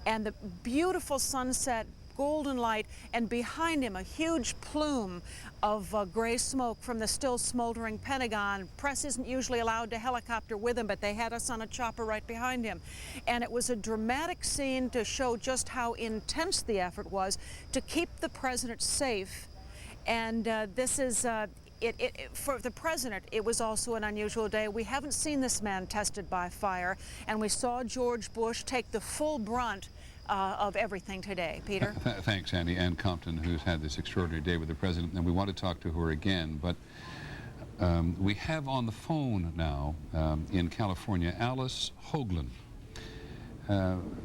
and the beautiful sunset, golden light, and behind him a huge plume of gray smoke from the still smoldering Pentagon. Press isn't usually allowed to helicopter with him, but they had us on a chopper right behind him. And it was a dramatic scene to show just how intense the effort was to keep the president safe. And this is for the president, it was also an unusual day. We haven't seen this man tested by fire, and we saw George Bush take the full brunt of everything today. Peter? Thanks, Andy. Ann Compton, who's had this extraordinary day with the president, and we want to talk to her again. But we have on the phone now in California, Alice Hoagland.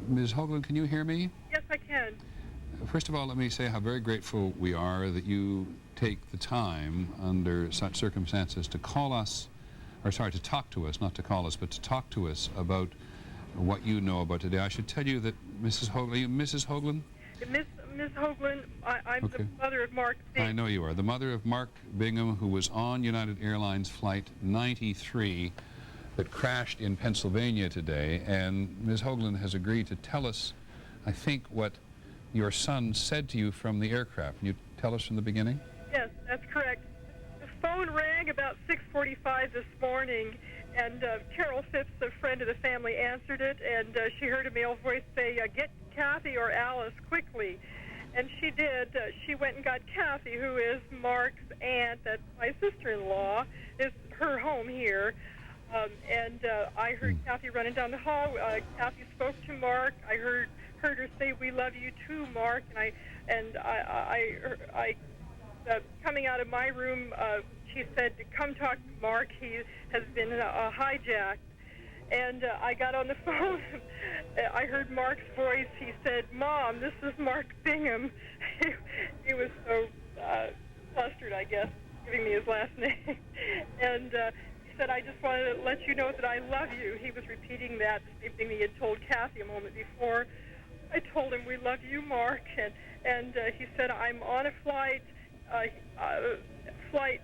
Ms. Hoagland, can you hear me? Yes, I can. First of all, let me say how very grateful we are that you take the time under such circumstances to call us, or sorry, to talk to us, not to call us, but to talk to us about what you know about today. I should tell you that Mrs. Hoagland, are you Mrs. Hoagland? Miss Hoagland, I'm Okay. the mother of Mark Bingham. I know you are. The mother of Mark Bingham, who was on United Airlines Flight 93 that crashed in Pennsylvania today. And Ms. Hoagland has agreed to tell us, I think, what your son said to you from the aircraft. Can you tell us from the beginning? Yes, that's correct. The phone rang about 6:45 this morning, and Carol Phipps, a friend of the family, answered it, and she heard a male voice say, get Kathy or Alice quickly. And she did. She went and got Kathy, who is Mark's aunt. That's my sister-in-law. Is her home here. And I heard Kathy running down the hall. Kathy spoke to Mark. I heard her say, "We love you too, Mark." And I coming out of my room, she said, "Come talk to Mark. He has been hijacked." And I got on the phone. I heard Mark's voice. He said, "Mom, this is Mark Bingham." He was so flustered, I guess, giving me his last name. And he said, "I just wanted to let you know that I love you." He was repeating that, the same thing he had told Kathy a moment before. I told him, "We love you, Mark." And he said, "I'm on a flight, flight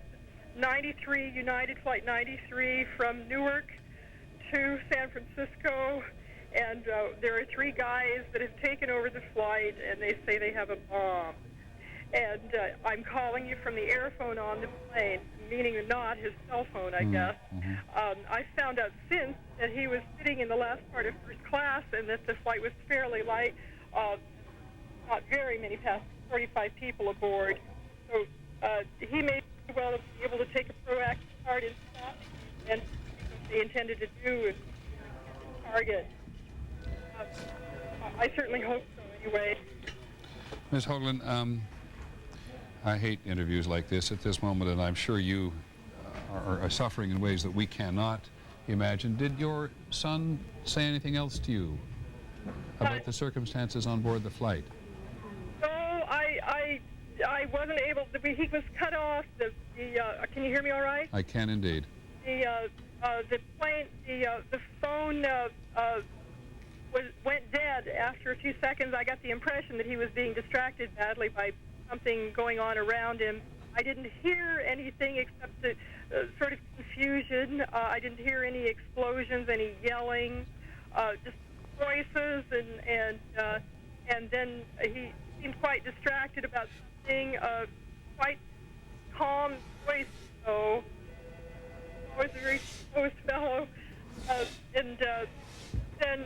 93, United Flight 93 from Newark to San Francisco, and there are 3 guys that have taken over the flight, and they say they have a bomb. And I'm calling you from the airphone on the plane," meaning not his cell phone, I guess. I found out since that he was sitting in the last part of first class and that the flight was fairly light, not very many passengers 45 people aboard. So he may well be able to take a proactive part in that, and what they intended to do is target. I certainly hope so, anyway. Ms. Hoagland, I hate interviews like this at this moment, and I'm sure you are suffering in ways that we cannot imagine. Did your son say anything else to you about the circumstances on board the flight? No, I wasn't able to. He was cut off. Can you hear me all right? I can indeed. The plane, the phone went dead after a few seconds. I got the impression that he was being distracted badly by something going on around him. I didn't hear anything except the sort of confusion. I didn't hear any explosions, any yelling, just voices, and then he seemed quite distracted about something. Quite calm voice, though. Was a very close fellow, and then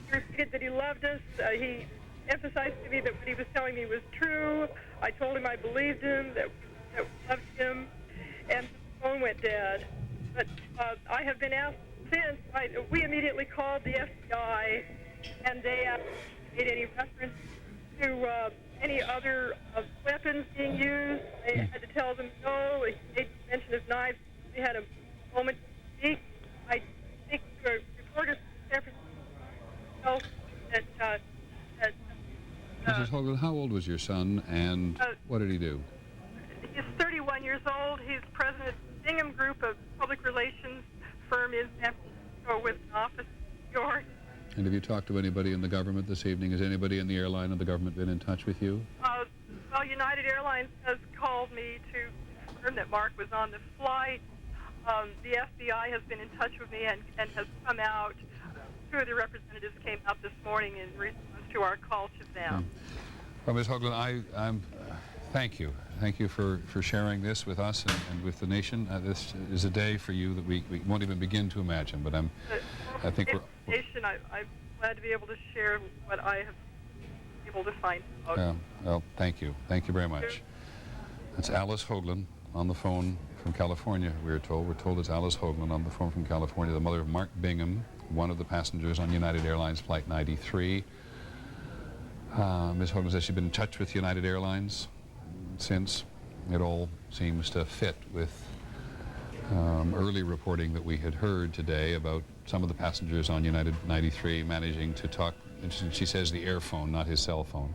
he repeated that he loved us. He emphasized to me that what he was telling me was true. I told him I believed him, that we loved him, and the phone went dead. But I have been asked since. We immediately called the FBI, and they made any reference to any other weapons being used. They had to tell them no. They made mention of knives. We had a moment to speak. I think to a reporter from San Francisco that Mrs. Hoagland, how old was your son, and what did he do? He's 31 years old. He's president of the Bingham Group, a public relations firm in San Francisco with an office in New York. And have you talked to anybody in the government this evening? Has anybody in the airline or the government been in touch with you? Well, United Airlines has called me to confirm that Mark was on the flight. The FBI has been in touch with me and has come out. Two of the representatives came out this morning in response to our call to them. Well, Ms. Hoagland, thank you. Thank you for sharing this with us and with the nation. This is a day for you that we won't even begin to imagine, but I think we're... I'm glad to be able to share what I have been able to find out. Well, thank you. Thank you very much. That's Alice Hoagland on the phone from California, we're told. We're told it's Alice Hoagland on the phone from California, the mother of Mark Bingham, one of the passengers on United Airlines Flight 93. Ms. Hoagland says she's been in touch with United Airlines since. It all seems to fit with early reporting that we had heard today about some of the passengers on United 93 managing to talk. She says the airphone, not his cell phone.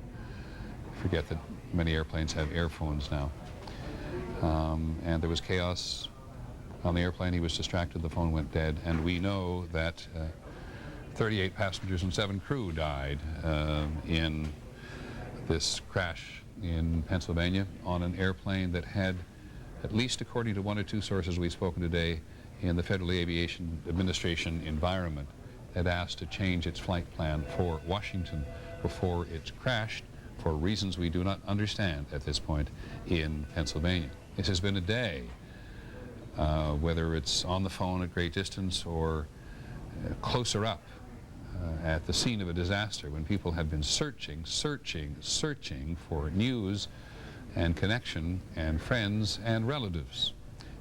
Forget that many airplanes have airphones now. And there was chaos on the airplane. He was distracted. The phone went dead. And we know that 38 passengers and 7 crew died in this crash in Pennsylvania on an airplane that had, at least according to one or two sources we've spoken today in the Federal Aviation Administration environment, had asked to change its flight plan for Washington before it crashed for reasons we do not understand at this point in Pennsylvania. This has been a day, whether it's on the phone at great distance or closer up at the scene of a disaster, when people have been searching for news and connection and friends and relatives.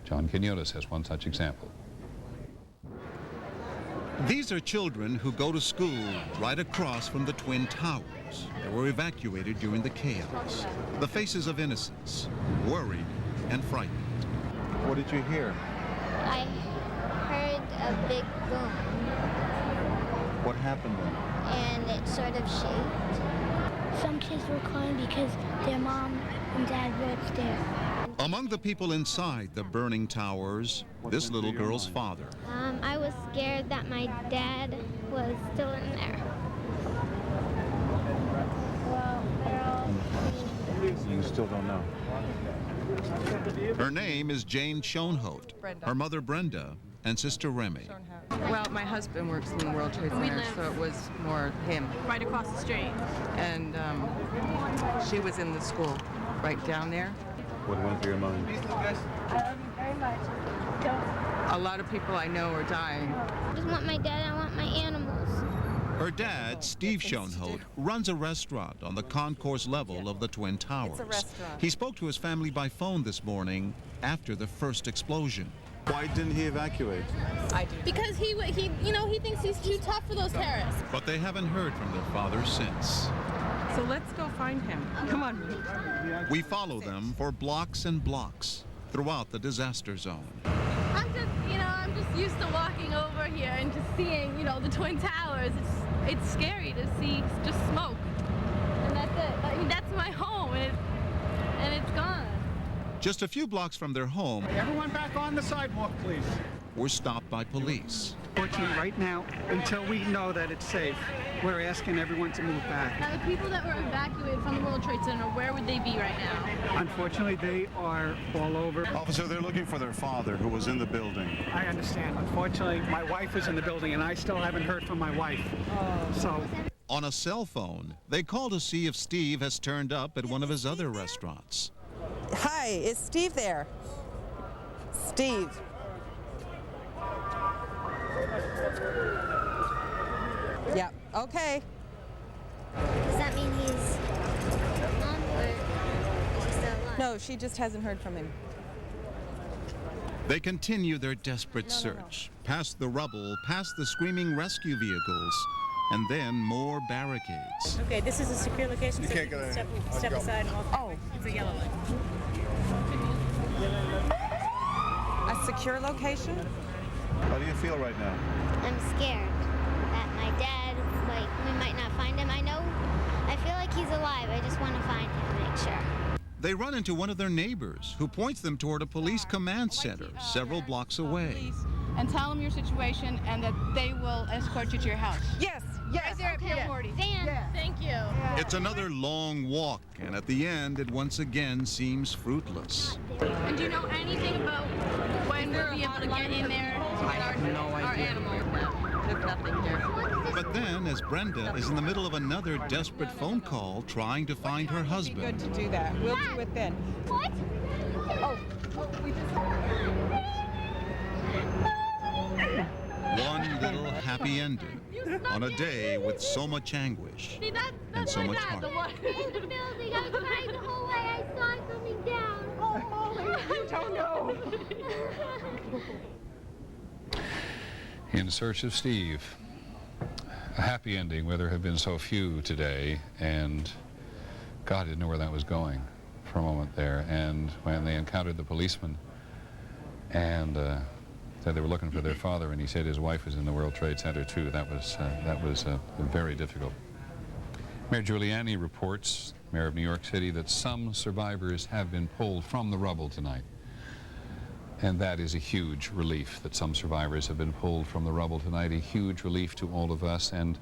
John Quinones has one such example. These are children who go to school right across from the Twin Towers. They were evacuated during the chaos. The faces of innocence, worried and frightened. What did you hear? I heard a big boom. What happened then? And it sort of shaked. Some kids were crying because their mom and dad were upstairs. Among the people inside the burning towers, this little girl's father. I was scared that my dad was still in there. You still don't know. Her name is Jane Schoenholt. Her mother Brenda and sister Remy. Well, my husband works in the World Trade Center, so it was more him. Right across the street. And she was in the school right down there. What went through your mind? I love you very much. A lot of people I know are dying. I just want my dad, I want my animals. Her dad, Steve Schoenholt, runs a restaurant on the concourse level of the Twin Towers. He spoke to his family by phone this morning after the first explosion. Why didn't he evacuate? Because he thinks he's too tough for those terrorists. But they haven't heard from their father since. So let's go find him. Come on. We follow them for blocks and blocks throughout the disaster zone. I'm just used to walking over here and just seeing, the Twin Towers. It's scary to see just smoke. And that's it. I mean, that's my home, and it's gone. Just a few blocks from their home, Everyone back on the sidewalk, please. were stopped by police. Fortunately, right now, until we know that it's safe, we're asking everyone to move back. Now, the people that were evacuated from the World Trade Center, where would they be right now? Unfortunately, they are all over. Officer, they're looking for their father who was in the building. I understand. Unfortunately, my wife is in the building, and I still haven't heard from my wife. So. On a cell phone, they call to see if Steve has turned up at one of his other restaurants. Hi, is Steve there? Steve. Yeah, okay. Does that mean he's gone, or is he still alive? No, she just hasn't heard from him. They continue their desperate search, past the rubble, past the screaming rescue vehicles, and then more barricades. Okay, this is a secure location, You so can't you get can in. step Go. aside and walk. Oh, It's a yellow light. a secure location? How do you feel right now? I'm scared that my dad, we might not find him. I feel like he's alive. I just want to find him and make sure. They run into one of their neighbors, who points them toward a police command center several blocks away. And tell them your situation and that they will escort you to your house. Yes, yes. Right there at Pier 40. Thank you. It's another long walk, and at the end, it once again seems fruitless. And do you know anything about when we'll be able to get in there to get our animals? There's nothing here. But then, as Brenda is in the middle of another desperate phone call trying to find her husband. Good to do that. We'll do it then. What? Oh, we just... One little happy ending on a day with so much anguish and so much heart. In the building. I cried the whole way. I saw it coming down. Oh, Molly, you don't know. In search of Steve. A happy ending where there have been so few today, and God didn't know where that was going for a moment there. And when they encountered the policeman and said they were looking for their father, and he said his wife was in the World Trade Center too, that was very difficult. Mayor Giuliani reports, Mayor of New York City, that some survivors have been pulled from the rubble tonight. And that is a huge relief that some survivors have been pulled from the rubble tonight, a huge relief to all of us, and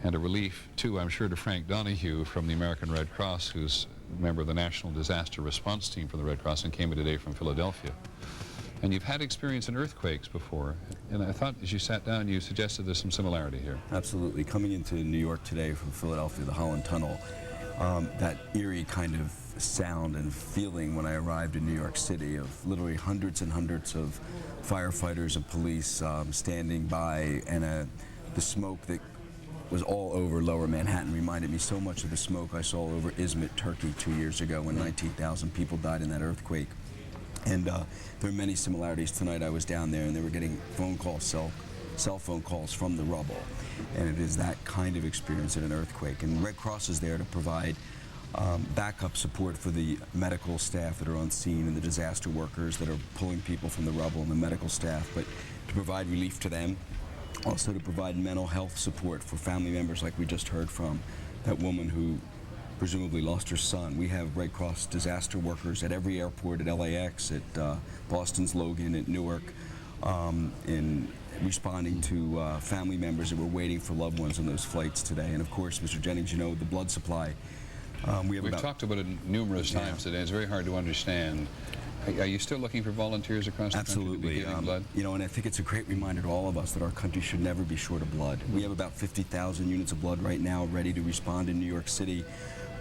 a relief, too, I'm sure, to Frank Donahue from the American Red Cross, who's a member of the National Disaster Response Team from the Red Cross and came in today from Philadelphia. And you've had experience in earthquakes before, and I thought as you sat down, you suggested there's some similarity here. Absolutely. Coming into New York today from Philadelphia, the Holland Tunnel, that eerie kind of sound and feeling when I arrived in New York City of literally hundreds and hundreds of firefighters and police standing by, and the smoke that was all over Lower Manhattan reminded me so much of the smoke I saw over Izmit, Turkey 2 years ago when 19,000 people died in that earthquake. And there are many similarities. Tonight I was down there and they were getting phone calls, cell phone calls from the rubble. And it is that kind of experience in an earthquake. And Red Cross is there to provide backup support for the medical staff that are on scene and the disaster workers that are pulling people from the rubble and the medical staff, but to provide relief to them, also to provide mental health support for family members like we just heard from that woman who presumably lost her son. We have Red Cross disaster workers at every airport, at LAX, at Boston's Logan, at Newark, in responding to family members that were waiting for loved ones on those flights today. And of course, Mr. Jennings, you know, the blood supply. We've talked about it numerous times today. It's very hard to understand. Are you still looking for volunteers across the country to be giving blood? You know, and I think it's a great reminder to all of us that our country should never be short of blood. We have about 50,000 units of blood right now ready to respond in New York City.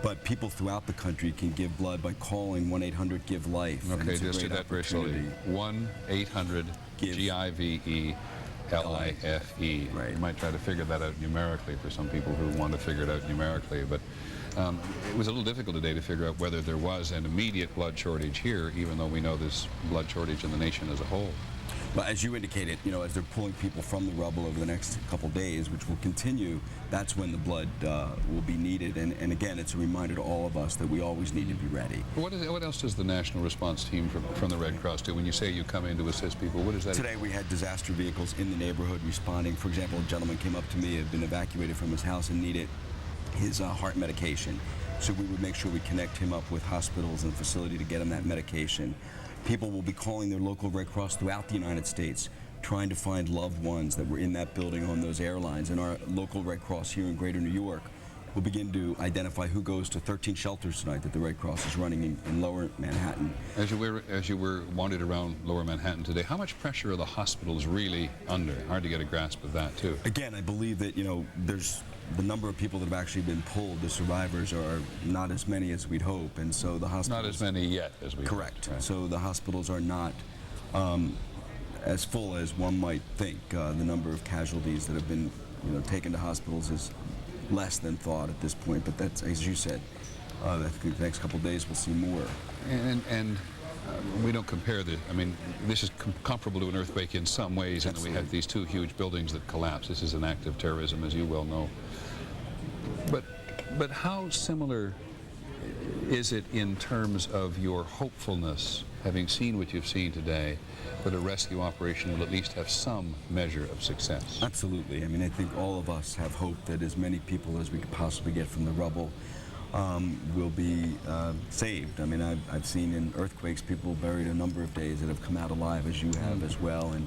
But people throughout the country can give blood by calling 1-800-GIVE-LIFE. Okay, just do that very slowly. 1-800-GIVE. L-I-F-E. Right. You might try to figure that out numerically for some people who want to figure it out numerically, but it was a little difficult today to figure out whether there was an immediate blood shortage here, even though we know there's blood shortage in the nation as a whole. But as you indicated, you know, as they're pulling people from the rubble over the next couple days, which will continue, that's when the blood will be needed. And again, it's a reminder to all of us that we always need to be ready. What else does the National Response Team from the Red Cross do? When you say you come in to assist people, what is that? Today we had disaster vehicles in the neighborhood responding. For example, a gentleman came up to me, had been evacuated from his house and needed his heart medication. So we would make sure we connect him up with hospitals and facility to get him that medication. People will be calling their local Red Cross throughout the United States, trying to find loved ones that were in that building on those airlines. And our local Red Cross here in Greater New York will begin to identify who goes to 13 shelters tonight that the Red Cross is running in Lower Manhattan. As you were wandered around Lower Manhattan today, how much pressure are the hospitals really under? Hard to get a grasp of that, too. Again, I believe that, you know, there's the number of people that have actually been pulled, the survivors, are not as many as we'd hope, and so the hospitals... Not as many yet as we Correct. Right. So the hospitals are not as full as one might think. The number of casualties that have been, you know, taken to hospitals is less than thought at this point, but that's, as you said, I think the next couple of days we'll see more. And we don't compare I mean, this is comparable to an earthquake in some ways, and we have these two huge buildings that collapse. This is an act of terrorism, as you well know. But how similar is it in terms of your hopefulness, having seen what you've seen today, that a rescue operation will at least have some measure of success? Absolutely. I mean, I think all of us have hope that as many people as we could possibly get from the rubble will be saved. I mean, I've seen in earthquakes people buried a number of days that have come out alive, as you have as well, and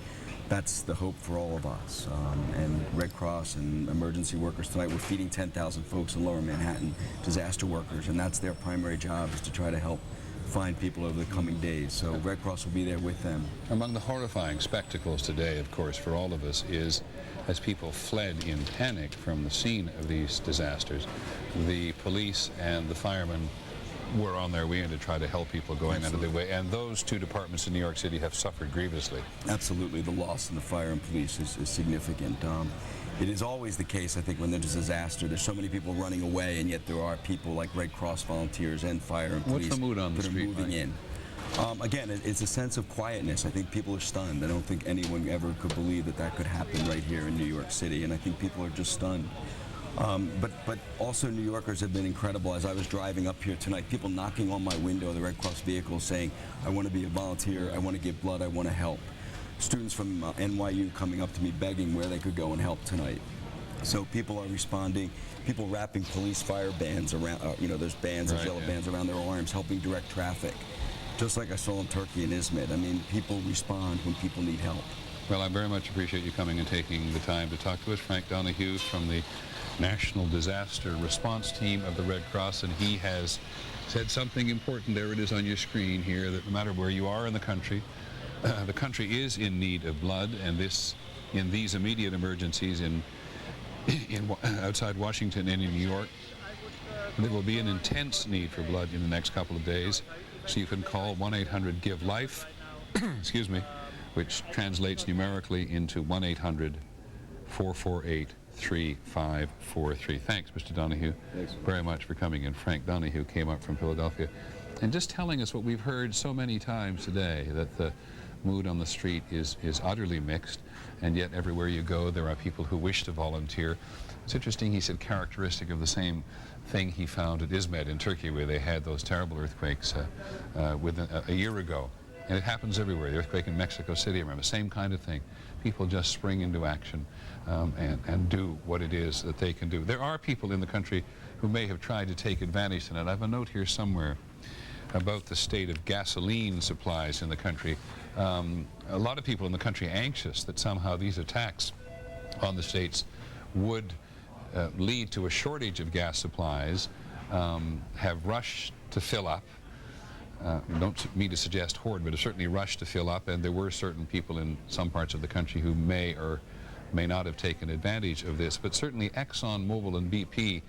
that's the hope for all of us. And Red Cross and emergency workers tonight, we're feeding 10,000 folks in Lower Manhattan, disaster workers, and that's their primary job, is to try to help find people over the coming days. So Red Cross will be there with them. Among the horrifying spectacles today, of course, for all of us is, as people fled in panic from the scene of these disasters, the police and the firemen were on their way in to try to help people going out of their way. And those two departments in New York City have suffered grievously. Absolutely. The loss in the fire and police is significant. It is always the case, I think, when there's a disaster. There's so many people running away, and yet there are people like Red Cross volunteers and fire and police What's the mood on the that are street moving in. Again, it's a sense of quietness. I think people are stunned. I don't think anyone ever could believe that that could happen right here in New York City, and I think people are just stunned. But also New Yorkers have been incredible. As I was driving up here tonight, people knocking on my window, the Red Cross vehicles, saying, I want to be a volunteer, I want to give blood, I want to help. Students from NYU coming up to me begging where they could go and help tonight. So people are responding, people wrapping police fire bands around, you know, there's bands, there's yellow bands around their arms, helping direct traffic. Just like I saw in Turkey and Izmit. I mean, people respond when people need help. Well, I very much appreciate you coming and taking the time to talk to us. Frank Donahue from the National Disaster Response Team of the Red Cross, and he has said something important. There it is on your screen here, that no matter where you are in the country is in need of blood, and in these immediate emergencies outside Washington and in New York, there will be an intense need for blood in the next couple of days. So you can call 1-800-GIVE-LIFE, excuse me, which translates numerically into 1-800-448-3543. Thanks, Mr. Donahue, very much for coming in. Frank Donahue came up from Philadelphia and just telling us what we've heard so many times today, that the mood on the street is utterly mixed, and yet everywhere you go there are people who wish to volunteer. It's interesting, he said, characteristic of the same thing he found at Izmit in Turkey, where they had those terrible earthquakes within a year ago. And it happens everywhere. The earthquake in Mexico City, I remember, same kind of thing. People just spring into action and do what it is that they can do. There are people in the country who may have tried to take advantage tonight. I have a note here somewhere about the state of gasoline supplies in the country. A lot of people in the country anxious that somehow these attacks on the states would lead to a shortage of gas supplies, have rushed to fill up. Don't mean to suggest hoard, but have certainly rushed to fill up, and there were certain people in some parts of the country who may or may not have taken advantage of this. But certainly Exxon Mobil and BP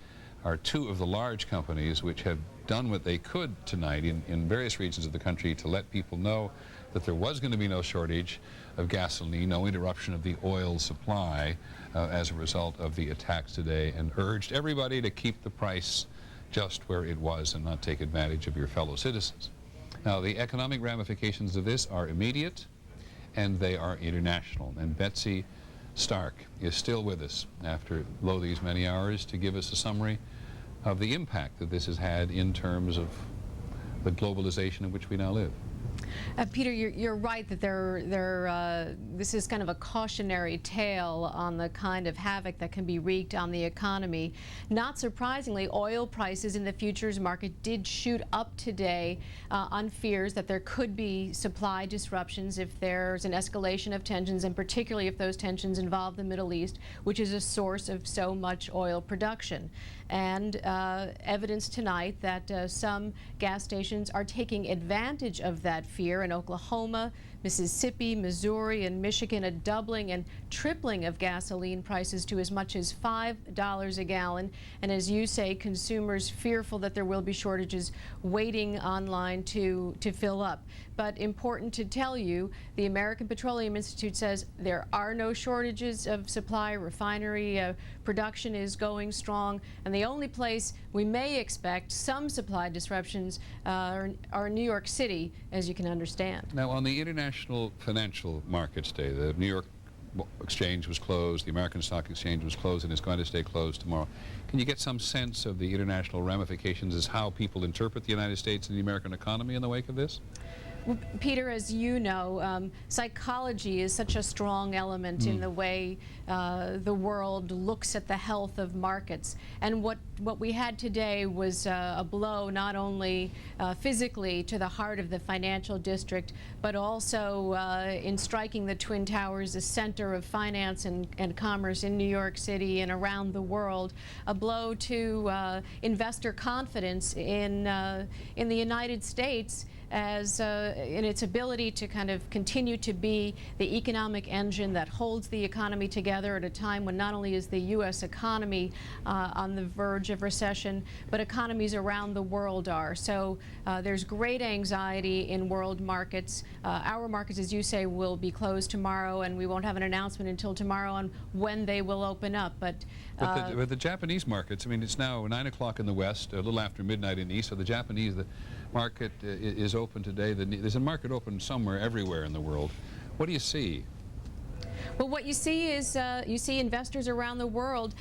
are two of the large companies which have done what they could tonight in various regions of the country to let people know that there was going to be no shortage of gasoline, no interruption of the oil supply as a result of the attacks today, and urged everybody to keep the price just where it was and not take advantage of your fellow citizens. Now, the economic ramifications of this are immediate and they are international. And Betsy Stark is still with us after these many hours to give us a summary of the impact that this has had in terms of the globalization in which we now live. Peter, you're right that this is kind of a cautionary tale on the kind of havoc that can be wreaked on the economy. Not surprisingly, oil prices in the futures market did shoot up today on fears that there could be supply disruptions if there's an escalation of tensions, and particularly if those tensions involve the Middle East, which is a source of so much oil production. And evidence tonight that some gas stations are taking advantage of that fear. In Oklahoma, Mississippi, Missouri, and Michigan, a doubling and tripling of gasoline prices to as much as $5 a gallon. And as you say, consumers fearful that there will be shortages waiting online to fill up. But important to tell you, the American Petroleum Institute says there are no shortages of supply. Refinery production is going strong, and the only place we may expect some supply disruptions are New York City, as you can understand. Now, on the International Financial Markets Day, the New York Exchange was closed, the American Stock Exchange was closed, and is going to stay closed tomorrow. Can you get some sense of the international ramifications as how people interpret the United States and the American economy in the wake of this? Well, Peter, as you know, psychology is such a strong element in the way the world looks at the health of markets. And what we had today was a blow not only physically to the heart of the financial district, but also in striking the Twin Towers, a center of finance and commerce in New York City and around the world, a blow to investor confidence in the United States as in its ability to kind of continue to be the economic engine that holds the economy together at a time when not only is the U.S. economy on the verge of recession, but economies around the world are. So there's great anxiety in world markets. Our markets, as you say, will be closed tomorrow, and we won't have an announcement until tomorrow on when they will open up. But the Japanese markets, I mean, it's now 9 o'clock in the west, a little after midnight in the east, so the Japanese, the market is open today. There's a market open somewhere, everywhere in the world. What do you see? Well, what you see is you see investors around the world,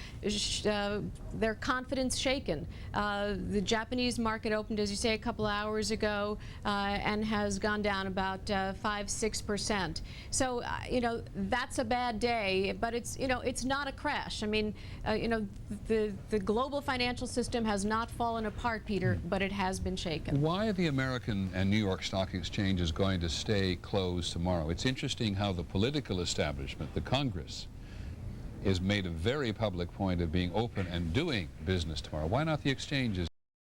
their confidence shaken. The Japanese market opened, as you say, a couple hours ago and has gone down about 5–6%. So, you know, that's a bad day, but it's, you know, it's not a crash. I mean, you know, the global financial system has not fallen apart, Peter, but it has been shaken. Why are the American and New York Stock Exchanges going to stay closed tomorrow? It's interesting how the political establishment, the Congress, is made a very public point of being open and doing business tomorrow. Why not the exchanges?